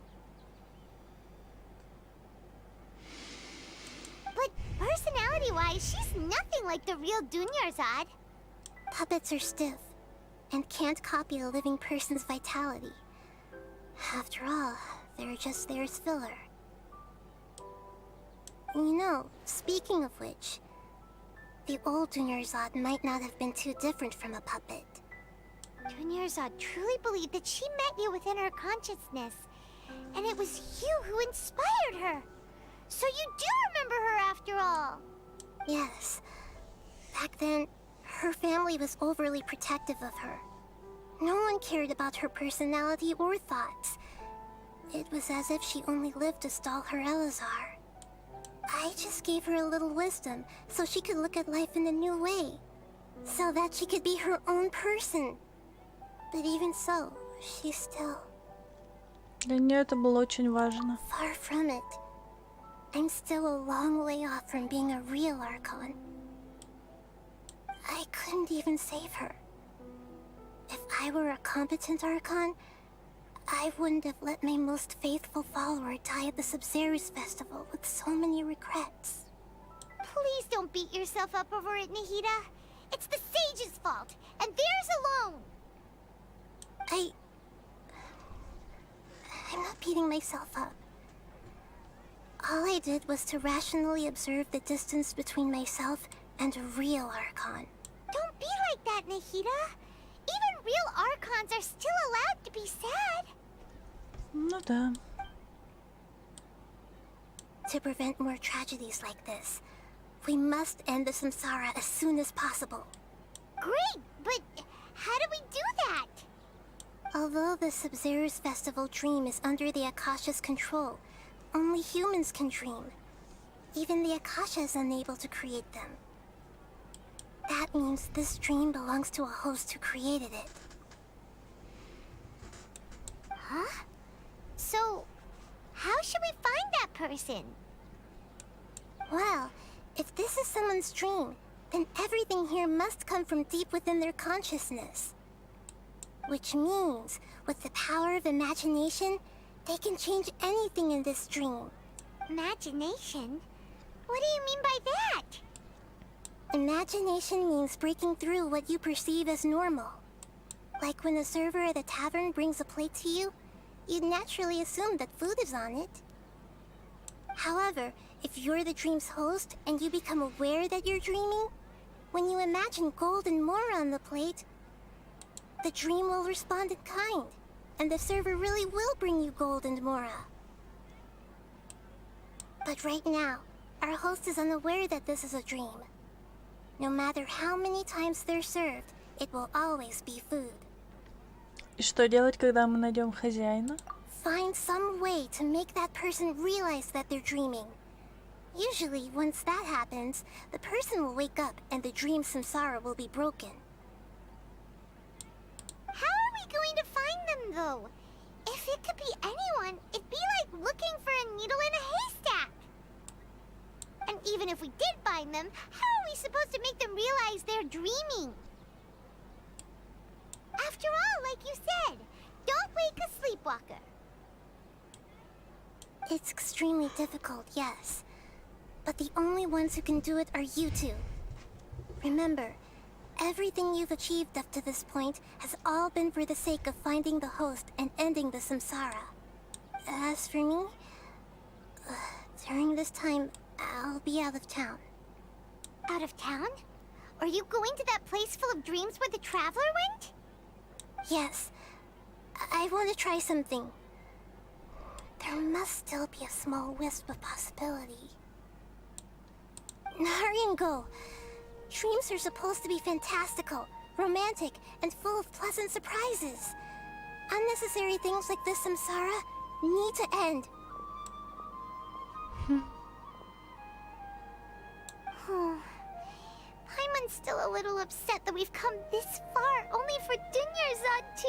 But personality-wise, she's nothing like the real Dunyarzad. Puppets are stiff and can't copy a living person's vitality. After all, they're just there as filler. You know, speaking of which, the old Dunyarzad might not have been too different from a puppet. Dunyarzad truly believed that she met you within her consciousness, and it was you who inspired her. So you do remember her after all. Yes. Back then, her family was overly protective of her. No one cared about her personality or thoughts. It was as if she only lived to stall her Elazar. I just gave her a little wisdom so she could look at life in a new way. So that she could be her own person. But even so, she's still... Для нее это было очень важно. Far from it. I'm still a long way off from being a real Archon. I couldn't even save her. If I were a competent Archon, I wouldn't have let my most faithful follower die at the Sub-Zero's festival with so many regrets. Please don't beat yourself up over it, Nahida. It's the sage's fault, and theirs alone. I'm not beating myself up. All I did was to rationally observe the distance between myself and a real Archon. Don't be like that, Nahida. Even real Archons are still allowed to be sad. Ну да. To prevent more tragedies like this, we must end the samsara as soon as possible. Great, but how do we do that? Although the Sub-Zero's festival dream is under the Akasha's control, only humans can dream. Even the Akasha is unable to create them. That means this dream belongs to a host who created it. Huh? So, how should we find that person? Well, if this is someone's dream, then everything here must come from deep within their consciousness. Which means, with the power of imagination, they can change anything in this dream. Imagination? What do you mean by that? Imagination means breaking through what you perceive as normal. Like when a server at a tavern brings a plate to you, you'd naturally assume that food is on it. However, if you're the dream's host and you become aware that you're dreaming, when you imagine gold and more on the plate, the dream will respond in kind, and the server really will bring you gold and mora. But right now, our host is unaware that this is a dream. No matter how many times they're served, it will always be food. И что делать, когда мы найдем хозяина? Find some way to make that person realize that they're dreaming. Usually, once that happens, the person will wake up and the dream samsara will be broken. How are we going to find them, though? If it could be anyone, it'd be like looking for a needle in a haystack. And even if we did find them, how are we supposed to make them realize they're dreaming? After all, like you said, don't wake a sleepwalker. It's extremely difficult, yes. But the only ones who can do it are you two. Remember, everything you've achieved up to this point has all been for the sake of finding the host and ending the samsara. As for me, during this time, I'll be out of town. Out of town? Are you going to that place full of dreams where the traveler went? Yes. I want to try something. There must still be a small wisp of possibility. Hurry and go. Dreams are supposed to be fantastical, romantic, and full of pleasant surprises. Unnecessary things like this samsara need to end. Paimon's still a little upset that we've come this far only for Dunyarzad to...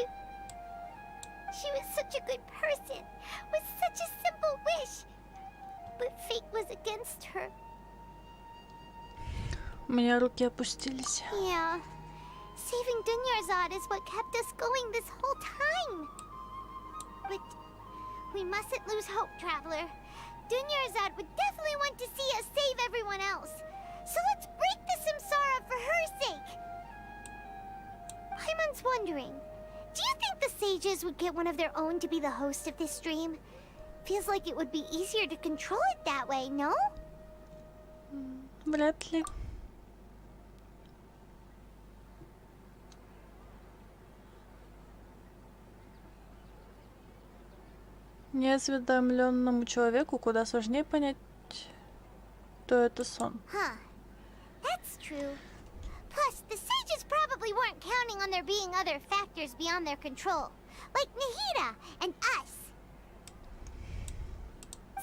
She was such a good person, with such a simple wish. But fate was against her. У меня руки опустились. Yeah. Saving Dunyarzad is what kept us going this whole time. But we mustn't lose hope, Traveler. Dunyarzad would definitely want to see us save everyone else. So let's break the samsara for her sake. Paimon's wondering, do you think the sages would get one of their own to be the host of this stream? Feels like it would be easier to control it that way, no? Вряд ли. Неосведомленному человеку куда сложнее понять, что это сон. Huh. That's true. Plus, the sages probably weren't counting on there being other factors beyond their control, like Nahida and us.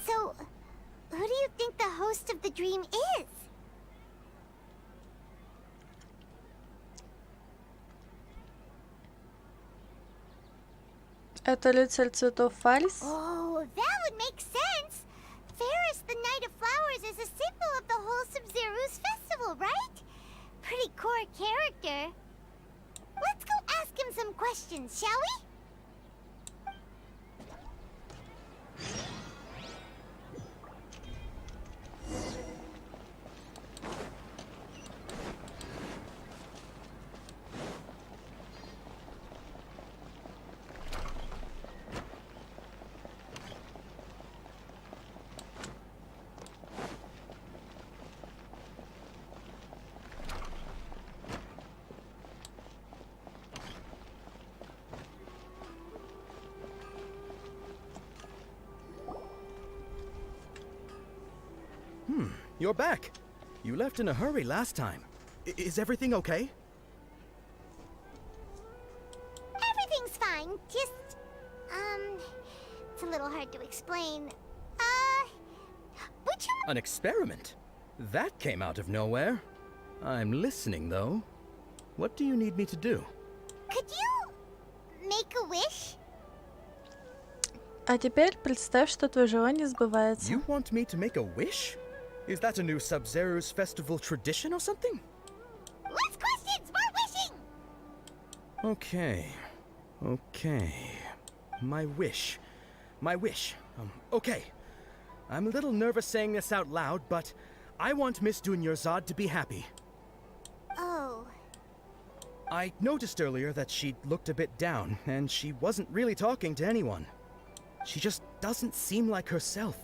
So, who do you think the host of the dream is? Это рыцарь цветов Фарис? Oh, that would make sense. Ferris, the Knight of Flowers, is a symbol of the whole Sub-Zeru's festival, right? Pretty core character. Let's go ask him some questions, shall we? You're back. You left in a hurry last time. Is everything okay? Everything's fine. Just, it's a little hard to explain. Would you... An experiment? That came out of nowhere. I'm listening, though. What do you need me to do? Could you make a wish? А теперь представь, что твое желание сбывается. You want me to make a wish? Is that a new Sub-Zeru's festival tradition or something? Less questions, more wishing! Okay. My wish. Okay. I'm a little nervous saying this out loud, but I want Miss Dunyarzad to be happy. Oh. I noticed earlier that she looked a bit down, and she wasn't really talking to anyone. She just doesn't seem like herself.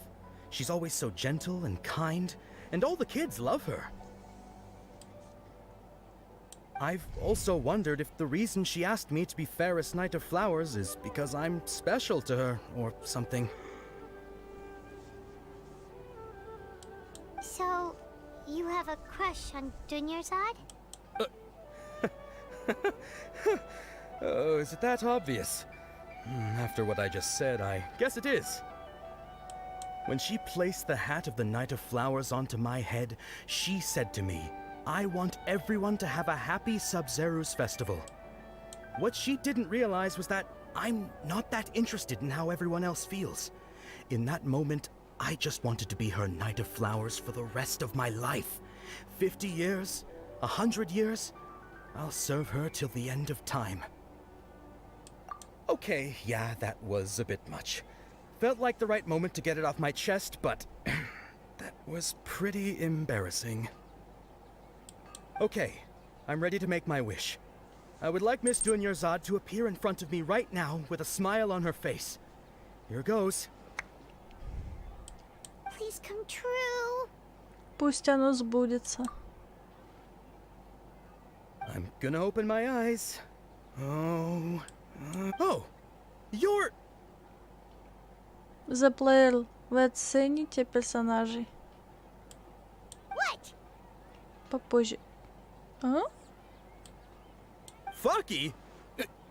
She's always so gentle and kind, and all the kids love her. I've also wondered if the reason she asked me to be fairest Knight of Flowers is because I'm special to her or something. So, you have a crush on Dunyarzad? Oh, is it that obvious? After what I just said, I guess it is. When she placed the hat of the Knight of Flowers onto my head, she said to me, I want everyone to have a happy Sub-Zeru's festival. What she didn't realize was that I'm not that interested in how everyone else feels. In that moment, I just wanted to be her Knight of Flowers for the rest of my life. 50 years, 100 years, I'll serve her till the end of time. Okay, yeah, that was a bit much. Felt like the right moment to get it off my chest, but that was pretty embarrassing. Okay, I'm ready to make my wish. I would like Miss Dunyarzad to appear in front of me right now with a smile on her face. Here goes. Please come true. Пусть оно сбудется. I'm gonna open my eyes. Oh, you're... The player, вы оцените персонажей. What? Попозже. А? Fucky?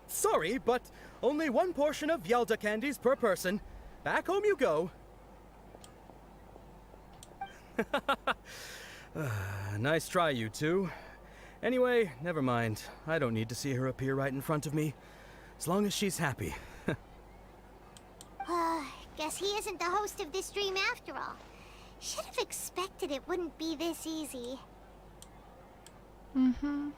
Sorry, but only one portion of Yalda candies per person. Back home you go. Nice try, you two. Anyway, never mind. I don't need to see her appear right in front of me. As long as she's happy. Guess he isn't the host of this stream after all. Should have expected it wouldn't be this easy. Mm-hmm.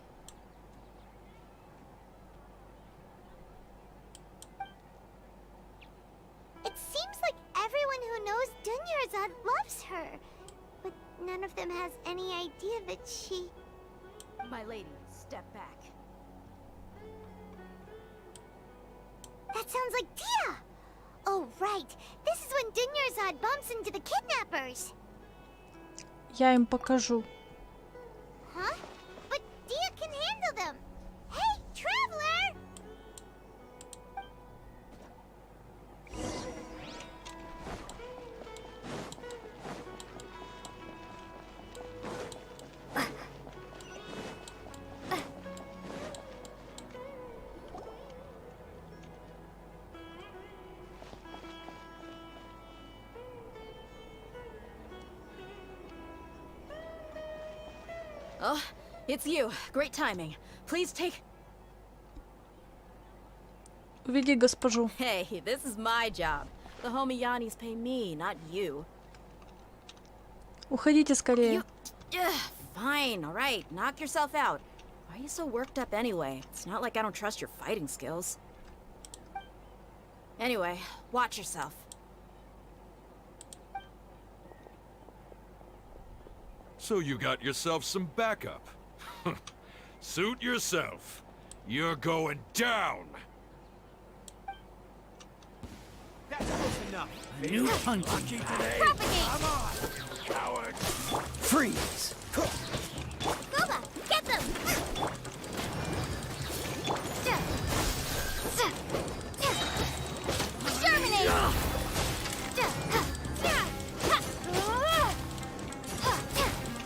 It seems like everyone who knows Dunyarzad loves her. But none of them has any idea that she... My lady, step back. That sounds like Dia! Oh, right. This is when Dunyarzad bumps into the kidnappers. Я им покажу. Huh? But Dia can handle them. Hey, Traveler! Oh, it's you. Great timing. Please take... Уведи госпожу. Hey, this is my job. The homie Yannis pay me, not you. Уходите скорее. Fine, alright. Knock yourself out. Why are you so worked up anyway? It's not like I don't trust your fighting skills. Anyway, watch yourself. So you got yourself some backup. Suit yourself. You're going down. That's close enough. New hunting today. Come on, coward. Freeze. Goba, get them! Exterminate!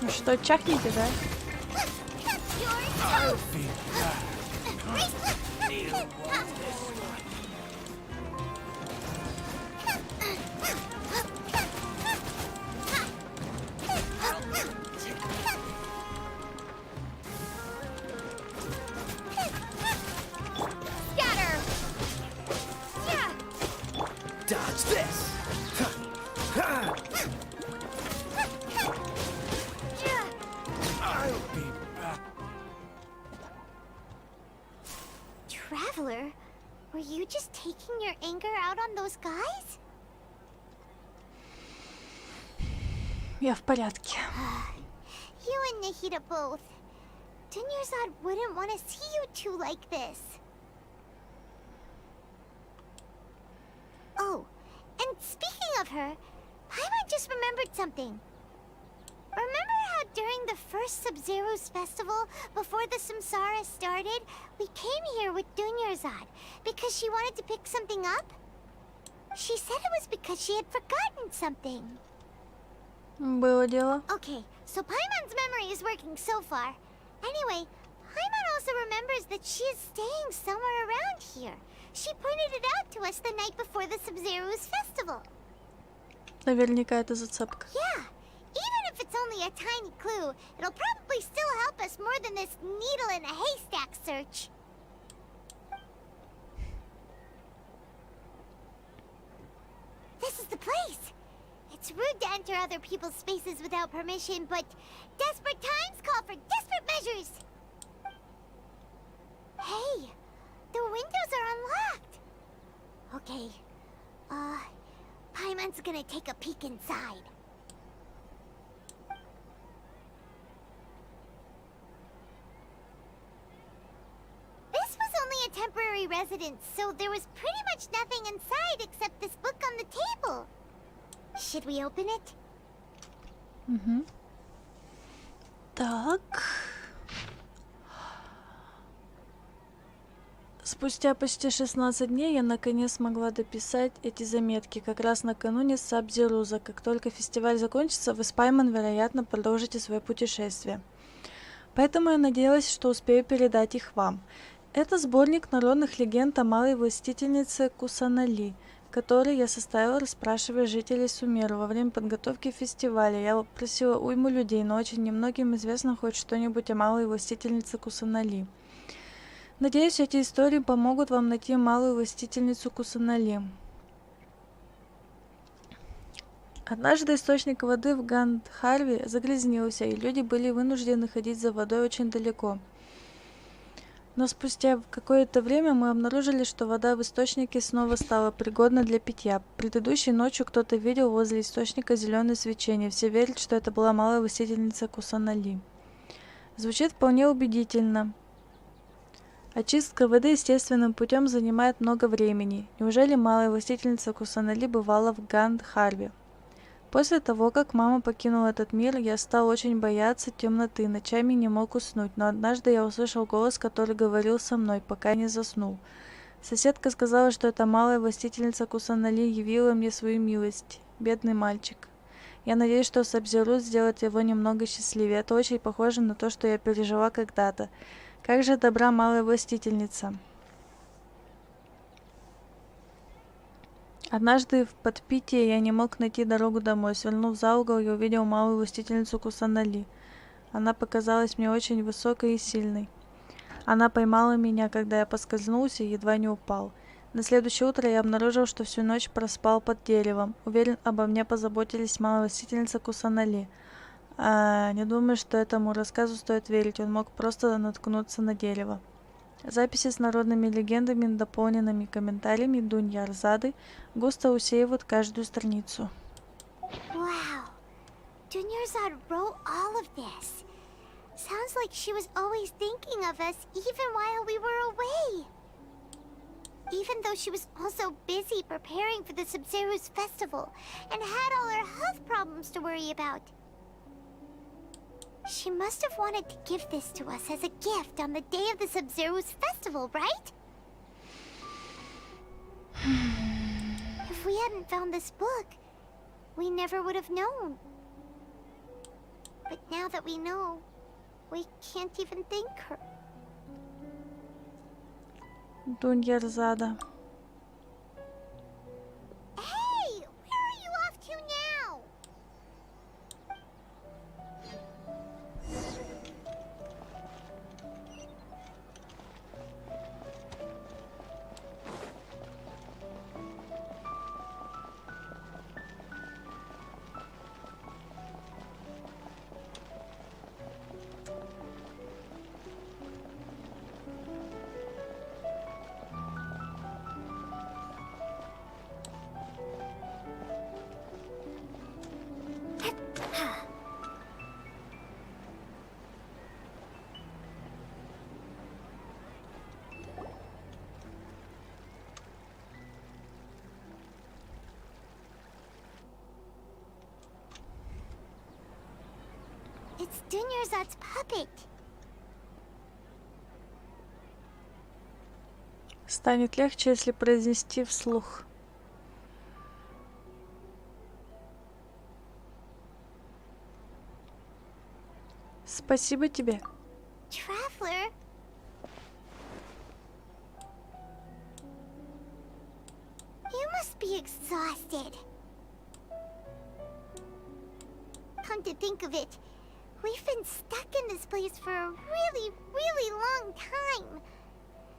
Ну что, чахните, да? Dodge this. I'll be back. Traveler, were you just taking your anger out on those guys? Я в порядке. You and Nahida both. Dunyarzad wouldn't want to see you two like this. Oh, and speaking of her, Paimon just remembered something. Remember how during the first Sub-Zero's festival, before the Samsara started, we came here with Dunyarzad because she wanted to pick something up. She said it was because she had forgotten something. Было дело. Okay, so Paimon's memory is working so far. Anyway, Paimon also remembers that she is staying somewhere around here. She pointed it out to us the night before the Sub-Zero's festival. Наверняка это зацепка. Yeah, even if it's only a tiny clue, it'll probably still help us more than this needle in a haystack search. This is the place. It's rude to enter other people's spaces without permission, but desperate times call for desperate measures. Hey, the windows are unlocked. Okay, Paimon's gonna take a peek inside. This was only a temporary residence, so there was pretty much nothing inside except this book on the table. Should we open it? Угу. Так. Спустя почти 16 дней я наконец смогла дописать эти заметки, как раз накануне Саб-Зеруза. Как только фестиваль закончится, вы с Паймон, вероятно, продолжите свое путешествие. Поэтому я надеялась, что успею передать их вам. Это сборник народных легенд о малой властительнице Кусанали, который я составила, расспрашивая жителей Сумеру во время подготовки фестиваля. Я просила уйму людей, но очень немногим известно хоть что-нибудь о малой властительнице Кусанали. Надеюсь, эти истории помогут вам найти малую властительницу Кусанали. Однажды источник воды в Гандхарве загрязнился, и люди были вынуждены ходить за водой очень далеко. Но спустя какое-то время мы обнаружили, что вода в источнике снова стала пригодна для питья. Предыдущей ночью кто-то видел возле источника зеленое свечение. Все верят, что это была малая властительница Кусанали. Звучит вполне убедительно. Очистка воды естественным путем занимает много времени. Неужели малая властительница Кусанали бывала в Гандхарве? После того, как мама покинула этот мир, я стал очень бояться темноты, ночами не мог уснуть, но однажды я услышал голос, который говорил со мной, пока не заснул. Соседка сказала, что эта малая властительница Кусанали явила мне свою милость. Бедный мальчик. Я надеюсь, что Саб-Зеру сделает его немного счастливее. Это очень похоже на то, что я пережила когда-то. Как же добра малая властительница. Однажды в подпитии я не мог найти дорогу домой. Свернув за угол, я увидел малую властительницу Кусанали. Она показалась мне очень высокой и сильной. Она поймала меня, когда я поскользнулся и едва не упал. На следующее утро я обнаружил, что всю ночь проспал под деревом. Уверен, обо мне позаботились малая властительница Кусанали. Не думаю, что этому рассказу стоит верить. Он мог просто наткнуться на дерево. Записи с народными легендами, дополненными комментариями Dunyarzады, густо усеивают каждую страницу. Wow, Dunyarzad wrote all of this. Sounds like she was always thinking of us even while we were away. Even though she was also busy preparing for the Sub-Zeru's festival and had all her health problems to worry about. She must have wanted to give this to us as a gift on the day of the Sub-Zeru's festival, right? If we hadn't found this book, we never would have known. But now that we know, we can't even thank her. Dunyarzada. Hey! Where are you off to now? It's Dunyarzad's puppet. Станет легче, если произнести вслух. Спасибо тебе. Traveler? You must be exhausted. Come to think of it, we've been stuck in this place for a really, really long time.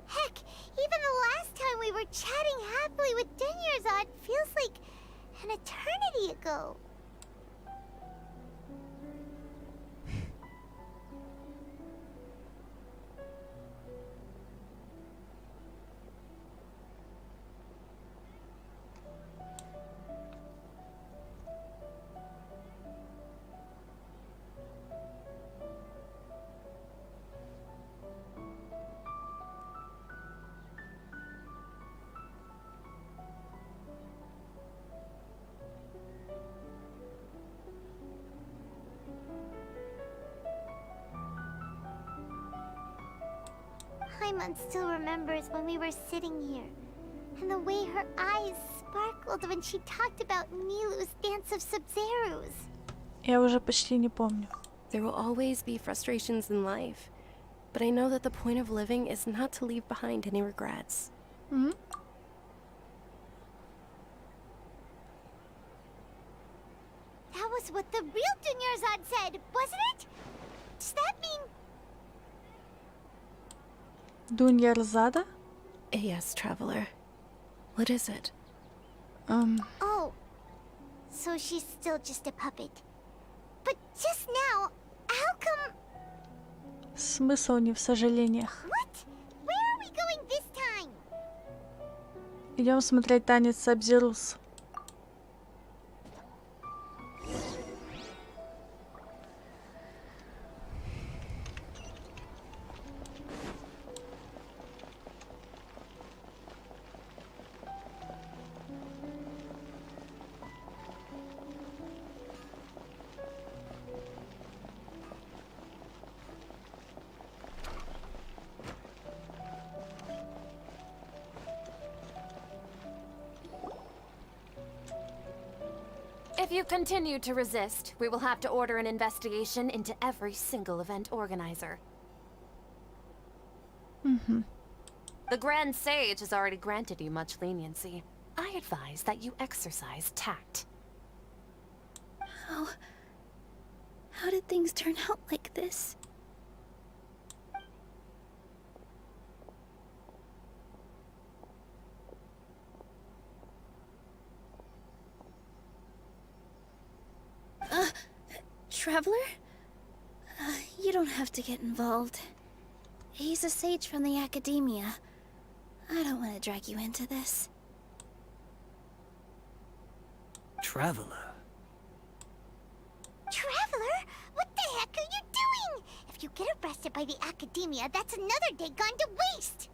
Heck, even the last time we were chatting happily with Dunyarzad feels like an eternity ago. Paimon still remembers when we were sitting here, and the way her eyes sparkled when she talked about Nilu's dance of Sub-Zerus. Я уже почти не помню. There will always be frustrations in life, but I know that the point of living is not to leave behind any regrets. Mm-hmm. That was what the real Dunyarzad said, wasn't it? Does that mean... Dunyarzada? Yes, traveler. What is it? Oh, so she's still just a puppet. But just now, how come... Смысл не в сожалениях. What? Where are we going this time? Идем смотреть танец Сабзерус. If you continue to resist, we will have to order an investigation into every single event organizer. Mm-hmm. The Grand Sage has already granted you much leniency. I advise that you exercise tact. How did things turn out like this? Traveler? You don't have to get involved. He's a sage from the academia. I don't want to drag you into this. Traveler? Traveler? What the heck are you doing? If you get arrested by the academia, that's another day gone to waste!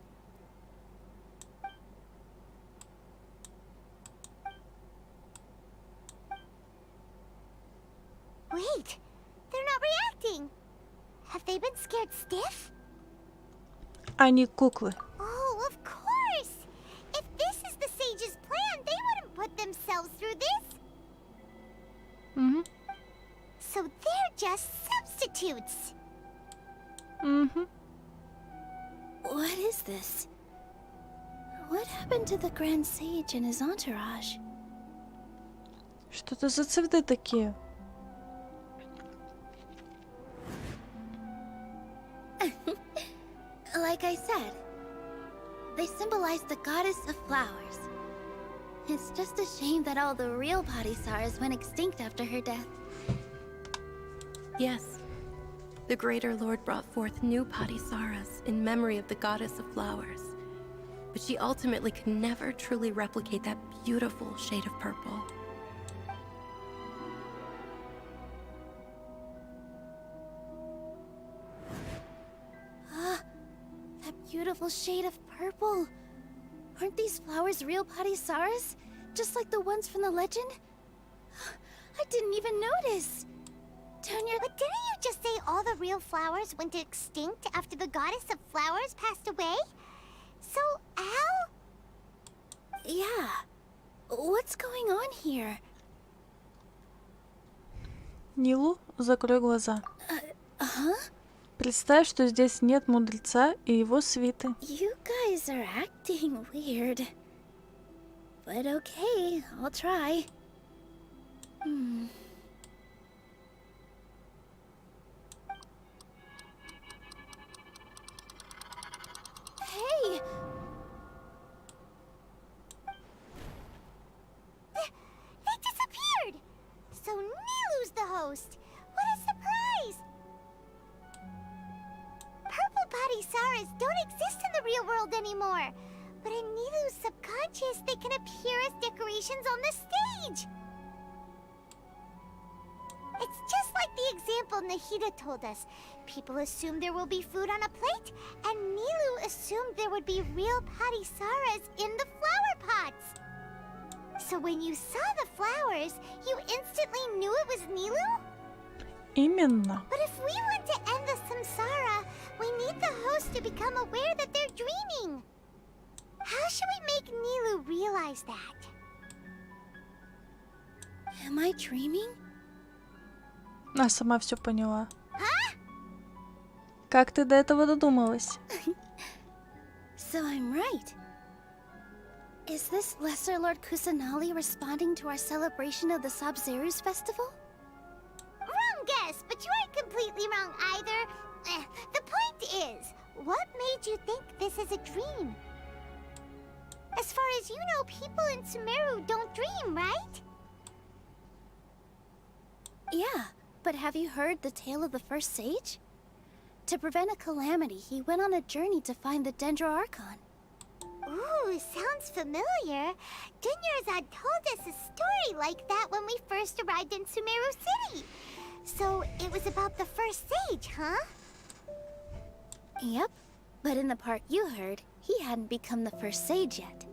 Wait, they're not reacting. Have they been scared stiff? Они куклы. Oh, of course! If this is the sage's plan, they wouldn't put themselves through this. Mm-hmm. So they're just substitutes. Mm-hmm. What is this? What happened to the Grand Sage and his entourage? Что это за цветы такие? Like I said, they symbolize the goddess of flowers. It's just a shame that all the real Padisars went extinct after her death. Yes. The Greater Lord brought forth new Padisaras in memory of the goddess of flowers. But she ultimately could never truly replicate that beautiful shade of purple. That beautiful shade of purple. Aren't these flowers real Padisaras? Just like the ones from the legend? I didn't even notice. But didn't you just the real flowers went extinct after the goddess of flowers passed away? So, how? Yeah. What's going on here? Нилу, закрой глаза. Huh? Представь, что здесь нет мудреца и его свиты. You guys are acting weird. But okay, I'll try. Hey! They disappeared! So Nilu's the host! What a surprise! Purple body Saras don't exist in the real world anymore. But in Nilu's subconscious, they can appear as decorations on the stage. It's just like the example Nahida told us. People assumed there will be food on a plate, and Nilu assumed there would be real patty Saras in the flower pots. So when you saw the flowers, you instantly knew it was Nilu? Именно. But if we want to end the samsara, we need the host to become aware that they're dreaming. How should we make Nilu realize that? Am I dreaming? А сама все поняла. Huh? Как ты до этого додумалась? So I'm right. Is this Lesser Lord Kusanali responding to our celebration of the Sub-Zeru's festival? Wrong guess, but you aren't completely wrong either. The point is, what made you think this is a dream? As far as you know, people in Sumeru don't dream, right? Yeah, but have you heard the tale of the first sage? To prevent a calamity, he went on a journey to find the Dendro Archon. Ooh, sounds familiar. Dunyarzad told us a story like that when we first arrived in Sumeru City. So it was about the first sage, huh? Yep, but in the part you heard, he hadn't become the first sage yet.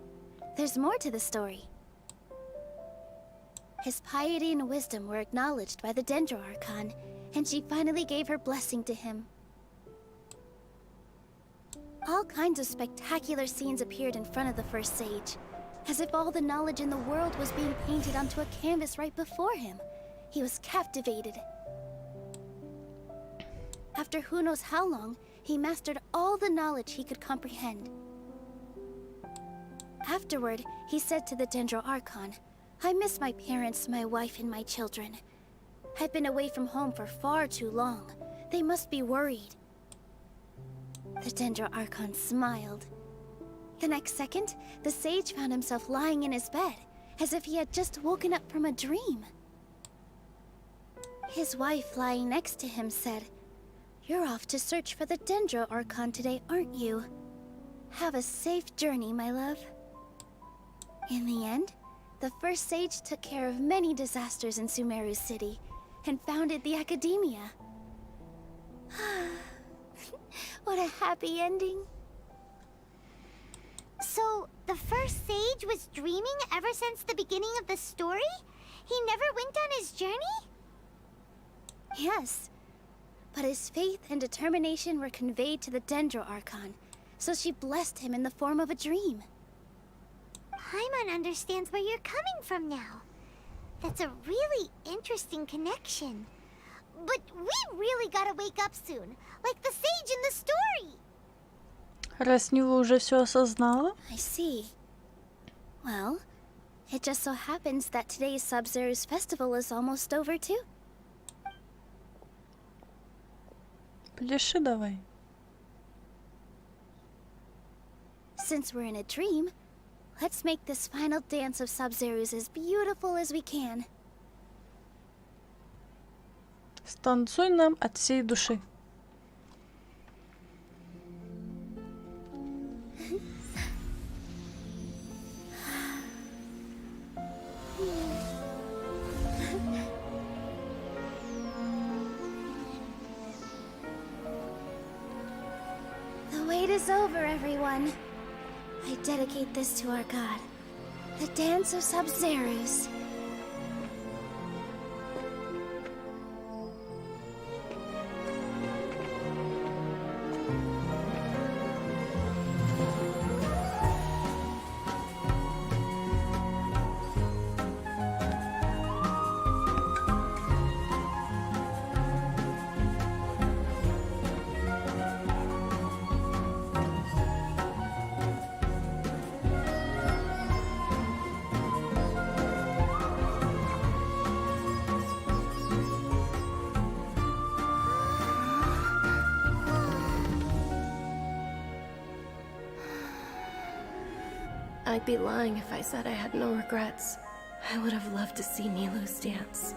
There's more to the story. His piety and wisdom were acknowledged by the Dendro Archon, and she finally gave her blessing to him. All kinds of spectacular scenes appeared in front of the first sage, as if all the knowledge in the world was being painted onto a canvas right before him. He was captivated. After who knows how long, he mastered all the knowledge he could comprehend. Afterward, he said to the Dendro Archon, "I miss my parents, my wife, and my children. I've been away from home for far too long. They must be worried." The Dendro Archon smiled. The next second, the sage found himself lying in his bed, as if he had just woken up from a dream. His wife, lying next to him, said, "You're off to search for the Dendro Archon today, aren't you? Have a safe journey, my love." In the end, the first sage took care of many disasters in Sumeru City, and founded the Academia. What a happy ending. So, the first sage was dreaming ever since the beginning of the story? He never went on his journey? Yes, but his faith and determination were conveyed to the Dendro Archon, so she blessed him in the form of a dream. Paimon understands where you're coming from now. That's a really interesting connection. But we really gotta wake up soon, like the sage in the story. Раз Нила уже все осознала. I see. Well, it just so happens that today's Sub-Zeru's festival is almost over too. Пляши давай. Since we're in a dream, let's make this final dance of Sub-Zeru's as beautiful as we can. Станцуй нам от всей души. The wait is over, everyone. I dedicate this to our god, the dance of Sub-Zeru's. I'd be lying if I said I had no regrets. I would have loved to see Nilu's dance.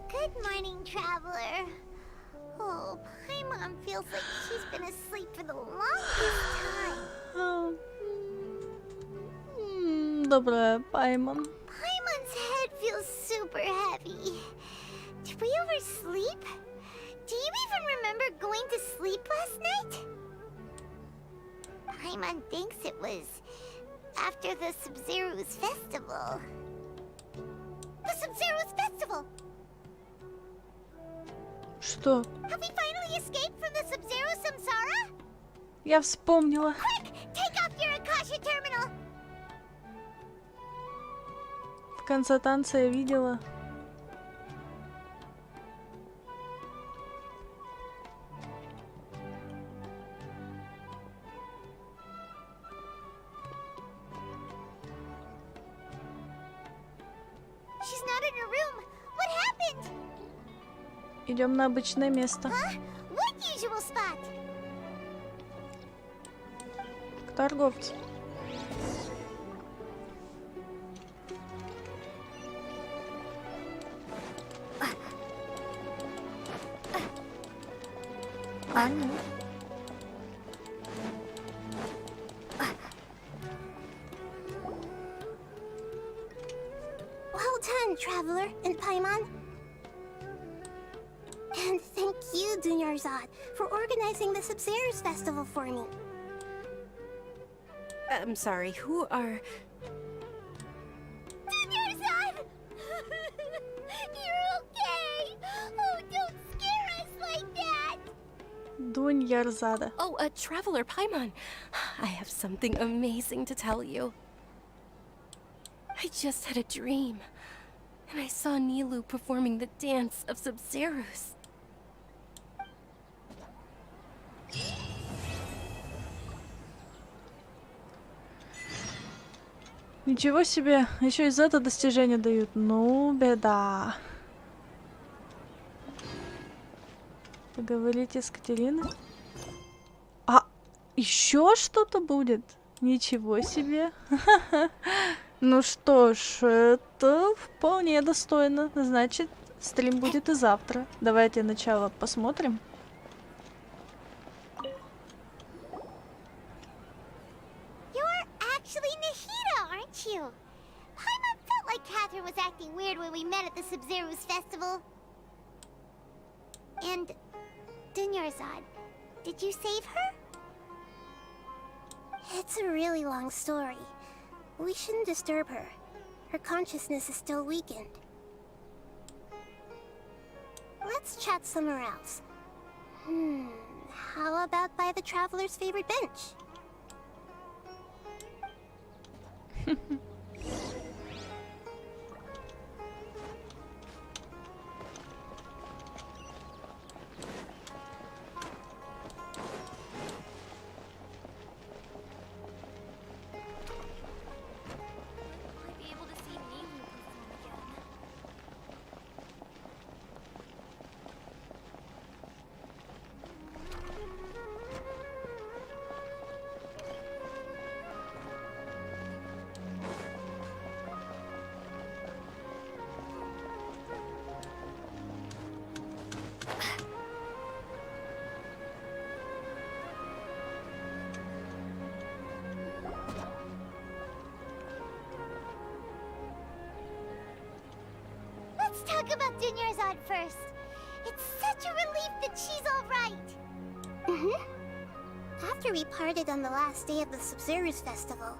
Good morning, traveler. Oh, Paimon feels like she's been asleep for the longest time. Доброе, Паймон. Paimon's head feels super heavy. Did we oversleep? Do you even remember going to sleep last night? Paimon thinks it was after the Sub-Zero's festival. The Sub-Zero's festival! Что? Have we finally escaped from the Sub-Zero Samsara? Я вспомнила. Quick! Take off your Akasha terminal! В конце танца я видела. She's not in her room. What happened? Идем на обычное место. Huh? What usual spot? К торговцу. А, нет. Well done, Traveler and Paimon. And thank you, Dunyarzad, for organizing the Sub-Zero's festival for me. I'm sorry, who are... Dunyarzad! You're okay! Oh, don't scare us like that! Dunyarzada. Oh, a traveler, Paimon. I have something amazing to tell you. I just had a dream, and I saw Nilu performing the dance of Sub-Zero's. Ничего себе, еще и за это достижение дают. Ну, беда. Поговорите с Катериной. А, еще что-то будет? Ничего себе. Ну что ж, это вполне достойно. Значит, стрим будет и завтра. Давайте начало посмотрим. You're actually Nahida, aren't you? Paimon felt like Catherine was acting weird when we met at the Sub-Zero's festival. And Dunyarzad, did you save her? It's a really long story. We shouldn't disturb her. Her consciousness is still weakened. Let's chat somewhere else. How about by the Traveler's favorite bench? talk about Dunyarzad first. It's such a relief that she's alright. After we parted on the last day of the Sub-Zeru's festival,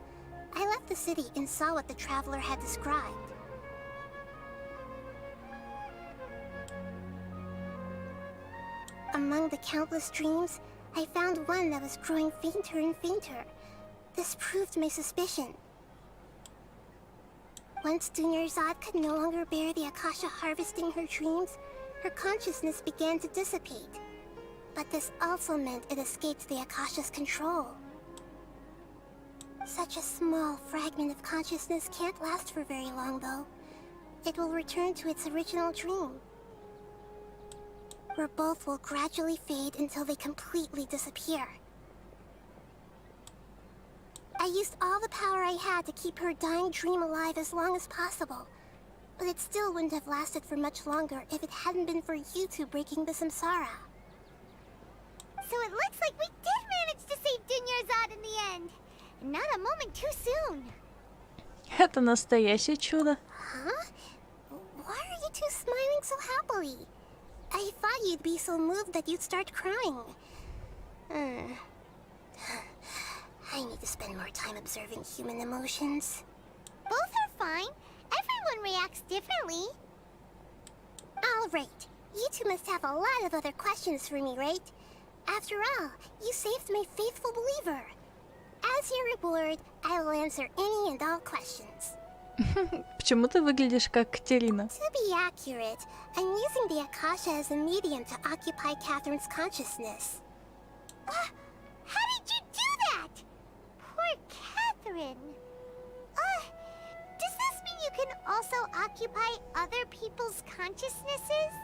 I left the city and saw what the traveler had described. Among the countless dreams, I found one that was growing fainter and fainter. This proved my suspicion. Once Dunyarzad could no longer bear the Akasha harvesting her dreams, her consciousness began to dissipate. But this also meant it escaped the Akasha's control. Such a small fragment of consciousness can't last for very long, though. It will return to its original dream, where both will gradually fade until they completely disappear. I used all the power I had to keep her dying dream alive as long as possible, but it still wouldn't have lasted for much longer if it hadn't been for you two breaking the samsara. So it looks like we did manage to save Dunyarzad in the end. And not a moment too soon. Это настоящее чудо. Huh? Why are you two smiling so happily? I thought you'd be so moved that you'd start crying. I need to spend more time observing human emotions. Both are fine. Everyone reacts differently. All right. You two must have a lot of other questions for me, right? After all, you saved my faithful believer. As your reward, I will answer any and all questions. Почему ты выглядишь как Катерина? To be accurate, I'm using the Akasha as a medium to occupy Catherine's consciousness. How did you do that? Poor Catherine. Does this mean you can also occupy other people's consciousnesses?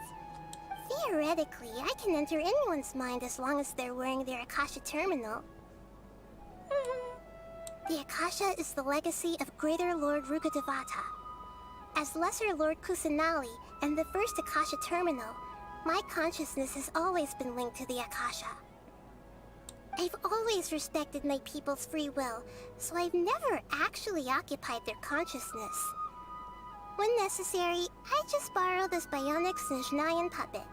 Theoretically, I can enter anyone's mind as long as they're wearing their Akasha terminal. The Akasha is the legacy of Greater Lord Rukkhadevata. As Lesser Lord Kusanali and the first Akasha terminal, my consciousness has always been linked to the Akasha. I've always respected my people's free will, so I've never actually occupied their consciousness. When necessary, I just borrow this bionic Snezhnayan puppet.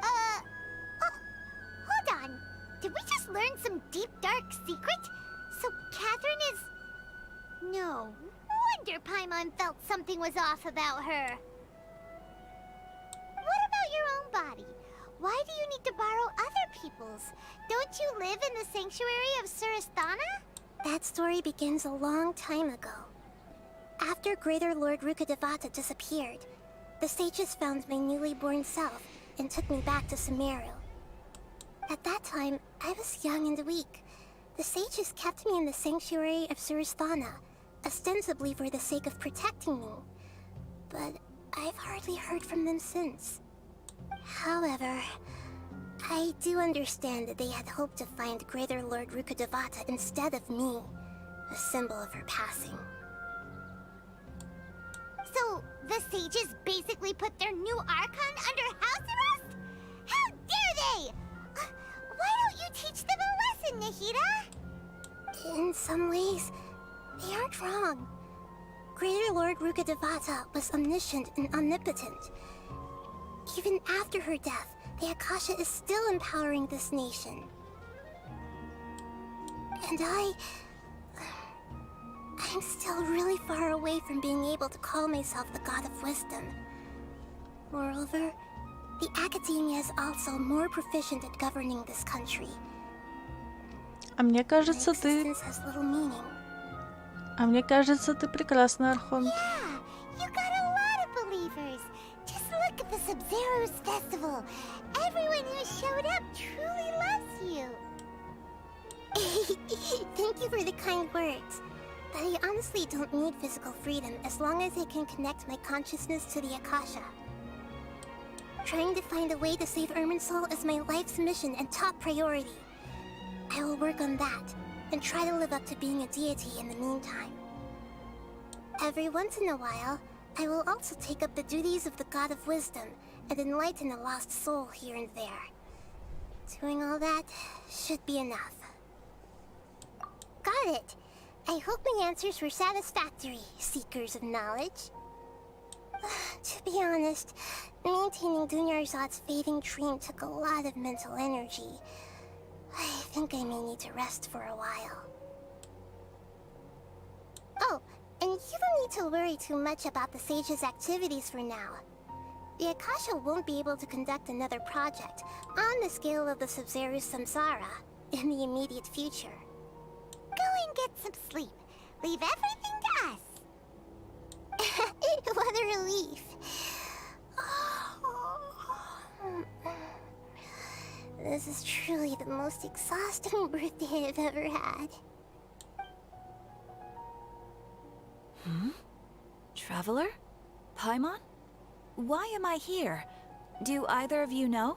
Hold on. Did we just learn some deep, dark secret? So Catherine is... No wonder Paimon felt something was off about her. What about your own body? Why do you need to borrow other people's? Don't you live in the sanctuary of Surasthana? That story begins a long time ago. After Greater Lord Rukkhadevata disappeared, the sages found my newly born self and took me back to Sumero. At that time, I was young and weak. The sages kept me in the sanctuary of Surasthana, ostensibly for the sake of protecting me. But I've hardly heard from them since. However, I do understand that they had hoped to find Greater Lord Rukkhadevata instead of me, a symbol of her passing. So, the sages basically put their new Archon under house arrest? How dare they! Why don't you teach them a lesson, Nahida? In some ways, they aren't wrong. Greater Lord Rukkhadevata was omniscient and omnipotent. Even after her death, the Akasha is still empowering this nation. And I'm still really far away from being able to call myself the God of Wisdom. Moreover, the Academia is also more proficient at governing this country. А мне кажется, My existence has little meaning. А мне кажется, ты прекрасный Архонт. Yeah, you got a lot of believers. Just look at the Sub-Zeru's festival. Everyone who showed up truly loves you. Thank you for the kind words. But I honestly don't need physical freedom as long as I can connect my consciousness to the Akasha. Trying to find a way to save Irminsul is my life's mission and top priority. I will work on that, and try to live up to being a deity in the meantime. Every once in a while, I will also take up the duties of the God of Wisdom and enlighten a lost soul here and there. Doing all that should be enough. Got it! I hope my answers were satisfactory, seekers of knowledge. To be honest, maintaining Dunyarzad's fading dream took a lot of mental energy. I think I may need to rest for a while. Oh, and you don't need to worry too much about the Sage's activities for now. The Akasha won't be able to conduct another project on the scale of the Sub-Zero Samsara in the immediate future. Go and get some sleep. Leave everything to us. What a relief. This is truly the most exhausting birthday I've ever had. Traveler? Paimon? Why am I here? Do either of you know?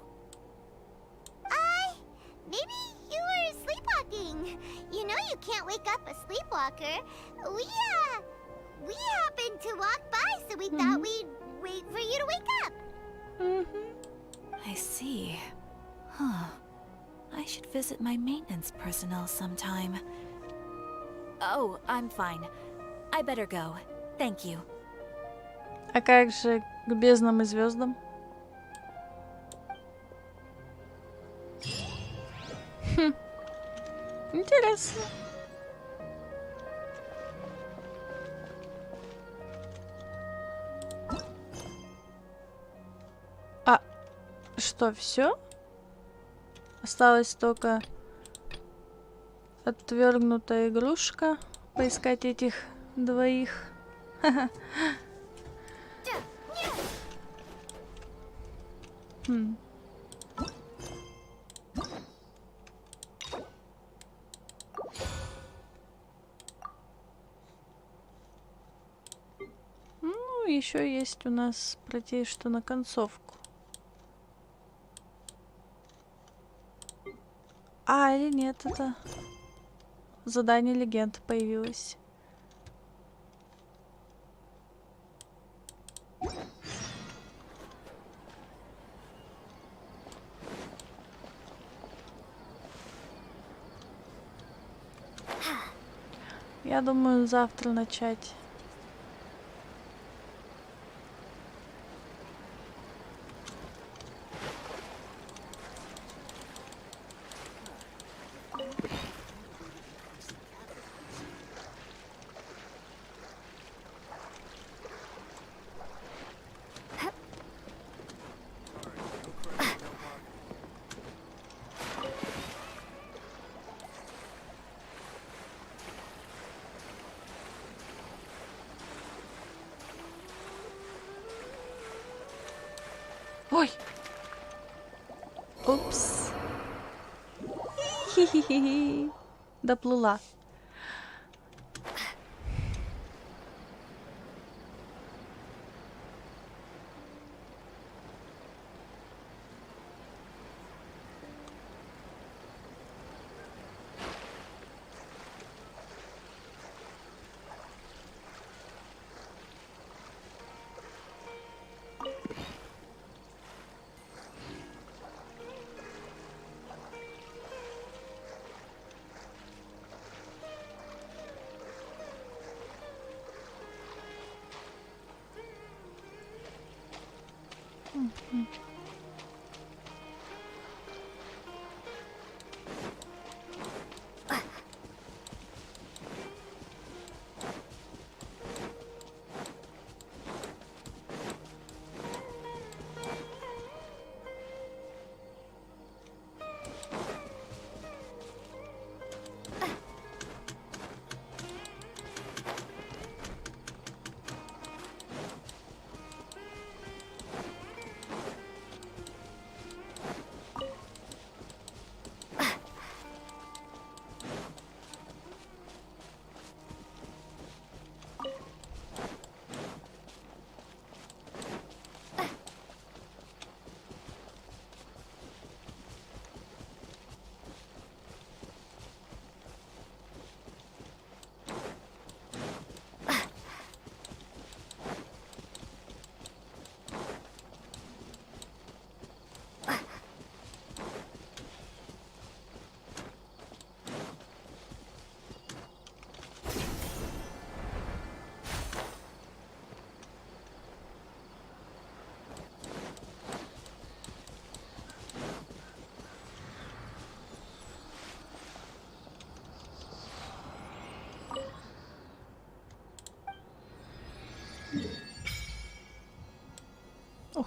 Maybe you were sleepwalking. You know you can't wake up a sleepwalker. We happened to walk by, so we thought we'd wait for you to wake up. I see. Huh. I should visit my maintenance personnel sometime. Oh, I'm fine. I better go. Thank you. А как же к безднам и звездам? Интересно. А что, все? Осталась только отвергнутая игрушка. Поискать этих двоих. Ну, еще есть у нас пройти что на концовку. А, или нет, это задание легенд появилось. Я думаю, завтра начать. Ой! Упс. Хи-хи-хи. Доплыла.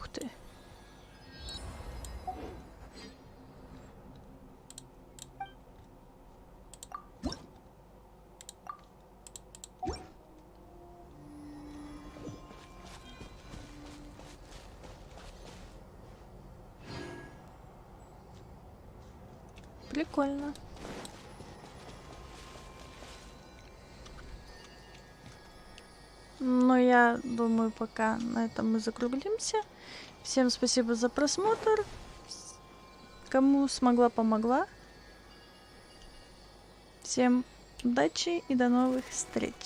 Ух ты. Прикольно. Но я думаю, пока на этом мы закруглимся. Всем спасибо за просмотр. Кому смогла, помогла. Всем удачи и до новых встреч.